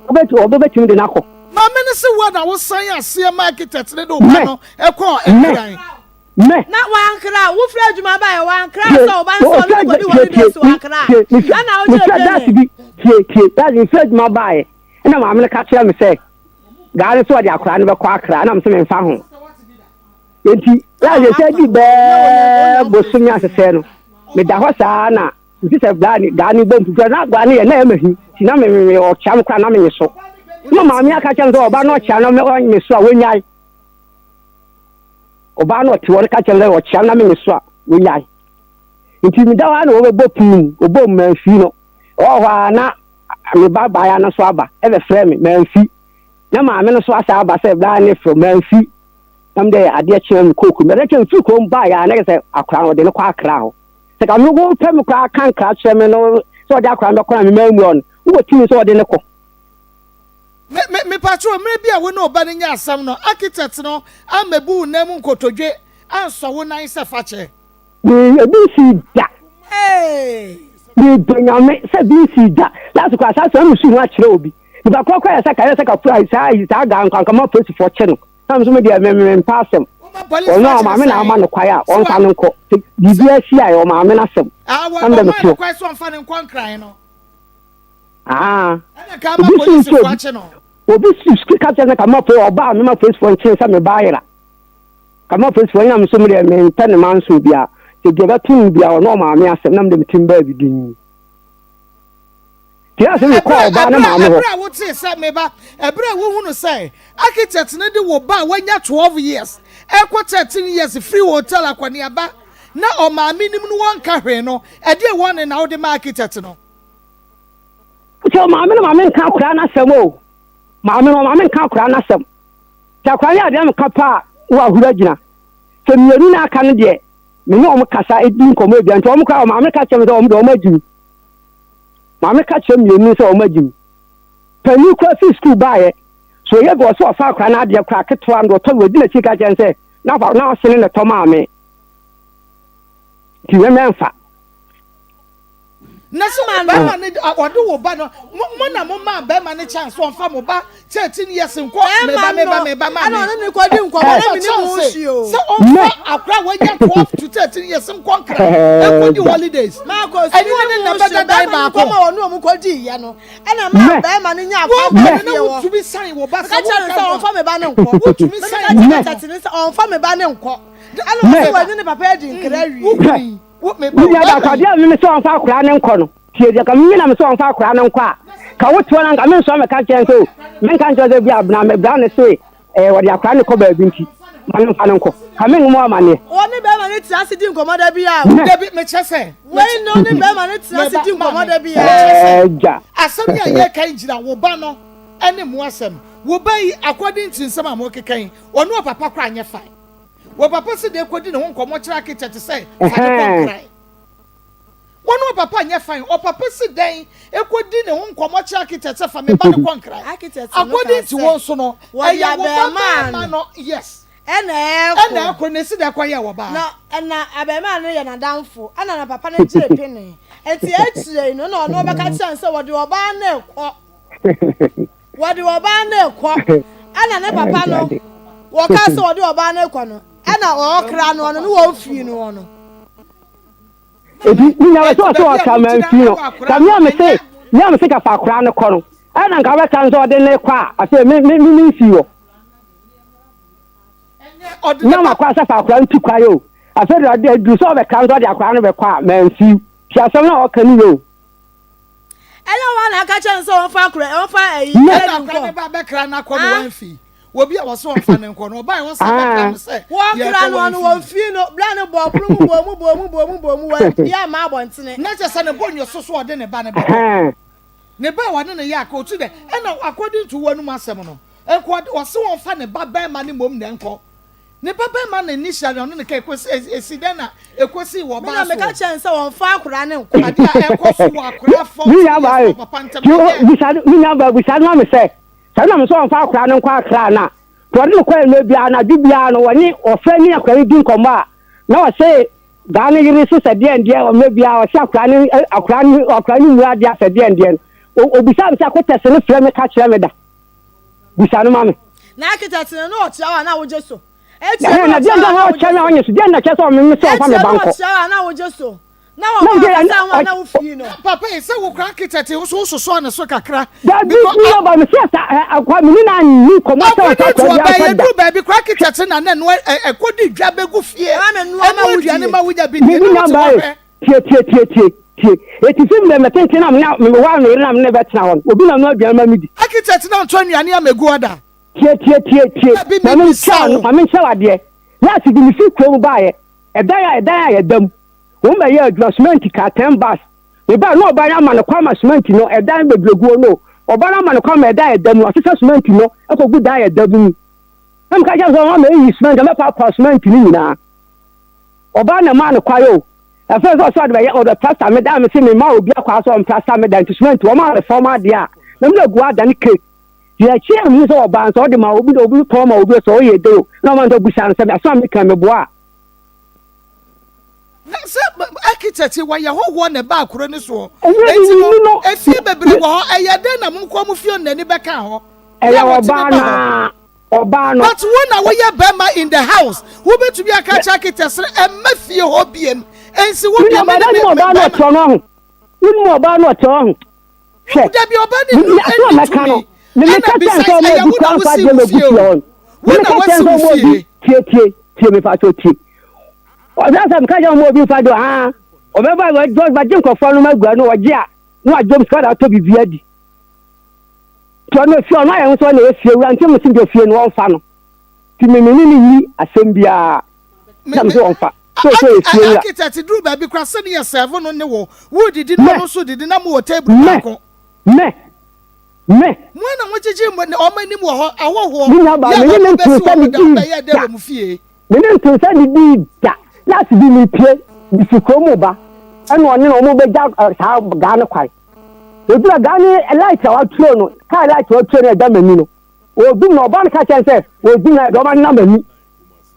Obetimi de nako. Ma me ne se wo na wo san ase market ne do ba no e ko ekran. Na wankra wo fra adwuma ba ya wankra so oba so no go di wo dey so wankra. Na o je dey. That is fra adwuma ba e. Na ma me ka kira me say. Gaare so de akra ne be kwa akra na me se me fa ho. Enti ya je say di be bosumi asese no. Me da ho saa na nti se gani bom tu na gani e na e mahi. Ti na me o cham kwa na me so. No ma me aka kira so oba no cha no me so a wonyai. Oba no ti won ka kira o cha na me so a wonyai. Nti mi da wa na wo be bopum obo manfi no. O hwa na me baba ya na so aba e be frɛ me manfi. Na ma me no so asa aba se bla ne fro manfi. Nam de ade kyen koku me rechen fi ko mba ya na se akra o de no kwa akra ho. Se ka no go pem kwa kan kra kye me no so de akra me kwa me mamu on. Wo timi so de ne ko. Me patro me bia we no ba ne nya asam no architect no amebu na mu nkotodwe anso wo nan se fa che. E bi si da. Hey. Ni donya me se bi si da. Last kwa sa so mu su wa kire obi. Ba kwa ya sa ka price sa ga nkan ma police for che no. Sam so me dia me pass them. O no ma me na ama no kwa ya on fa no nko. Bibi asi ai o ma me na sem. Am da kwa so on fa no nko nkran no. Ah. Ana ka ma police for che no. Obi ski ka tena ka ma po oba me ma police for che sa me ba yira. Ka ma police for nyam so me dia me ntane man so bia. Ke geba tun bia o no ma me asem nam de metim ba bi din. Tia se me ko oba na ma me ho. Ebra wo tie se me ba ebra wo hunu say architect ne de wo ba wanya 12 years e ko 13 years free hotel akwani aba na o ma minim no won ka hwe no e de won na wo de architect no so ma me nka kura na sem o ma me nka kura na sem ta kwa ya de am kapa wa hura gina se mienu na aka no de me no om kasa edin komo ebia nto om ka ma me ka chem de om de om agi ma me ka chem mienu se om agi pani kwa fi school bae so ye go so fa kura na de kura ketwa ndo to we dina chika chen se na fa na sene ne to ma me ti we menfa na so ba ma ne odo wo ba no mo na mo ma ba ma ne chance on fa mo ba 13 years nko me ba ma ana no ni ko di nko ba na mi ni mo shi o so on fa akra wanya 12 to 13 years nko nkra e ko di holidays Maa Akos anyone na beda dai ba ko mo no mo ko di ye no ana ma ba ma ne nya fa ba ne wo to be sign wo ba ka chan so on fa me ba ne nko wo to be sign on fa me ba ne nko ana wo ni ne papa di nkra wi wo me ya da ka dia me so on fa kura ne nko no tie dia ka me na me so on fa kura ne nko a ka wo to na ka me so me ka chen so me kan jo de bia na me bra ne se wo dia kura ne ko ba bi nti ma ne fa ne nko ka me ngumo amane o ni be ma ne ti asidi nkomo da bia da bi me chese we no ni be ma ne ti asidi nkomo da bia ja asem ya ye kan gira wo ba no ene mo asem wo ba yi according to nsem am okekan ono papa kwa anye fine wo papa se de kodi ne ho nkomo kira architect say fa de konkrai wono papa anye fine o papa se den ekodi ne ho nkomo kira architect say fa me ba de konkrai according to won so no e ya wo ba no yes ena ekwo ne si de kwa ye wo ba no na abema no ye na danfo ana na papa na gire pene enti achire no no no be ka chan say wo de oba na ekwo wo de oba na ekwo ana ne papa no wo ka say wo de oba na ekwo no ana o kra no no wo fi no no ebi ni ya so ka man fi no ka me se ka fa kra no ko no ana nka be kan so de ne kwa ase me fi wo na ma kwa sa fa kra nti kwa yo ase de du so be kan so de akra no be kwa man fi ti asem na o kan yo ela wa na ka chan so on fa kra on fa eyi na kra ne ba be kra na ko no wan fi obi a waso onfa ne nko no oba won sa ka no se wo kra no won fi no bla ne bo pru mu wa ya ma abontene na che se ne bonyo soso ode ne ba ne ba ne ba wa ne ya ka otu de e na according to wanu masem no enko waso onfa ne ba ba ma ne mom ne nko ne ba ba ma ne initial no ne ka esi den na ekosi wo ba so me ka chen se won fa akura ne nko ade a ekoso wo akura fo papa ntam mi ya ba na me se sana mo so on fa akra no kwa akra na to de ko e bia na bibia no woni ofani akra di nkomo a na wo se Ghana yiri so said and dear or maybe our shakran mu adia said and dear. Obisa bisa ko test no frame catch remeda. Bisa no mama. Na akita tene no ochawa na wo jeso. Na dia na ha ochawa onye so dia na cheso me so fa me banko. Ochawa na wo jeso. Na wo ka na wo fi no. Papa say wo kra akita te so na so kakra. Because no ba me say akwa me na ni commercial ta ko dia do baby kra akita te na no ekodi dwa begu fie. Na wo duane ma wo ja bi ni na ba tie eti fim na metente na me wa no na me ne betina won obi na no aduan ma midi akita te na nto nuane amegu oda tie na me ncha wade last di mi fi krom ba ye edan ya dam wo ma ye adjustment ka 10 bars we ba no oba ya ma no kwa cement no edan bebregu no oba na ma no kwa ma edan ya dam no asesa cement no ekogu dan ya dam ni am ka ja so ma yi cement me pa cement ni nyina oba na ma no kwa yo first also the or the pastor me da me say me ma obi akwa so on pastor me da instrument wo ma reformer dia na me go adan cake dia chia me so oba so de ma obi to ma obi so ye do na ma ndo busan se so me kan me boa na se architect wa ya ho na ba akoro ni so eti bebre wo eye de na mko mu fie na ni be kan ho Obano. But when we are Bema in the house, who bet to be a catch architect and Matthew Hobium and see what you're Obano Tonong. You know Obano Tong. Should there be Obano? When I no feel na yan so na efie ura ntem sim de fie no onfa no ti me ni asembia na so onfa so efie ura architect do ba bi kwa se ne 7 no ne wo didi no so didi na mo table ko me mo na mo jeje mo o mani mo ho awoho ni na ba me ne ntusa ni di me ne ntusa ni di da last bi ni pie di fiko mo ba eno one no mo be ja sa ga no kwai obi agani light our throne no ka light our throne e da mani no obi no ban ka chen se obi na do man na mani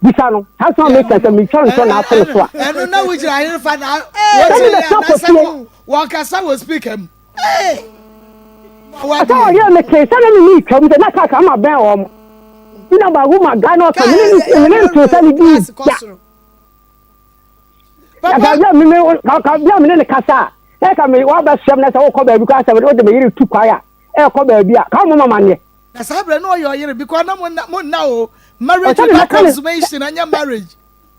bisa no ha so make sense me try so na afọ so a eno na we jira yin fa na wa sa we speak am wa ta ya me ke sa na ni twam de na ka ma ben o mo ina ba hu ma ga no ka ni to sa ni di papa ya me ne kasa eka me wa ba syam na se wo ko ba bi kwa se wo de me yiri tu kwa ya e ko ba bi a ka mo mama ne na sabre no yo yiri bi kwa na mo na o marriage na consummation anya marriage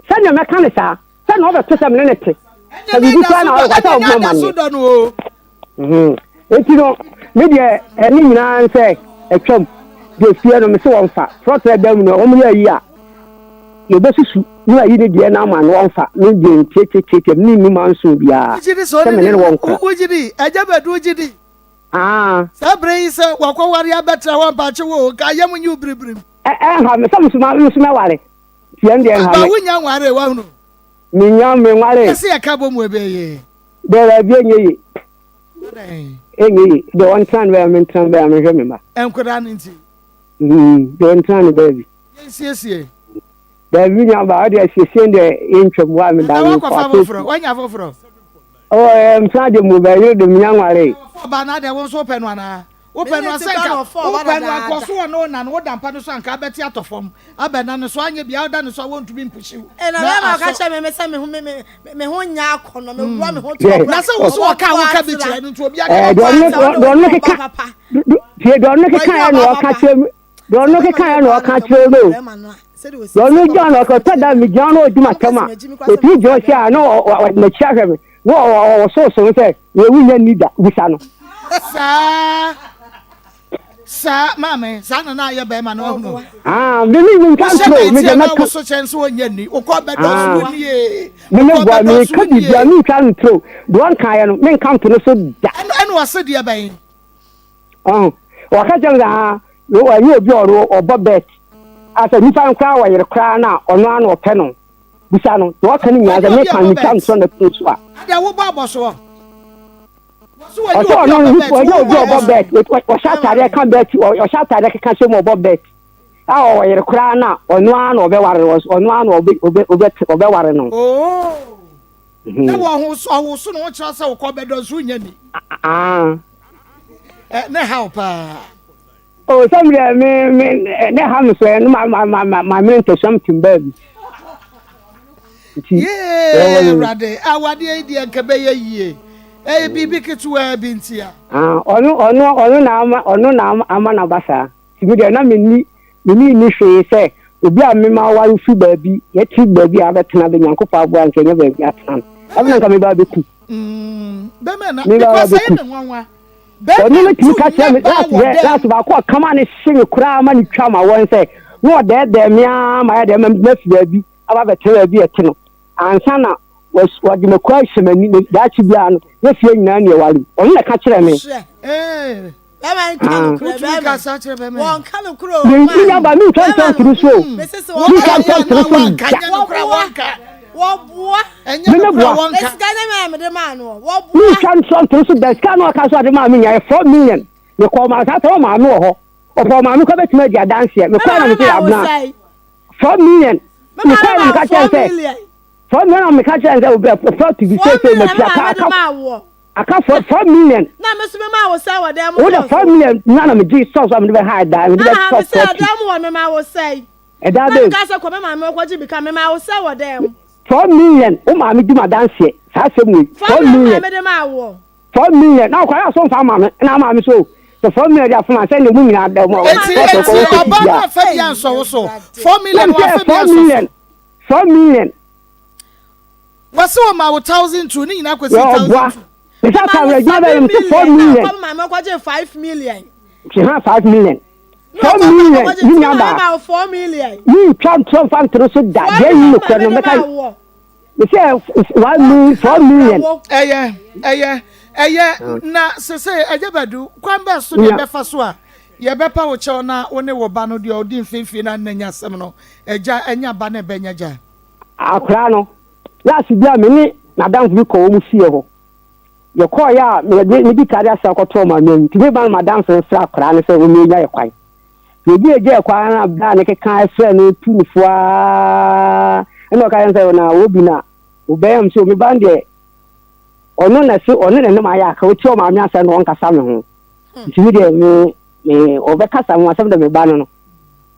sanya me kan sa sa no ba to se me ne te se bi kwa na wa ta mo mama ne eti no me de eni nyina nse etwam de fie no me se won fa front dem no o mo ya yi a ye be susu ni ayi ni de na ma no onfa ni de tete ni manso bia se me ne won ko ujidi ajabedu ujidi sabre yi se wakwa wari abetra wa pa chewo ka yam nyu bribrim ha me musuma ware tie ndie ha ba wunya ware wa hunu mi nya me ware se ya ka bo mu ebeye de la bi enyi de one time we me tran be me hwe me ba enkoda nti de one time baby siesie da vinya ba de siesie de intwem wa me da no ko wanya foforo msa de mu ba yo de nya nware ba na de won so penu ana wo penu asenka wo penu akoso no na no dampa no so anka beti atofom abena no so anya bia oda no so won tumi mpushi na na ka che me se me ho nya akono me wura me ho to na se wo so ka wo ka bi kire no to obi aka do no ke ka do no ke ka no ka che do no ke ka no ka che no Don't John or Cotada, me John or Dimatama. If you just say, no, the chairman, no, so say, we will need that. We shall. Sir, mammy, son and I, your bear man. Believe in country, me not so chance when Yenny, or call back. Me could be a new country. One kind men come to so and was said, dear Bay. Or Kajan, you are your bureau or Bobbet. As a Nissan car where you cry now or none or penal. Bisano, what can you as a make and come from the place? There will Baba so. I saw no job bet with what shot I come back to or shot I can show more Bobbet. Oh, you're crying now or no one or Bevar was or no one or Bewarano. Oh, na wo ho so no kira say wo ko bedo so nya ni na how pa oh some me ne ham so no ma me to something baby yeah rade awade e di nkabe ye yie bibi ketuwa bi ntia ono na ama na basa timi de na menni ni hwe se obi a me ma wa fu baabi yeti baabi a betena be nyankopa abo anke nya baabi atana abna nka me ba beku be me na because say me nwanwa oni me timi ka che me last ba ko kama ne hye kura ma ni twa ma won se no de mia ma ya de me fi baabi aba betena baabi etino ansa na was me kwa shemani da chi bia no ye fie nyina ne wali oni na ka kire me Bẹ́ẹ̀ kan kúrò bẹ́ẹ̀ mọ̀ wọ́n kan kúrò máa ní yàgbà ní ìtọ́jú kúrò so ní ìtọ́jú kúrò so wọ́n buwa ẹ̀yẹ́ buwa ẹ̀sìká ní mẹ́rin máa nù wọ́n buwa ní ìtọ́jú kúrò so bẹ́ẹ̀ sika náà ká sọ àdé máa mi yàn ẹ̀ 4 million ní kọ́ ọmọ àtàtà ọmọ àánú ọ̀họ́ ọ̀pọ̀ ọmọ àánú kọ́ bẹ́ẹ̀ tí mo di àdánsì ẹ̀ mi kọ́ ẹ̀ náà mi ti àbúná 4 million mi kọ́ ẹ̀ náà mi ká kyẹ́ ẹ̀ 4 million mi ká kyẹ́ ẹ̀ òbí ẹ̀ fọ́ tìbí sẹ́sẹ́ mi ti aka 4 million na me so me ma wo say wo dem wo the 4 million na na me gi so so me be high da me be stop so dem wo me ma wo say e da be ka say ko me ma me ko ji bi ka me ma wo say wo dem 4 million o ma me di ma dance sa se mu 4 million me de ma wo 4 million na ko ya so fa ma me na ma me so the 4 million ya fa say ne mu nyina da mo oba na fa dia so so 4 million wa fa dia 4 million wase wo ma wo 1000 to ni nyina kwesi 1000 Isa ka we give him 4 million. Come mama ko je 5 million. She has 5 million. 4 million. You know 4 million. You try to find through so that then you can make it. You say 1 million 4 million. Na se ajabadu kwamba so ye befa so a ye bepa wo che na woni wo ba no de odi mfimfi na nanya sem no eja enya ba na benya ja. Akra no. Last bia me ni na dan fu ko mu fie ho. Ye call ya me di carry asa ko to ma me ti be ban madam so fra kra ne se wo me ya ye kwan ye bi eje kwan na bra ne ke kan fra no tu ni fua eno ka yan se na wo bi na wo be am so me ban de ono na se ono ne ma ya ka wo ti o ma me asa no nkasa me ho ti mi de me o be kasa mo asem de me ban no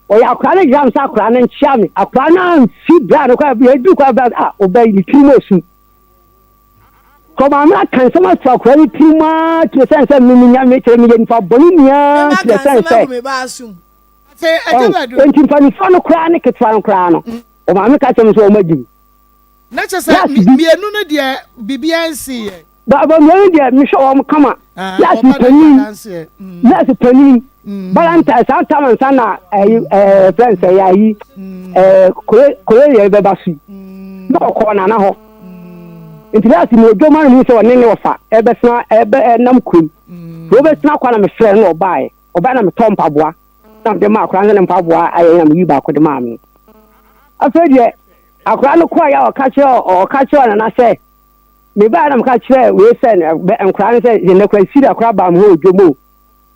o ya kra ne jam sa kra ne nchia me akra na fi bra no kwa bi edu kwa bra o be ni trimo su Come on, I can't so much for quality to sense of Minya making for Bonia to the sense. Say, I do 20 chronic at one crown. Oh, I'm not catching so much. Not just me, no, dear, BBNC. But I'm dear, Michelle, come on. That's a penny. Valentine, sometimes, Sana, a friend say, Korea, Babasi. No corner now. Nti lati mo do man mi se woni ne ofa ebesna nam kum wo besna kwa na me frɛ no obae oba na me tompa boa na de ma akra ne mpa boa aye na me yi ba ko de ma me afedie akra no kwa ya o ka che na na se me ba na me ka che we se nkra ne se ne kwa siri akra ba mo odwomo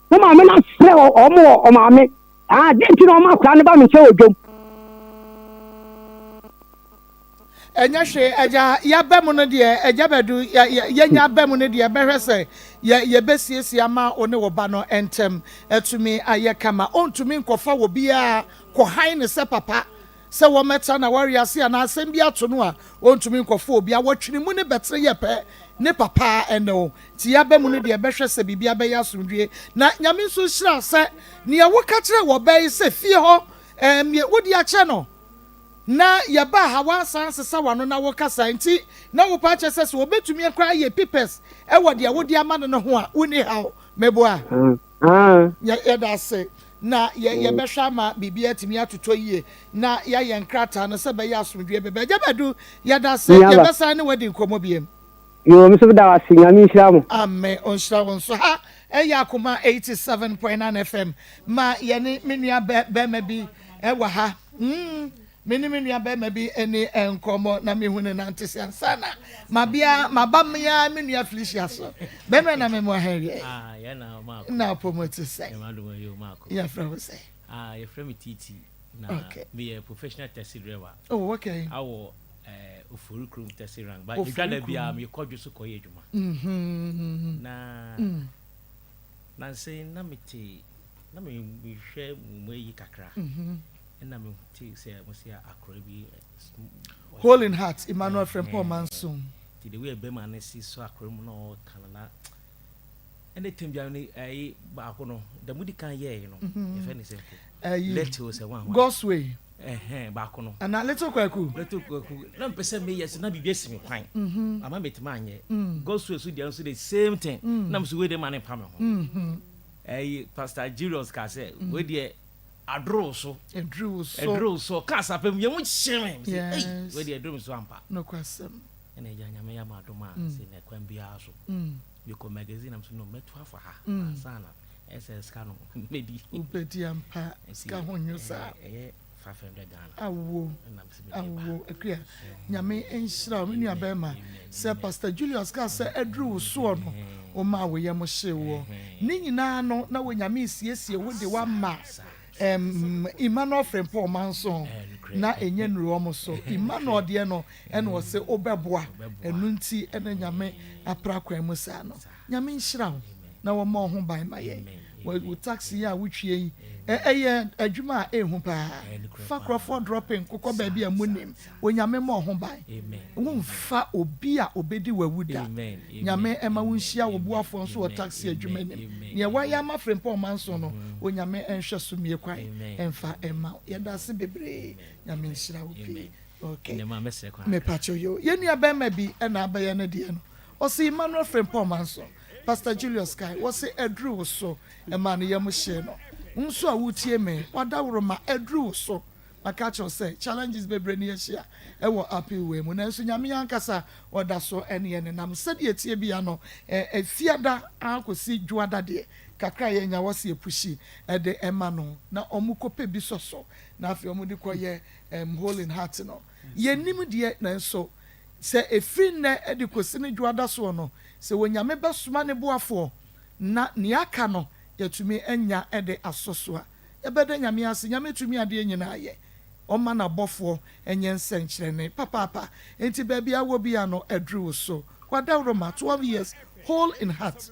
no ma me na frɛ o ma me de nti no ma akra ne ba me che odwom enya hwe eja ya bemu no de eja bedu ya nya bemu no de behwe se ye besiesie ama one wo ba no entem etumi aye kama ontumi nkofa wo bia ko han ne se papa se wo meta na wari ase ana asem bia to no a ontumi nkofa obi a wotwene mu ne betre ye pe ne papa eno ti ya bemu no de behwe se bibia be ya asomdue na nyame nso hira se ne ye wo ka kire wo be se fie ho wodi a che no na yaba hawa sansa wano na wokasa nti na wo pa chese se obetumi akra ye pipes e wode wodi amane no ho a woni hawo meboa ya da se na ye behwa ma bibia atimi atoto yie na ya ye nkrata no se be ya asomdwe be jabadu ya da se ye besa ne wodi nkomo biem yo mi se da wasinya mi hiramu amen on shrawon so ha ya Akoma 87.9 FM ma ye ne menua be ma bi e wa ha meni nua be ma bi eni enkomo na me hunu na ntese sana mabia mabam ya me nua Felicia so be me na me mo ahari ya na Maa Akos na promote say ya madu yo Maa Akos ya from say ya from titi na me professional taxi driver oh okay awo ofuru krum tesirang ba igada bia me kodwo so koye adwuma na say na meti na me hwe mu yi kakra na me ti say mo say akora bi Hole in Heart Emmanuel Frempong Manson ti the way be man see so akora mu no kanana ene tembia ni ba ko no da mudi kan ye no e fe ni simple let us say one God's way ba ko no and a little kwaku na mpese me yes na bibia simi kwan ama metima anye God's way so dia so the same thing na mso we dey man pa me ho Pastor Julius ka say we dey adro so ka sapem ye mu chime we dey adro so ampa no kwasem ene ja nyame ya madoma se na kwan bia so because magazine am so no meto afa ha sana SS ka no medi ubedi ampa ska honyo sa 500 Ghana awo akria nyame enhira me nua bema se Pastor Julius ka se adru so no o ma wo ye mo hyewo ni nyina no na wo nyame siesie wo de wa ma Emmanuel Frempong Manson na enye nruo mo so Emmanuel de no ene wo se obeboa enu nti ene nyame apra kwa mu sa no nyame nhira na wo ma ho ban ma ye wo taxi ya wo twie yi adwuma ehu pa fa Crawford dropping kokọ ba bia munim onyame ma ho ban wo mfa obi a obedi wawuda nyame ema wo nhia wo boafo nso wo taxi adwuma nim ne wa ya ma Frempong Manson no onyame enhwe so mie kwan emfa ema yeda se bebre nyame nhira wo pi okay ne ma mese kwa me pacho yo ye nua ba ma bi na abaye ne de no o se Emmanuel Frempong Manson Pastor Julius Kai was say edru so e man ye mo hye no nso a wutie me wadawro ma edru so maka cho say challenges bebre ne hye e wo appeal we mu na nso nyame yankasa oda so ene ne nam sade etie bia no fiada akosi juada de kakra ye nya wose epushi e de ema no na omukope bi so na afi omudi koye Hole in Heart no ye nim de na nso se efin na edikosi ne juada so no se wonyame besuma ne boafo na ne aka no yatumi enya ede asosoa ebede nyame ase nyame tumi ade nyina ye oma na bofo enye nsenkyerene papa enti baabi awo bia no edru so kwadawro ma 12 years Hole in Heart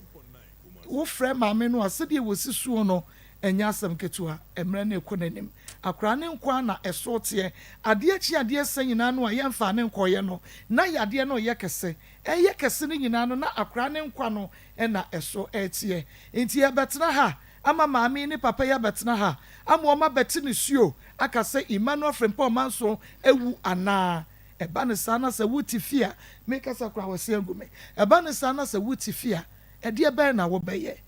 wo frɛ maame no asede wo sisuo no enya asem ketua emre na ekonanim akra ne nkwa na esote ade achi ade sen nyina no a yemfa ne nkoye no na yade no ye kese eye kese ne nyina no na akra ne nkwa no na eso etie enti ye betena ha ama maame ne papa ya betena ha ama oma beti ne suo aka se Emmanuel Frempong Manson ewu ana eba ne sana se wuti fia make sakra wose agume eba ne sana se wuti fia ede ebe na wo beye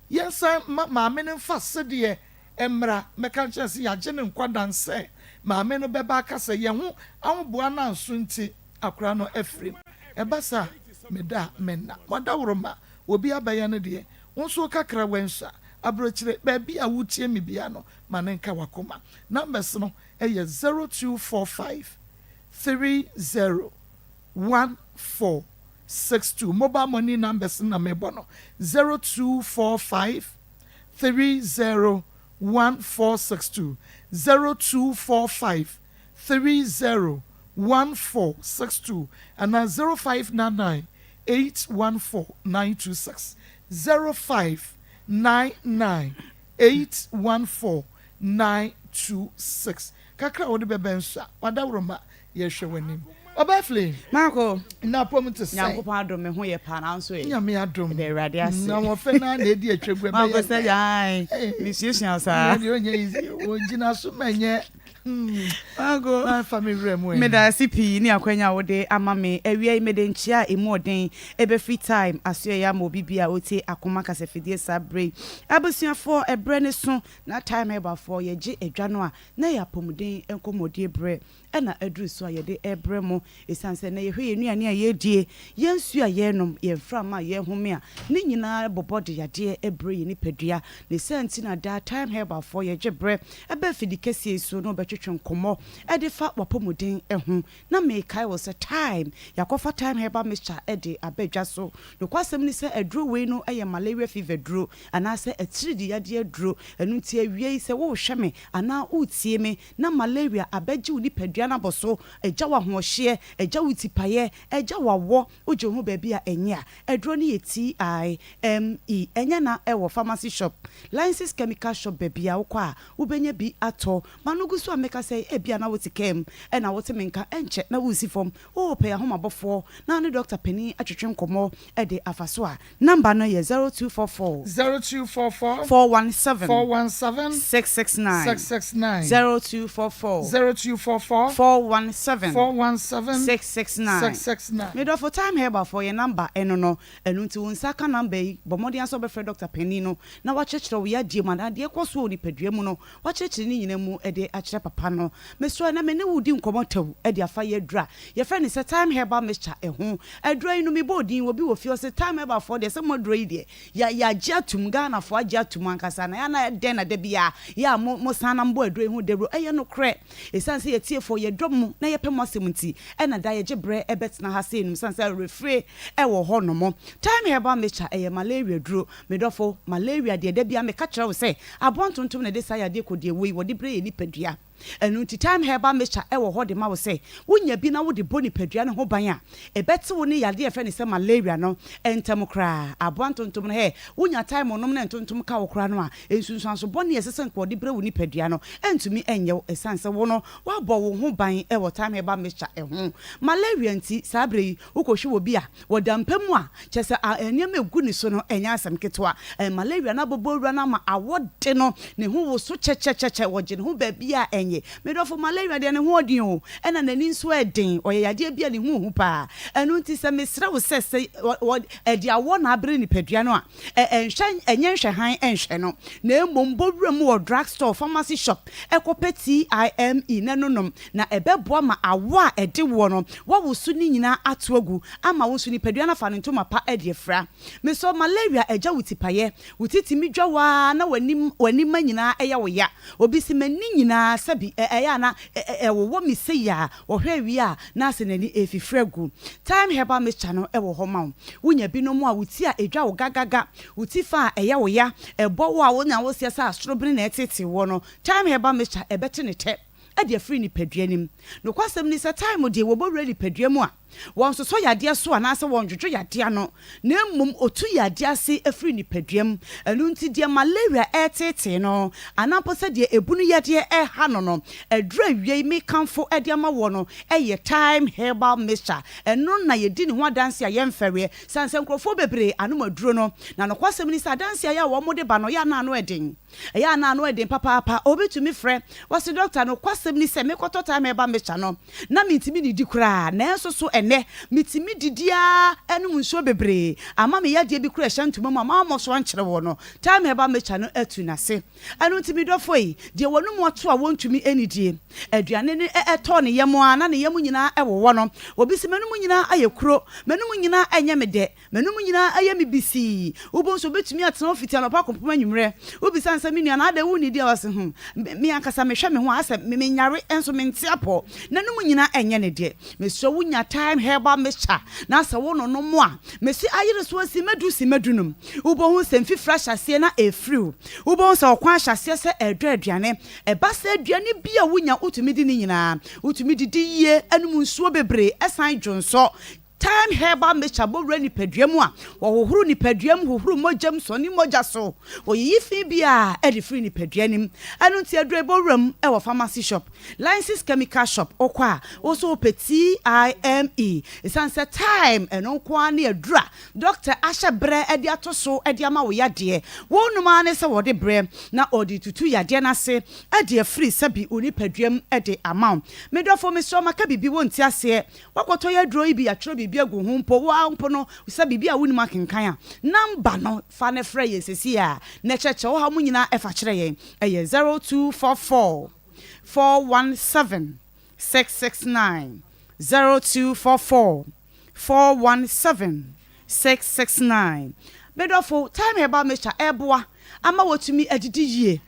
yensa maame ne mfa sede emra meka chance ya gene nkwadanse maame no beba aka se ye ho awboa na nso nti akra no afrim ebasa meda menna wadawroma obi abaya ne de wonso kakra wensa abrochire baabi a wutie mi bia no manenka wakoma numbers no eye 0245 301462 mobile money numbers na mebo no 0245 301462 0245 301462 and 0599 814 926 0599 814 926 kakra wode bebensa wadawroma yehwe wanim obafle Marco na pom to say nyankopon adom me ho ye pa na nso ye nyame adom be rade ase na wo fe na edi atwegwe be Marco say ai musician sa ni onye izi onjina so menye Marco na family remo me da CP ni akwanya wode ama me awia me de nchia emoden ebe free time aso ya mo bibia oti Akoma kasefidie sabre abusuafo ebre ne so na time eba for ye je edwa no a na ya pomuden enkomodie bre na adru so ye de ebre mo esanse na ye hwe enuane a ye die yensu a ye nom ye frama ye home a ni nyina bobode yade ebre ye ni padua ne santi na da time eba for ye je bre ebe fidikesi so no betwe atwetwe nkomo e de fa wapomuden ehu na me kai was a time yakofa time herbal mixture e de abedwa so no kwasem ni se aduro we no eye malaria fever duro ana se atiridi yade aduro enu tie awie se wo hweme ana utie me na malaria abeji uni padua na boso eja wa hohye eja utipaye eja wawo oje ho ba bia enya aduro ni yeti enya na ewo pharmacy shop license chemical shop ba bia wokwa ubenya bi ato manugu so ameka say bia na wotikem e na wotemenka enche na wusi fom o pe ya homabofo na ne doctor Penny atwetwe nkomo e de afaso a number no ye 0244 417 669 0244 417 669 me do for time here for your number eno no enu nti wonsaka number yi bomodi aso be Dr. Penny no na wa chechero we adie mana de kwaso ni padua mu no wa chechero ni nyina mu e de akire papa no me so na me ne wudi nkomo taw e de afa ye dra ye friend is time herbal mixture ehu adro inu me bodin wo bi wo fi o se time herbal for de se modro yi de ya giatum Ghana fo agiatum ankasa na ya na den na de bia ya mo sana mbo adro ehu de bro eye no kre esanse ye tie for ye dom na ye pem asemti e na da ye gebre e betna ha se num sanse refre e wo ho no mo time herbal mixture e malaria dro me dofo malaria de bia me ka kire wo se abontontom na de sa ya de kodie wei wo de bre ye ni padua enu ti time herbal mixture e wo ho de ma wo se wonya bi na wo de boni padua ne ho ban a e bete wo ne yade e fe ne se malaria no entam kra abontontom no he wonya time onom na entontom ka wo kra no a ensunsuan so boni esesen ko de bre wo ni padua no entumi enye esanse wo no wa bo wo ho ban e wo time herbal mixture e ho malaria nti sabre wo ko hwe wo bi a wo dampam a chese enyam egu ni so no enya asem ketwa malaria na bobowura na ma awode no ne ho wo so chechecheche wo je ne ho ba bia me do for malaria de ne ho odin o ena nani nso edin oye yade bia ne hu pa enu nti se mesra wo sese e dia wo na abre ni padua no a enhwe enye nhwe han enhwe no na embobowura mu wo drugstore pharmacy shop ekopeti IME nanonom na ebeboa ma awo a ede wo no wo su ni nyina atoagu ama wo su ni padua na fa no ntoma pa ede fra me so malaria eja wutipaye wutitimi dwawa na wani manyina eya wo ya obi si mani nyina sabi eya na wo mi se ya wo hwe wi a na se nani efifregu time herbal mixture no wo ho ma wonya bi no mu a wuti a edwa wo gagaga wuti fa eya wo ya ebo wo a wonya wo sia sa astrobini na etete wo no time herbal mixture ebete ne te e de free ni padua nim no kwasem ni se time de wo bo ready padua mu a won so yade so anase won dwodwo yade no na mmom otu yade ase afri ni paduam enu nti de malaria etete no anapo se de ebunu yade ha no adura wie me kanfo ede ama wo no eye time herbal mixture enu na ye di ni ho adanse a ye mfere sanse nkrofo bebre anu maduro no na no kwasem ni sa adanse ya wo mo de ba no ya na anu eden ya na anu eden papa obetumi frɛ wase doctor no kwasem ni se me koto time herbal mixture no na mitimi ni di kura na enso so ene mitimi didia enu nso bebre ama me yade bi kura hyantuma ma mo so ankyere wo no time herbal mixture no atu na se enu ntimi dofo yi de wonu mo to a wontumi enidie aduane ne eto ne yemo ana ne yemo nyina ewo no obi se menum nyina ayekuro menum nyina enye me de menum nyina aye me bisi ubonso betumi atena ofiti anopa kompoma nwumre obi sansa me nua na ade woni dia wase me ankasa me hwe me ho asa me nyare enso me ntiapo nanum nyina enye ne de me so wunya time herbal mixture na sa wo no mo a me si ayere so si medunum ubohu semfi fresh ase na efriu ubohu sa okwan hyase se edwa aduane eba sa aduane bia wunya utumi di ni nyina utumi didi yie anum nsuo bebre esan dwonso time herbal mixture bo reni paduam a wo hohuru ni paduam hohuru mojam so ni moja so oyiyi fi bia e de free ni paduanim anu nti adure bo ram e wo pharmacy shop license chemical shop okwa also peti IME isanse time eno kwa na adura doctor asha bre e de atoso e de ama wo yade wo numa ne se wo de bre na odi tutu yade na se e de free sabi oni paduam e de amount me do for me so maka bibi wonti ase wakoto yaduro ibi ya tro bibia go humpo wa humpo no sa bibia woni makenkan a number no fa ne frɛ ye sesi a ne cheche wo ha mu nyina e fa kyerɛ ye eye 0244 417 669 0244 417 669 medofo time herbal mixture eboa ama wotumi adidi yie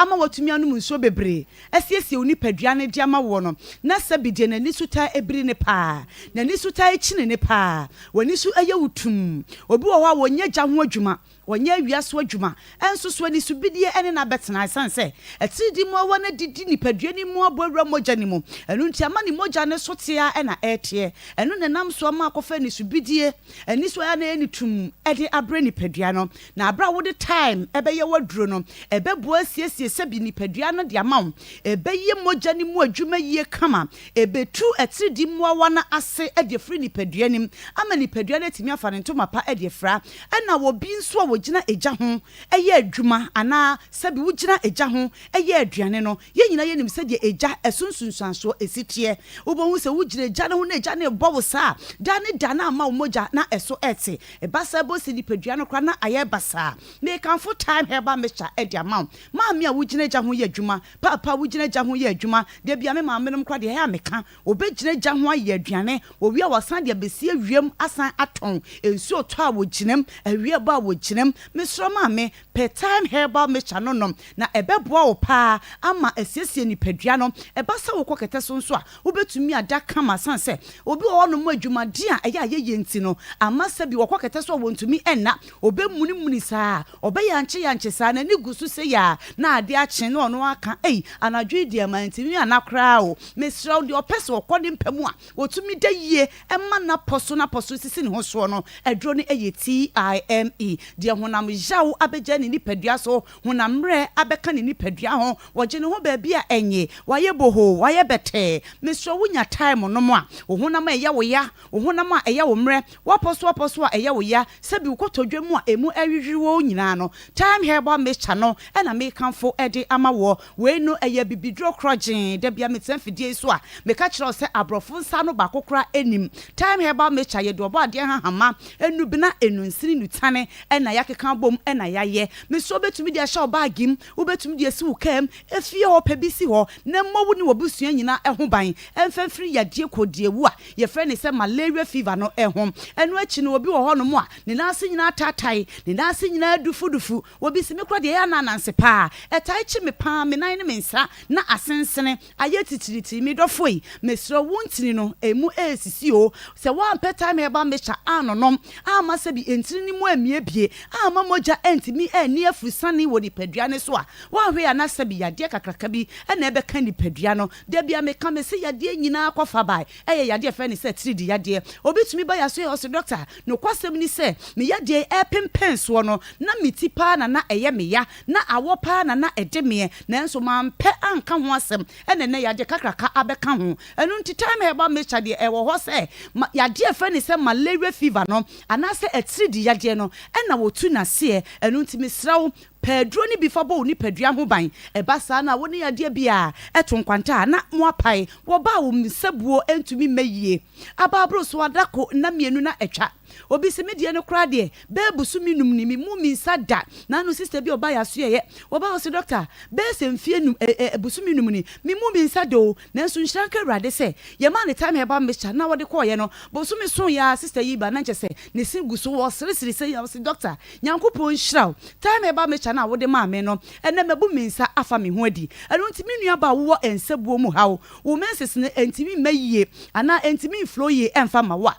ama watumi anum nso bebre asiesie oni padua ne dia ma wo no na sabi de nani suta ebiri ne pa nani suta echi ne pa wani su eye wutum obi wo ha wonya gya ho adwuma wonya wiaso adwuma enso so ani su bidie ene na betena sanse etidi mo wa na didi ni padua ni mo abowura mogya ni mo enu ntia ma ni mogya ne sotea ena etie enu ne nam so ma akofa ni su bidie ani so ya na eni tum ede abre ni padua no na abra wo de time ebe ye waduro no ebe bo asiesie sabi ni padua no de amaw ebe ye mogya ni mo adwuma ye kama ebe tu etidi mo wa na ase ede free ni padua nim ama ni padua na timi afa ne ntoma pa ede fra ena wo bi nso wo gina eja ho eye adwuma ana sabi wo gina eja ho eye aduane no ye nyina ye nim se de eja esunsunsanso esitie wo bo hu se wo gina eja no na eja na ebo wo sa da ne da na ama wo mogya na eso ete e basa bo se ni padua no kra na aye basa me kan for time heba mecha ede ama ma me a wo gina eja ho ye adwuma papa wo gina eja ho ye adwuma de bia me ma me nom kra de ya meka obe gina eja ho aye aduane wo wi a wasan de besie wiem asan aton ensu to a wo ginam awie ba wo ginam mesro ma me per time herbal mecha no nom na ebeboa wo pa ama asiesie ni padua no ebasa wo kokete so nso a wo betumi ada kama sanse obi wo no mo adwuma di a eya ye nti no ama sabi wo kokete so wo ntumi enna obe muni saa obe yanche saa na ni gusu se ya na ade ache no no aka anadwo di amantimi anakra o mesro de opese wo kode mpamu a wotumi da yie emma na poso sisi ni ho so no edro ne TIME de honam jaw abeja ni nipadua so honam re abeka ni nipadua ho woje ne ho ba bia enye waye boho waye bete mesro wunya time no mo a wo honam eya wo ya wo honam a eya wo mre waposo a eya wo ya sabi ukotodwe mu a emu ahwihwiwo nyina no time herba mecha no ena me kanfo ede ama wo we no eya bibidro krogen de bia metamfidie so a meka kire se abrofo nsa no bakokra enim time herba mecha ye do obo ade hahama enu bina enu nsiri nutane ena yakeka bom ena yaye meso betumi dia sha obagim wo betumi dia si wukam efie ho pebisi ho na mmowu ni wobusua nyina eho ban emfamfiri yade kodie wu a ye fre ne se malaria fever no eho enu achi no obi wo ho no mo a ne nase nyina tatai ne nase nyina dufu obi si me kra de ya na nanse pa etai chi me pa me nan ne me nsa na asensene aye titiriti me dofoi mesro wuntini no emu esisi o se wa peta me ba mecha anonom ama se bi entini ni mu amie bie ama moja entimi eni afusane wo ni padua ne so a wa hwe ya na se bi yade kakraka bi na ebe ka ni padua no de bia me ka me se yade nyina akwafa bai eye yade fe ni se tridi yade obitumi ba ya so house doctor no kwasem ni se me yade epempenso no na mitipa na eye me ya na awopa na ede me na enso ma mpe anka ho asem ne yade kakraka abeka ho enu ntitime heba mecha de ewo ho se yade fe ni se malaria fever no anase etridi yade no na wotu na se enu ntimi srawo Pedro ni before bo ni padua ho ban ebasa na woni yade bia eto kwanta na mo apai wo ba wo msebuo entumi mayie ababro so adako na mienu na etwa obi se medie no kra de bebusu minum ni mu minsa da na no sister bi oba ya so ye wo ba wo se doctor be se mfie num busu minum ni mu minsa do na so nhranka rade se ye ma ne time heba mecha na wo de ko ye no busu mi so ya sister yi ba na nche se ne sin guso wo siri se ya wo se doctor nyankopon hraw time heba mecha na wo de ma me no ene mebu minsa afa me ho adi eno ntimi nua ba wo ensabuo mu hawo wo menses ne entimi mayie ana entimi flow ye emfa ma wa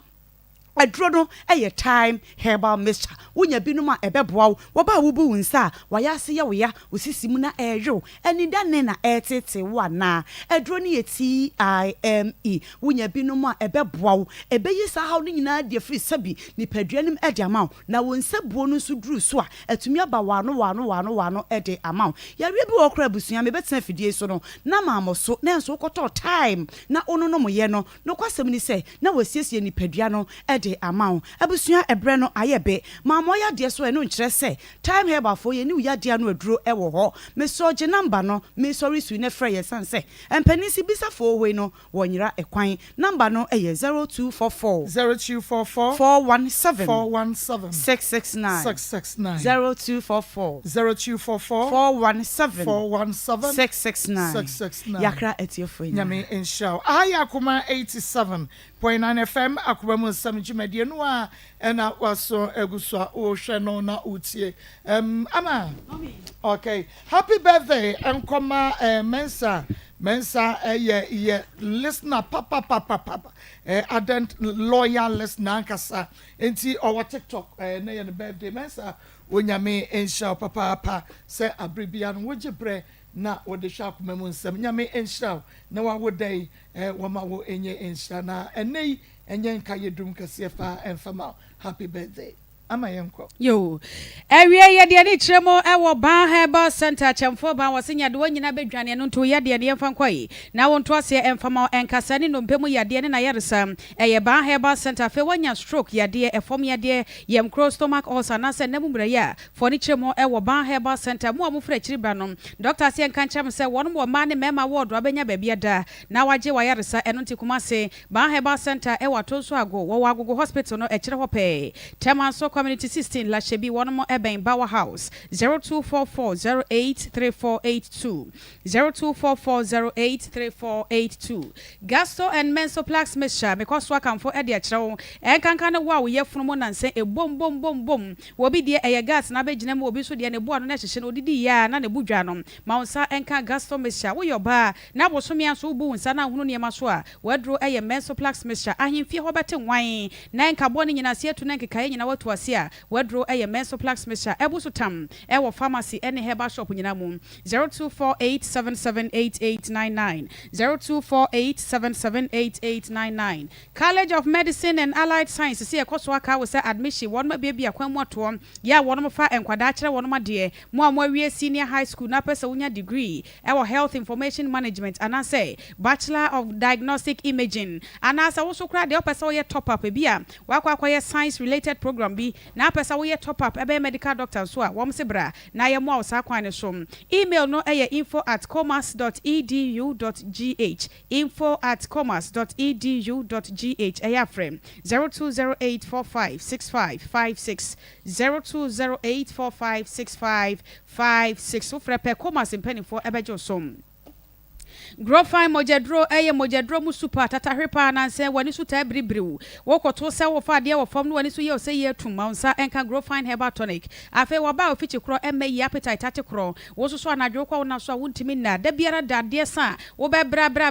adro no eye time herbal mixture wonya binum a ebeboa wo ba wo bu wunsa wa ya se ye wo ya osisimu na eyo eni da ne na etete wa na adro ne ye TIME wonya binum a ebeboa wo ebeyi sa haw ne nyina de free sabi ni paduanim ede amaw na wonsabuo no so duru so a atumi aba wano ede amaw ya wie bi wo kra busua me betena fidie so no na maamo so na enso koto time na ono no moye no no kwasem ni se na wasiesie ni padua no de amount abusua ebre no ayebe mamo ya de so eno nkire se time heba fo ye ni uya de no aduro ewo ho me so je number no me sorry su ne frɛ ye sanse empanisi bisa fo we no wonyira ekwan number no eye 0244 417 669 0244 417 669 yakra etiofo nyame inshallah aya Akoma 87 90.9 FM Akoma mu nsam dwumadie no a na waso eguso o hwe no na utie ama okay happy birthday enkoma mensa ye listener papa ardent loyal listener kasa enti our TikTok na ye birthday mensa onyame ensha papa se abribia no wogebre na wode sharp memu nsam nyame ensha na wa wodai wama wo enye ensha na enei enye nka yedum kase fa enfama happy birthday ama yenko yo ewie ye de ni tremo ewo ban herbal center chemfo ban wosenya de wonyina bedwane no nto ye de ne yemfa kwai na wonto ase enfama enkasa ni no mpemu ye de ne na yeresam eye ban herbal center fe wonya stroke ye de efom ye de yem cross stomach ulcer na se namumra ya for ni tremo ewo ban herbal center mu amufra chiribra no doctor se enka ncham se wono mo ma ne mema ward abenya babia da na waje wa yeresa eno ntikuma se ban herbal center ewo tonso ago wo agogo hospital no ekire hope tema so Community 16 Lashebi one more Eben Bauer House 0244083482 0244083482 Gasto and Mensoplax Mesha because wakam for Edia Chow and kankana wow ye from one and say a boom will be dear a gas na bejinem will be so dear and a board nation or didi ya na ne bujanum Mounsa enka Gasto Mesha wo your bar na was so me and so boon sana unia maswa wedro a Mensoplax Mesha ahim fi hobatin wine na enka boni nyina se to nanka kaye nyina watu ase wedro eye Mensoplax Mesha ebusutam ewo pharmacy ene herbal shop nyina mu 0248778899 0248778899 College of Medicine and Allied Sciences see ekoso aka we say admission won ma bia akwanmoto ya won mo fa enkwada kire won ma de mo awie senior high school na pesa unya degree ewo health information management and say bachelor of diagnostic imaging and as wo so kra de opesa wo ye top up bia wakwa science related program bi na pesa wo ye top up ebe medical doctor so a wom se bra na ye mo awsa kwan ne so email no info@commerce.edu.gh info@commerce.edu.gh eya frame 0208456556 0208456556 so frɛ pɛ commerce mpanifo ebejo som Grofine mojadro mu super tatahrepa na nse wani su ta bribriu wokoto se wo fa de wo fam no wani su ye se ye tuma nsa enka Grofine herbal tonic afi wo ba ofichi kro emayi appetite ate kro wo so anadwo kwa na so wontimi na da biara da de sa wo be bra pre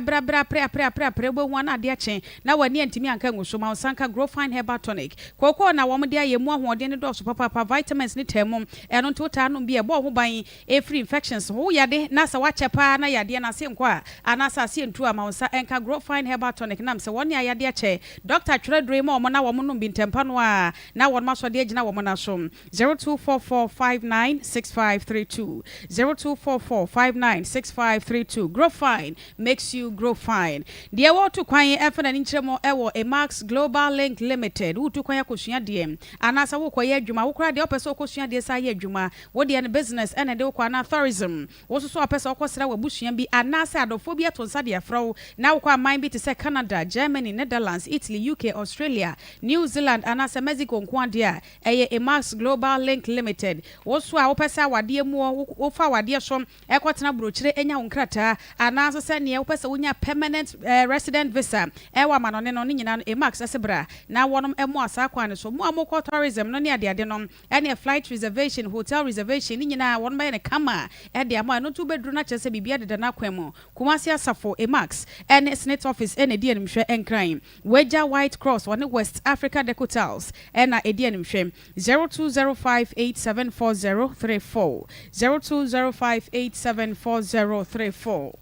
bo hu na de achen na wani antimi anka nguso ma nsa enka Grofine herbal tonic kokko na wo de ayemu ahoden ne do so papa vitamins ne temu eno nto ta no bi e bo ho ban e free infections wo yade na sa wa chepa na yade na se nkwa anasa si entu amaunsa enka Grofine herbal tonic nam se woni ayade ache Dr. Tredre mo na wo no bintempa no a na wo ma so de agina wo na so 0244596532 0244596532 Grofine makes you grow fine de wo to kwan efa na nkyeremo ewo Emax Global Link Limited wo to kwan akosua de anasa wo koye adwuma wo kra de opeso okosua de sa ye adwuma wo de business ene de wo kwa na tourism wo so opeso okosra wo busua bi anasa phobia to nsadia fro na kwa mind bit say Canada, Germany, Netherlands, Italy, UK, Australia, New Zealand and as Mexico nkwandia eye Emax Global Link Limited woso a wopesa wade mu wofa wade so ekwatena brochire enya wonkrata anasa se ne wopesa wonya permanent resident visa ewa manone no nyina no Emax asebra na wonom emu asa kwan so mu amoko tourism no ne ade no ene flight reservation, hotel reservation nyina wonom be ne kama ade amo no tu bedru na chese bibia de na kwemu Kumasi Asafo Emax and Senate office and Edian Mshwe and crime. Weja White Cross on the West Africa Decotals and Edian Mshwe 0205874034 0205874034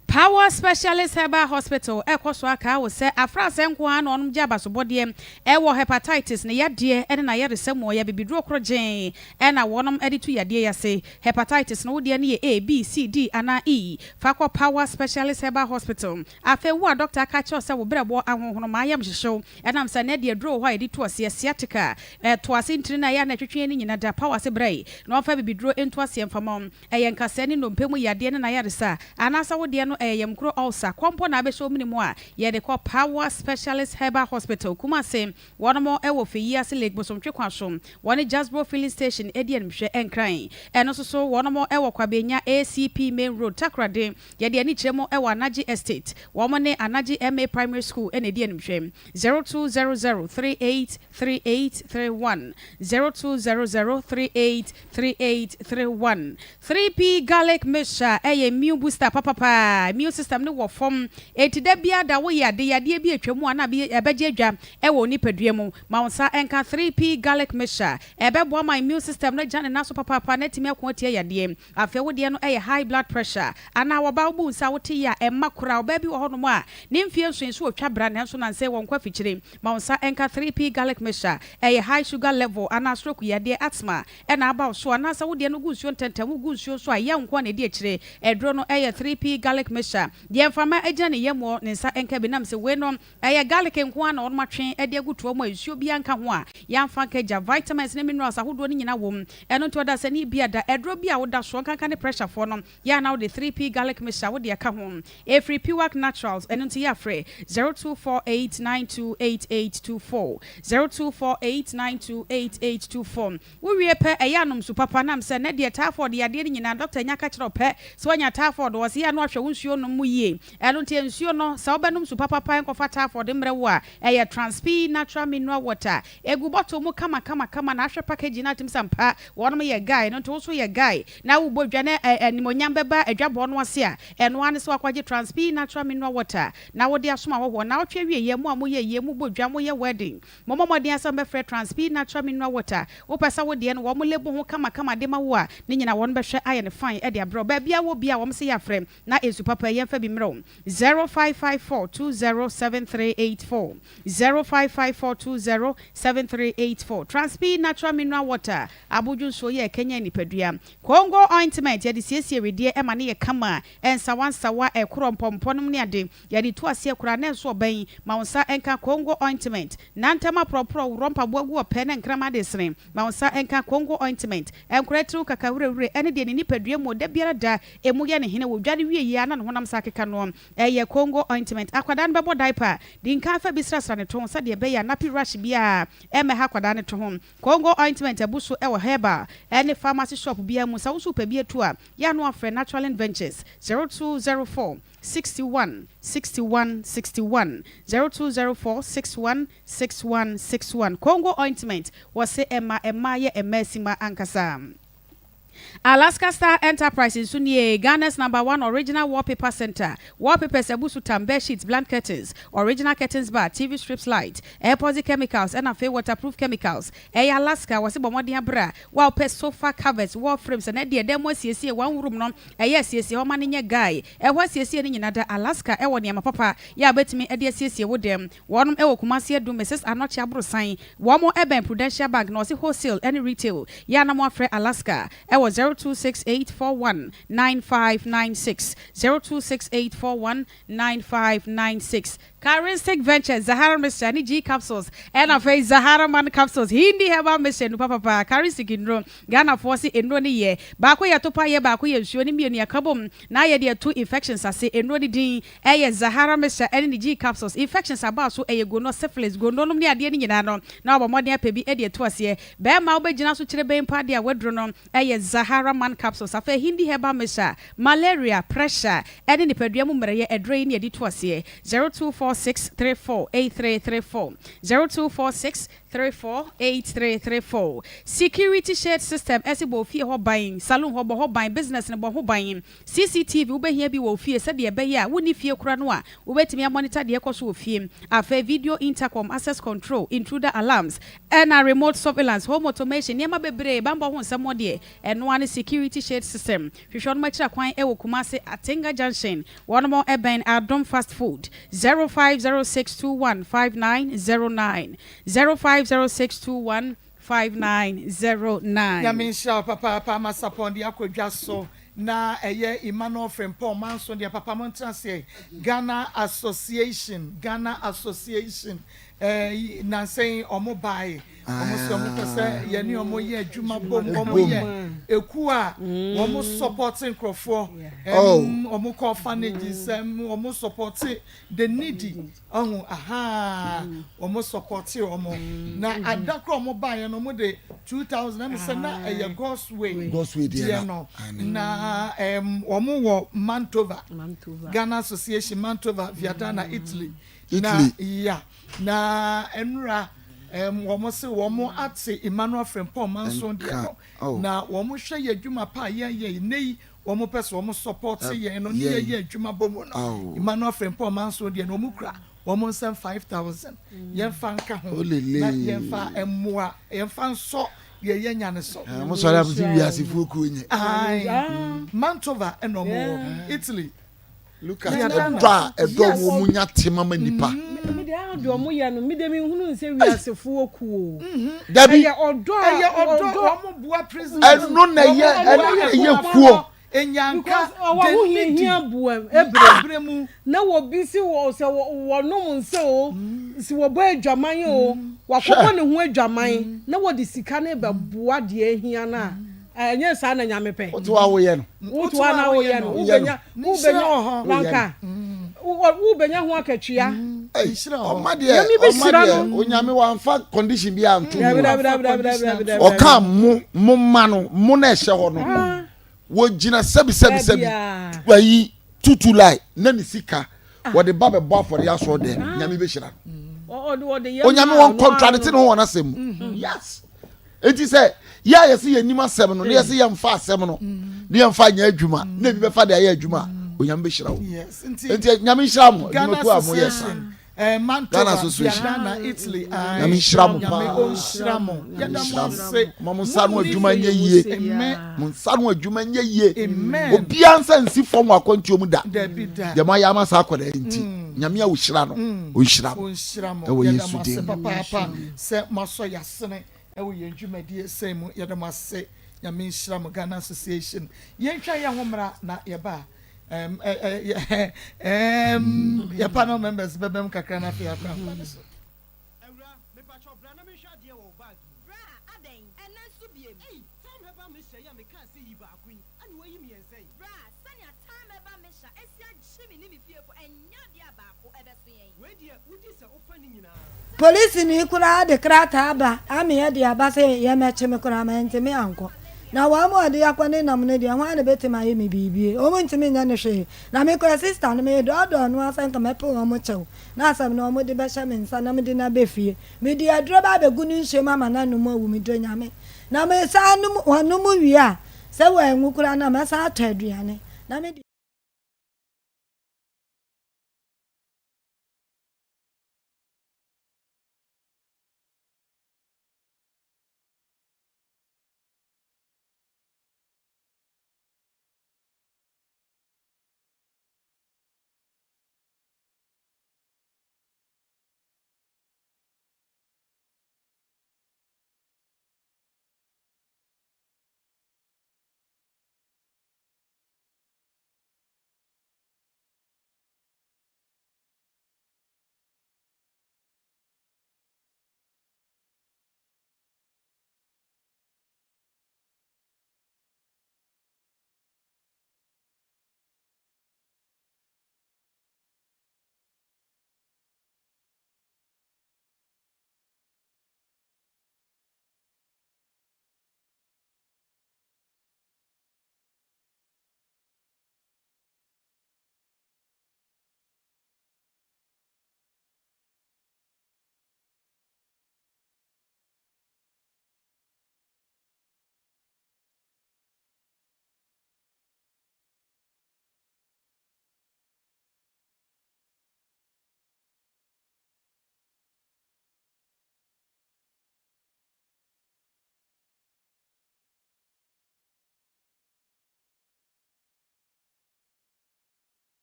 Power Specialist Herbal Hospital ekoso aka wo se afrase nko an onum jaba so bodie ewo hepatitis ne yade ene na yare semo ya bibidro krogen ena wonum editu yade yase hepatitis no wode ne A B C D ana E fakwa Power Specialist Herbal Hospital afa wo doctor aka che se wo brebo ahohono ma yam hyehyew enam se ne de dro ho editu ase sciatica to ase ntiri na ya na twetwe ne nyina da power se brai no fa bibidro ento ase mfamom eyenka se ne no mpemu yade ne na yare sa anasa wo de no yemkro ulcer kompo na be show minimum a ye de call Power Specialist Herbal Hospital Kumase one more ewo fe yiase Lake Bosomtwe kwaso one Jasbro filling station edian hwe enkran eno so one more ewo kwabenya ACP Main Road Takrade ye de ani chemo ewo Anaji Estate one ne Anaji MA Primary School en edian hwe 0200383831 0200383831 3P garlic mixture immune booster papa immune system no wo form etida bia da wo ya de yade bi atwamu ana bi ebeje adwa wo ni padua mu ma wonsa enka 3P garlic mixture ebebo ma immune system no jane na so papa na timi akon tie yade afi wo de no high blood pressure ana wo ba bu nsa wo te ya emma kura wo ba bi wo hono mu a ne mfie nso otwa bra na nso na nse won kwa fikyire ma wonsa enka 3P garlic mixture high sugar level ana stroke yade asthma na aba so ana sa wo de no gu nsuo ntentamu gu nsuo so a ya nkwa na de akire edro no 3P garlic mixture de mfama agya ne yemo ne nsa enka bi nam se we no garlic nkwa na orma twen de agutuo mu nsuo bi anka ho a ya mfa kaja vitamins ne minerals ahodo ne nyina wom eno to da se ne bia da edro bi a wo da so kanka ne pressure for no ya na wo de 3P garlic mixture wo de aka ho free Piwak naturals eno to ya free 0248928824 0248928824 wo wie pe eyanom su papa nam se ne de Typhoid ya de nyina doctor nya ka kire pe so anya Typhoid wo se ya no ahwe nsuo no mu yie eno te nsuo no sa obenum su papa pa enkofa Typhoid mre wo a Transp natural mineral water egu bottle mu kama na ahwe package na tim sampa wonom ye guy no to so ye guy na wo bodwa ne animonyam beba adwabo no ase a eno ane so akwaje Transp natural mineral water na wo de asoma wo na wo twa wie ye mu a mo ye ye mu bodwa mo ye wedding momomodin asam be frɛ Transp natural mineral water wo pesa wo de no wo mo lebo ho kama de ma wo a ne nyina won be hwɛ aye ne fine e de abro ba bia wo bia wo se ya frɛ na esu papa ye mfa bi mrɛ 0554207384 0554207384 Transp natural mineral water aboju so ye Kenya nipadua Congo ointment ye de siesie wedie e ma ne ye kama ensawansawa ekrompomponom ne ade ye de to ase kura ne so ban ma wonsa enka Congo ointment nantama propro rompa boagu opɛ ne nkrama de sene ma wonsa enka Congo ointment enkretru kakawurewure ene de ne nipadua mu da biara da emu ye ne hene wo dware wie yi ana no honam sakeka no ye Congo ointment akwada no bebo diaper din kan fa bisrasra ne to sa de be ya napi rush bia eme ha akwada ne to ho Congo ointment abuso e wo herbal ene pharmacy shop bia mu sa wo super bia tu a ya no afre natural ventures 0204 61 61 61 0204 61 61 61 Congo ointment was say Emma ye emesima ankasa. Alaska Star Enterprises Sunye Ghana's #1 original wallpaper center. Wallpapers ebusu tambe sheets, blank curtains, original curtains bar, TV strips light, air chemicals, and a waterproof chemicals. Alaska was a bombardier bra, wallpaper sofa covers, wall frames, and idea demo CC one room non. Yes, yes, your man in your guy. Was CC in another Alaska, one yama papa. Ya bet me a dear CC with them. One Kumasia do Mrs. Are not Chabro sign. One more Eben Prudential Bank, no wholesale, any retail. Yana more for Alaska. 0268419596 0268419596 Charistic Ventures Zahara Mr. G capsules and a face Zahara Man capsules Hindi Heba Mr. Papa Charistic in room Ghana Force in Roni ye Bako ya topa ye bako ye shoni mi ya kabum na ye there 2 infections ase in Roni din Zahara Mr. G capsules infections about so go no syphilis go no ni ade ni nyina no na obamode apebi e de to ase be ma obegina so kire be mpa de a wedro no Zahara Man capsules afa Hindi Heba Mr. malaria pressure ene ni padua mu mreye edre ni edi to ase 0246348334 0246348334 security shared system esibo fie ho ban salon ho ban business ne bo ho ban CCTV ubehia bi wo fie se de be ya woni fie kura no a ubetimi monitor de ekoso wo fie afa video intercom access control intruder alarms and a remote surveillance home automation niam bebre bambo ho nsemo de eno ane security shared system hwehwe no machira kwan e wo Kumase Atenga Junction one more eben Adom fast food 0506215909 0506215909 ya minsha papa masapondi akodwa so na Emmanuel Frempong manso de papa montrase Ghana Association na saying omobai Almost pese ye ni omo ye adwuma bom omo ye eku a omo supporting crofo omo call orphanages omo supporting the needy omo supporting omo na adakro omo ba ye no mo de 2000 am say na e God's way there no na omo wo Mantova Ghana Association Mantova Viadana Italy na enra womo se womo ate Emmanuel Frempong manso de na womo hwe ye adwuma pa ye nei womo pese womo support ye no ne ye adwuma bomo no Emmanuel Frempong manso de no mu kra womo send 5000 ye fa nka ho na ye fa emmoa ye fa nso ye nya ne so mo so ra bi asifu ku nye Mantova enomo Italy look at the edo wo munya temama nipa me de ado mo ye no me de me hunu nse wi asefo ku dabi odo omo bua president eno na ye kuo enyanka wo hia buam ebremu na wo bisi wo se wo nom nse o si wo bo adwaman o wakoko ne ho adwaman na wo de sika ne be boa de ahia na enye sa na nyame pe otu awo ye no ubenya lanka ubenya ho akatwia omade onyame wanfa condition bi anto o ka mo ma no mo na ehye ho no wo gina sebi wayi tutulai na ni sika wo de babe bo afore ya so de nyame be hira onyame won contract no won asem yes enti say ya yesi ye nima asem no yesi ye mfa asem no ne ye mfa nya adwuma na bi be fa de ya adwuma onyame be hira wo enti nyame hira mo dwumaku amo yes Mantova Ghana Italy nyame hira mo pa mo sanu adwuma nya yie mo sanu adwuma nya yie obi ansa nsi fom akwantuo mu da de ma ya ma sa akoda enti nyame a wo hira no o hira mo e wo yesu de papa se maso yasene e wo yendwumadi esem yedamase nyame hira mo Ghana Association yentwa ye homra na ye ba your panel members bebem kakra na fi akra so ewra me pa cho bra na me hwa de wo bag bra aden ena so biem time eba me hwa ya me kan se yi ba akun ani wo yi me ensei bra sanya time eba me hwa esia chimi ni me fie ko enya de abako ebe so yen we de wudi se ofa ni nyina police ni kura de krata aba ame ye de aba se ye meche me kura ma ntimi anko na wa mo ade akwane nam ne de ho ane betima ye me bibie o mo ntimi nya ne hwe na me ko sister no me do no asan ka me pe o mo chew na asam no mo de be hye me nsa na me de na be fie me de adro ba be gu ni nhwe mama na no mo awu me do nya me na me sa no wonu mo wi a se wa enwu kura na me sa ataduane na me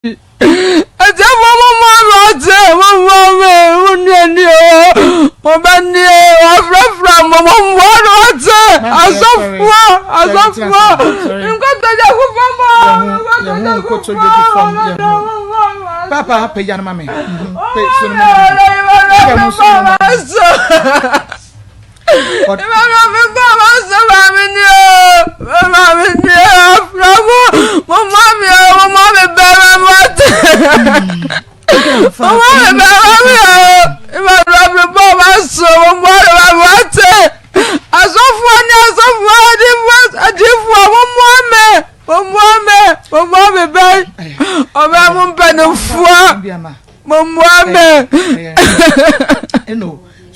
Ate mama ate mama me unni o bani o fra mama mo ate asofo nko taja ku famo ko toje ku famo papa pe yana mame pe sunu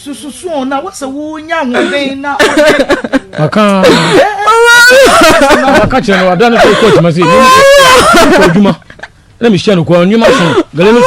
Susu na what's a wunya ngode na aka aka cheno adana ko coach masi ko juma na mi share ko nyuma so gale mi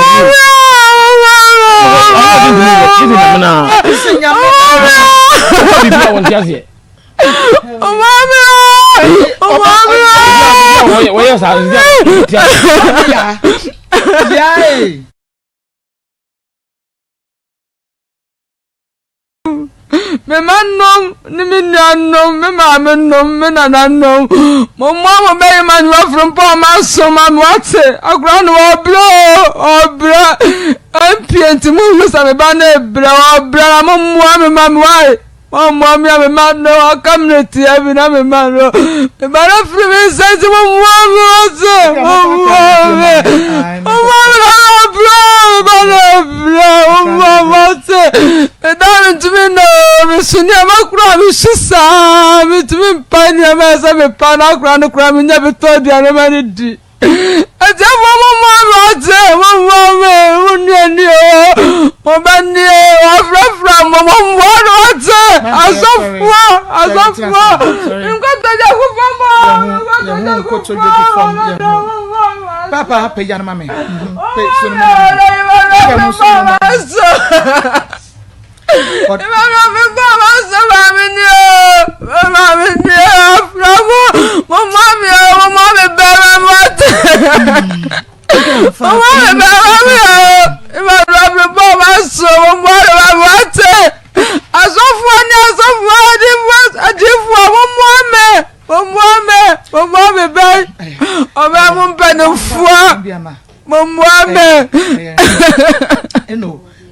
me manom ni me nanom me mama nom me nananom mo mama be man from pa ma so ma wate agro no obra ampienti mu lusa me ba na obra mo me mama wai mo me mano akamneti abi na me mano me ba na free me sense mo Sunya makura mishisa mitumi panya mesa me pana kura no kura minya betodi ane mani di aje mama me unni o bani o frafra mama ate asofwa ngota ja ku famo ko to je ku famo papa pe yana mame pe sunu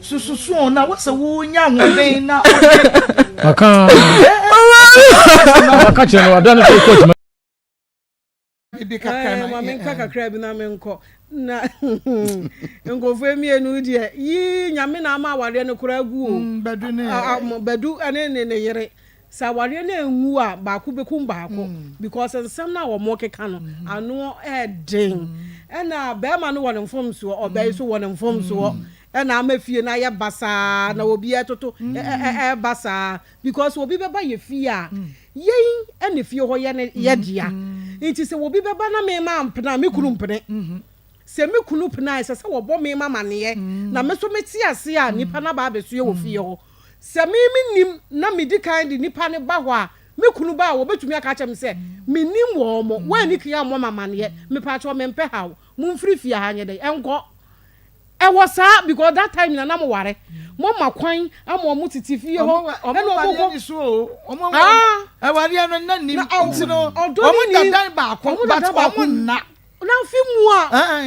Susu na what's a wunya ngode na aka aka cheno adana ko coach bibi kakra na me kakra bi na me nko na ngofo emienu die yi nyame na ama aware ne kura gu o bedu ne bedu ane ne yere sa aware na enwu a ba ku bekum ba ko because nsem na wo mo keka no ano edin ena be ma no won mfom so obey so won mfom so na amafie na ye basa na obi etoto basa because obi beba ye fie a yen ene fie ho ye dia nti se obi beba na me ma mpena me kunu mpene se me kunu pena se wo bo me ma mane na me so meti ase a nipa na ba beso ye wo fie ho se me nim na me di kan di nipa ne ba ho a me kunu ba wo betumi aka chem se me nim wo mo wa ni kia mo mane me pa cho me mpe hawo mu mfiri fie ha nye de enko e was because that time na mo ware mo makwan am mo titi fie ho na mo ko so omo e ware no na nim nti no omo dadan ba ko but omo na fi mu a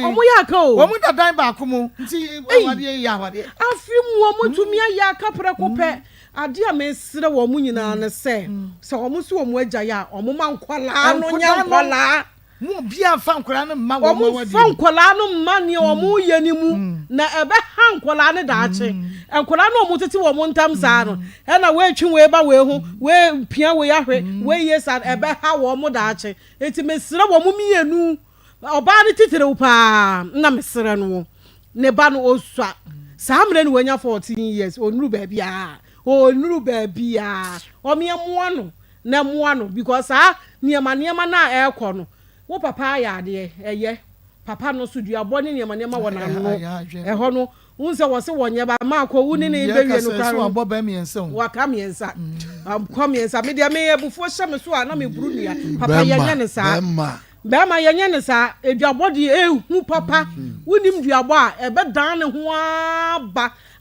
omo ya ka o omo dadan ba ko mu nti ware ya ware afi mu omo tumi ya ka pre ko pe ade a me sere wo mu nyina ne se omo so omo agya ya omo mankwala no nya kwala mu bia fa nkwala no ma wo wadi fa nkwala no ma ne omo ye ni mu na ebe ha nkwala ne daache nkwala no omo tete wo mo ntam saa no e na we twi we ba we hu we pia we ahwe we yesa ebe ha wo mo daache enti mesere wo mo mienu oba ne titere wo pa na mesere no ne ba no osua saa mre ne wanya 14 years onuru ba bia o me amoa no na moa no because niema na ekọ no wo papa ya de eye papa no so duabo ne niema wona no ho no unse wo se wonye ba ma ko wuni ne be wie no kwa so abo ba miensa wa ka miensa kwa miensa me de me ebufu hye me so a na me buru nua papa yenye ne sa ba ma yenye ne sa eduabo de ehu papa wunim duabo a ebe dan ne ho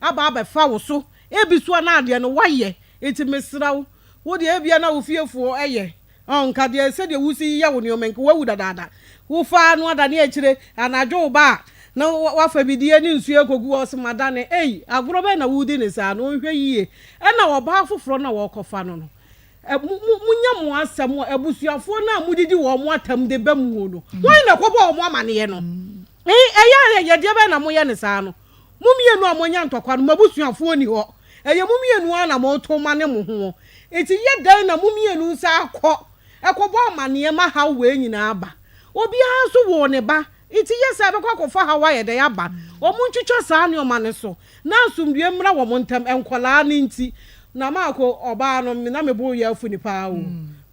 aba fa wo so ebisu na ade no waye enti mesrawo wo de ebia na wo fiefo eye onka de se de wusi ya wo ne omenke wawu dadada wo fa no ada ne akire anadwo ba na wafa bidie ni nsu ekogu osmada ne agoro be na wudi ne sa no hwe yie e na oba foforo na wokofa no munya mo asem abusuafo na mudidi wo mo atam de bam wo no won na kobo mo amane ye no eya ye de be na mo ye ne sa no mumienu amonya ntokwa no mabusuafo ni ho eye mumienu na mo to mane mo ho eti ye dan na mumienu sa ekobo amane ma ha we nyina aba obi ha so wo ne ba iti yesa be kwa fa hawaye de yaba omuntwitwa saa ne omane so na asumdue mra wo montam enkola ne nti na mako oba no na mebo ye afu ni pa o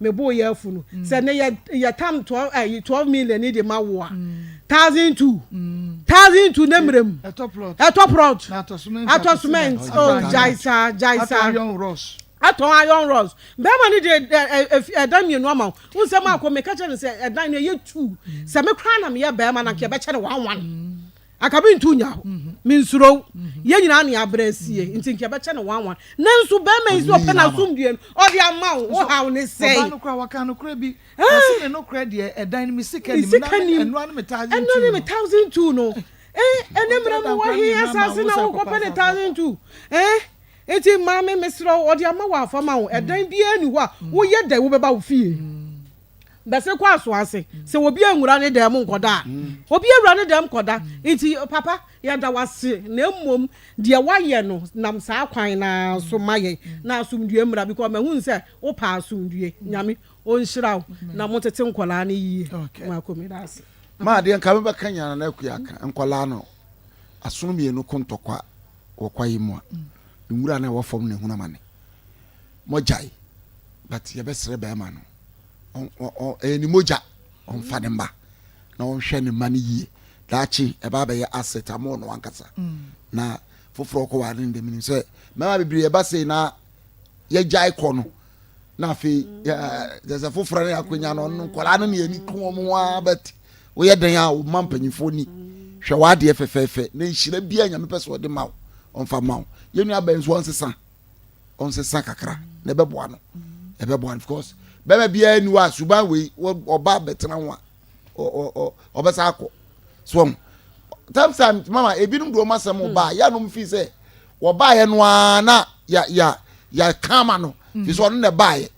mebo ye afu no se ne ye tam 12 million ni de ma wo a 1,200 na mrem etop plot atosument oh jaisa aton iron rods be ma ni de edan mienu ama unse ma ko me ka che se edan ne ye 2 se me kra na me ye be ma na ke be che ne 11 akabi ntu nya me nsuro ye nyina na abrasie nti ke be che ne 11 na nsu be ma iso pe na sumdue o de ama wo ha ne sei ba no kra waka no kra bi ase no kra de edan mi sika ni na enu an me 1,200 no enemra mo wa hi asase na wo ko pe ne 1,200 eti mama mesro odi ama wa afama wo edan bia ni ho a wo ye da wo beba wo fie bese kwa so ase se wo bia nwura ne da mu nkoda obi ewura ne da mu nkoda eti papa ya da wase na mmom de wa ye no nam sa kwan na so maye na asumdue mra because ma hu nse wo pa asumdue nyame o nhyira na motete nkola ne yie ma komida ase ma de nka be kanya na akua aka nkola no asumie no kontokwa wo kwayi mu a nwura na wafom ne huna mane mojai but ye besere be ma no eni moja on fa ne mba na on hwe ne mane yie daachi e ba be ye asset amo no wankasa na foforo ko wa ne ndem se mama bibiri ye ba sei na ye jai ko no na fe there's a foforo na akonya no no kola no ne ni ko mo wa but wo ye den a wo mampanyifo ni hwe wa de fefefe na nhira bia nya mepese wo de mawo on fa mawo yenu abenzo on sesa kakra na beboa no e beboa of course bema bia ni wa suban we oba betena wa obesa akọ so sometimes mama ebinum do masem ba ya no mfi se wo ba ye no na ya kama no fi so no na ba ye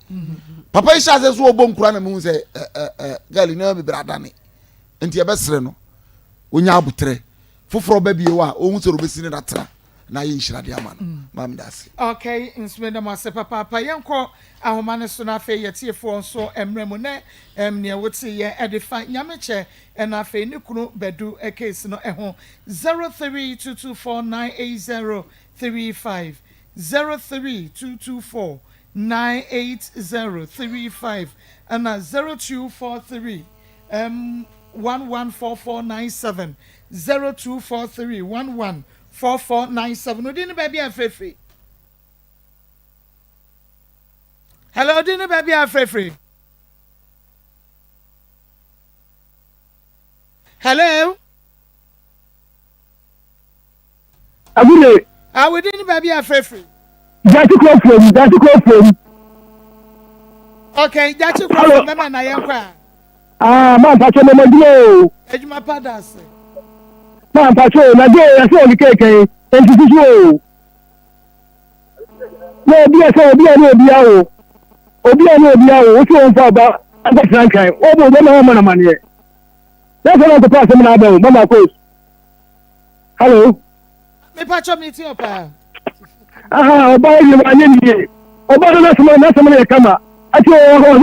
papa isha se so obom kura na mu se gali na bi brada ne enti e besere no onya abutre foforo ba bie wa ohun se ro besi ne datra na ye nhyira de ama no mam dase okay nsmeda mase papa yenko ahoma ne so na afa yetiefo nso emremu ne ne wote ye edifa nyameche na afa ni kunu bedu case no eho 0322498035 0322498035 and 0243 114497 0243 114497 Odini baby afrefe. Hello Odini baby afrefe. Hello. Abule. Odini baby afrefe. Jati close from. Okay, jati close from mama na yenkwa. Ma pa che mo dio. Ejuma padas. Ma patrol na je ya so ni keke enti tutu no bia so bia no bia o so nfa ba aba frankai o bo na ma na mane that's all the person na ba Maa Akos hello me patrol me ti opa oba ni ma ni oba na so na kama ati o so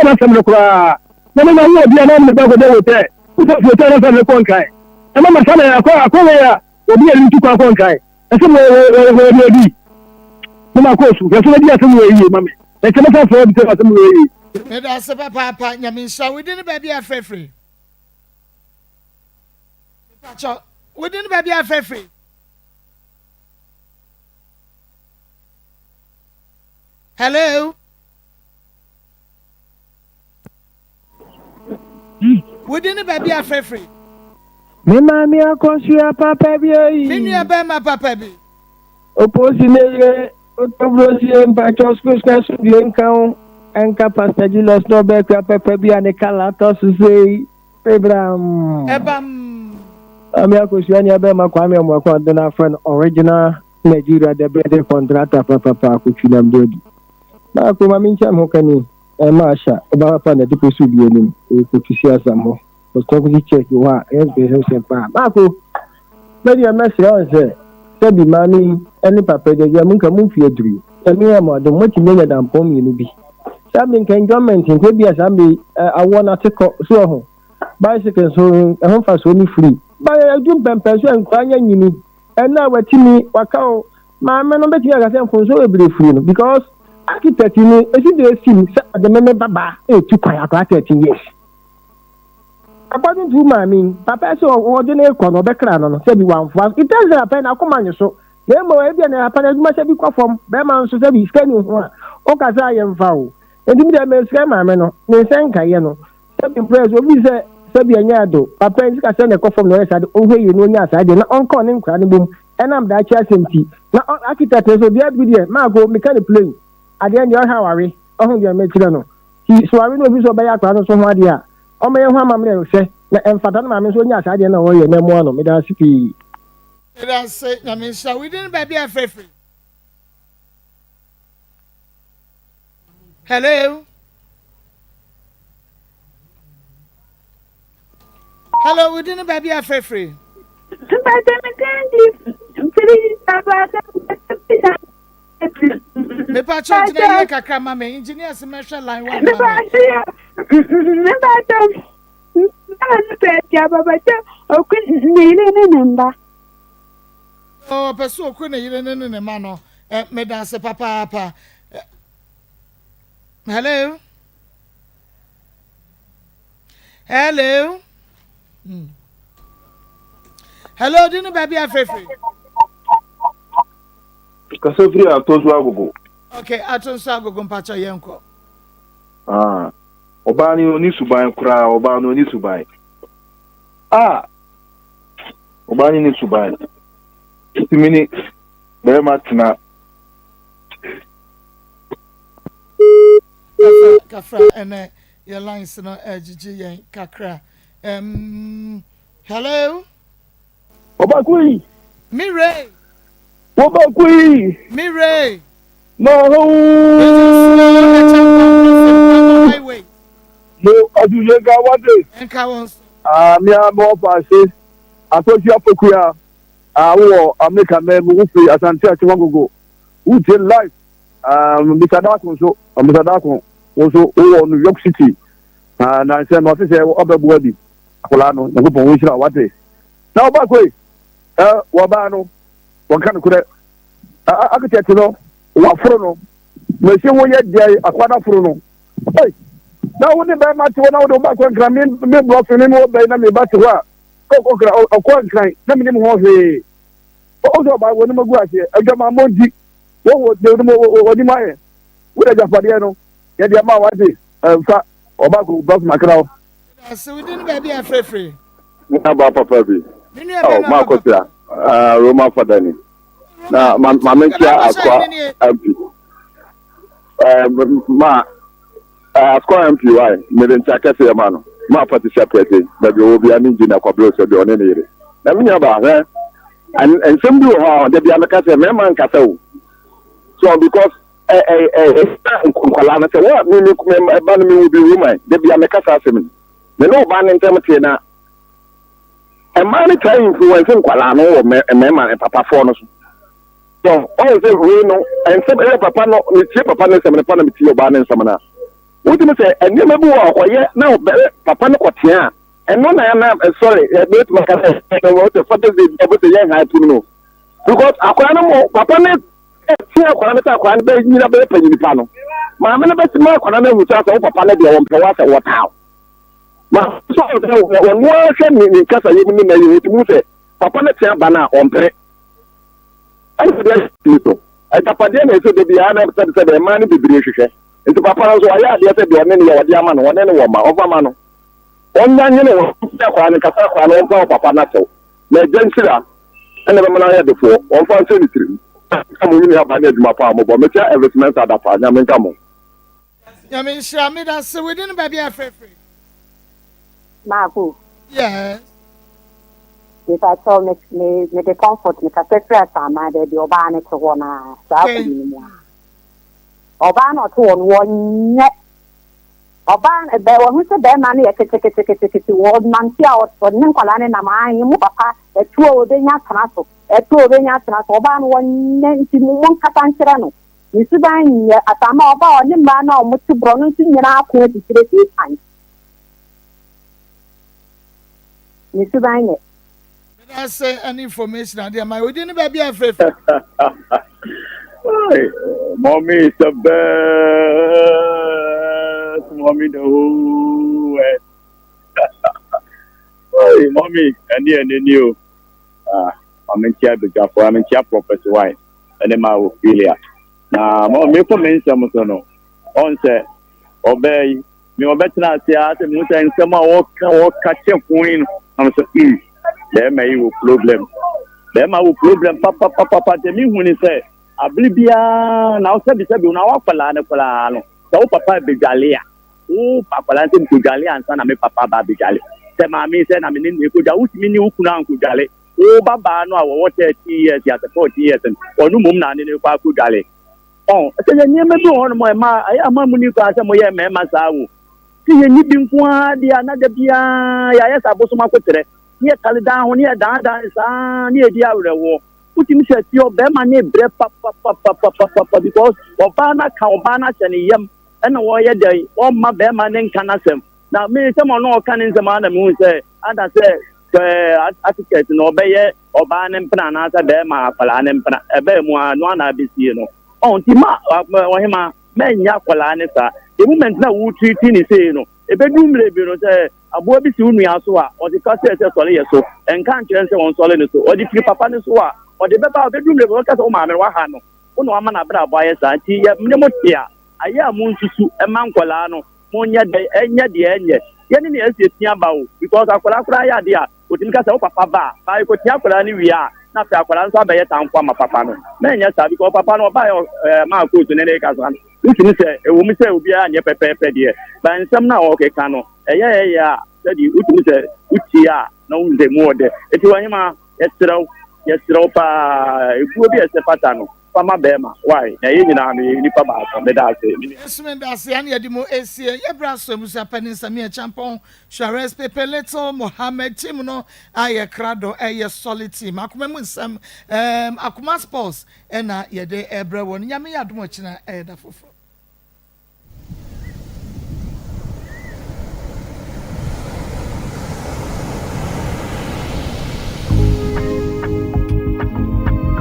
na so kura na ma wo bia na me ba go de hotel so na so ko nkai ama masana ya kwa ya obi eli ntu kwa nkai ese mo bi Maa Akos ya so dia asem yi mame e teme fa fo bi te asem yi me da se papa nyamisha within baby afrefre pacho within baby afrefre hello within baby afrefre me Maa Akos ya papa bi yi me nua ba ma papa bi oposi ne otobrosi mpacho school class bi enkan enka pastor Jesus no be papa bi ane kala to say Abraham ebam Maa Akos yani abema kwa ame mo kwa na friend original Nigeria the bread contractor papa akutuna mdodi. Na ko ma mincha mo kani ma sha ba pa na dipo su bi enim ko kisia samo. Ko to ko check wa be se pa. Ma ko maybe a message on say bi mami any papa de ya mun ka mun fi aduri. Emi ya mo de mo ti menya dan pom yi bi. Sabi nka enjoyment nke bi asambi awon atiko so ho. Bicycle so ehon fa so ni free. Ba adum pempe so enkwanya nyini. Na watimi wakao maame no betimi agase mfonso ebire free no because architect ni esi dey sim the meme baba tu kwaya kwa 13 years. According to maame papa so odo na ekọ no bekra no se bi wanfo it doesn't happen akoma nyo na mo e bi na happen aduma se bi kwafom be man so se bi skani ho a o ka sa ye mfa o edimi de me skani maame no ne senka ye no se bi press obi se bi anya do papa nsi ka se na kwafom no esa de ohwe ye no nya asa de na onko ne nkra ne bom enam da cha semti na architect so dia bi de ma go mechanic plane ade anya ha ware ohun dia me kire no so ware no bi so be ya kra no so ho ade a o me ho amamre no se na emfata na maame so nya asa de na wo ye na mo no me da sipi say na me sha we didn't baby afrefe. Hello. Hello, we didn't baby afrefe. Me pa change na kakra mama engineer se me hwe line 1 mama. Oh, peso okun yire ne ma no. Me dance papa. Hello. Hello. Hello, didn't baby afrefe. Kase free atosu agogo. Okay, atosu agogo mpacho yenko. Oba ni oni suban kura, oba ni oni suban. Oba ni suban. Timini be matina. Kafra ene your lines no ejiji yen kakra. Hello. Oba kui. Mire. Oba kui. Mire. No. Highway. No, aduye ga wade. Enka wons. Mi amo fa se. Atoji apokuya. Wo America me mu fi asante achiwangogo. Who dey life? Mr. Dakon so New York City. Na se no se obebu adi. Akola no ngo pon wo shira wade. Na oba koi. Wo ba no. Won kan kure. Architect no. Wa furo no. Me se wo ye dey akwada furo no. Hey. Na wo ni be ma ti wo na wo ba ko nkra me block ni mo be na me ba ti wa. Ko kra ko nkran na me ni mo ho he. O so ba wo ni magu ase. Eja ma mondi. Wo de mo wo ni ma ye. Wo de jafade no. Ye de ma wa de. Fa oba ko block makra. So we didn't baby afrefe. Na ba papa bi. Ma ko tia. Roma fadani. Na ma mentia akwa MP. Ma akwa MP why me den chakese ya mano. Ma party separate. Baby obi ani jina kwa blow so de one ne ire. Na minya ba he. And some do how they be ameka say me man kasa o. So because nkwala na say what me ba me will be woman. They be ameka say asem. Me no ba ne ntem tie na. E man try influence nkwala no wo me man papa for no so. So all say we no and say papa no me tie papa no say me pa na me tie oba ne nsam na. What me say enya me bu wo ye na papa no kotia. And no, I am sorry. But my cousin, what the father is able to young high to know. Because I can't know. Papa, see, I can't be in a better penny panel. My man, best mark on a without a papa, they won't go out what how. My son, when one send me in Casa, you mean to move it. Papa, let's say, Bana on pay. I suggest people. I Tapadena said the other said the man be British. It's Papa, so I had the other many of Yaman, one and woman of a man. Onya nyene wo kwa ne kasa kwa no mpa papa na tew na agensira ene be mana ya defo on fa se litiri amu ni aba na aduma pa mo bo me tia investment ada pa nya me nka mo ya me shira me da se we didn't baby afrefe. Marco. Yes. If I saw me the comfort, me press on my baby, Obana to one. Obana to one yet. Obana, there was Mr. Berman, a ticket, old man, for Nicolan and Amai, Papa, a 2 of the Yasanaso, a 2 of the Yasanas, Oban, one Catancherano. Mr. Bang, a Tama about the man or Mr. Brown, in our quality time. Mr. Bang. I say any information idea my we didn't be afraid. Mommy is the best. Mommy the whole hey, mommy, and you. I'm in chair because I'm in chair Professor White, and then I will feel here. Now, mommy, for me, some no. On say, obey me, or better not say, I said, and some walk catch a queen. I'm saying, there may be problem. There may be problem. Papa, tell me when he say, I believe now said, you know, what Palano. So, Papa be Galia. Oh, Papa, I think to Galia and son, I make Papa Baby Gali. Say, Mammy said, I mean, you could out me, you could not Gali. Oh, Baba, no, what 30 years, yes, 40 years, and or no mum, and you could Gali. Oh, I said, you never do on my ma, I am a money class, and my mamma Sawu. See, you need him for the another Bia, yes, I was my quarter. Near Talidan, near Dada, near the other war. Put him said, your Bema near bread, papa, because Obana, Kaubana, and Yam, and a warrior day, all my Bema and Canasem. Now, me, someone no can in the man and moon say, and I say, etiquette, no bay, Obana and Pranasa, Bema, Palan and Bema, no one I be seen. Oh, Tima, Wahima, men Yakualanesa, the woman now would treat in his say, a bedroom labor say, a boy be soon me as well, or the cassette so, and can't answer on solid or the three papa or the bedroom labor as oh, mamma, Wahano. Uno man abra by a santi, Nemotia, I am Munsu, a Mancolano, Monia de Enya de Enya. Yenny is Tiambao, because I could have idea, put in Casa Papa, I could Yakulani we are, not Yakulanza by a town for my papa. Men, yes, because Papa no buy Maa Akos in any Casan. You can say, a woman say, we are near Pepe, but in some now, okay, Cano. Yeah, said you would say, Uchia, no, the more there. If you are him, yes, it will be a sepatano. Pama Bema, why? Na yini na ni papa me da se. Esmen da se ani edimo esie ye braso musa panin samia champon Shares Pepe Little Mohammed team no aye krado aye solid team akoma mu nsam Akoma sports na ye de ebra won nyame yadom china da foforo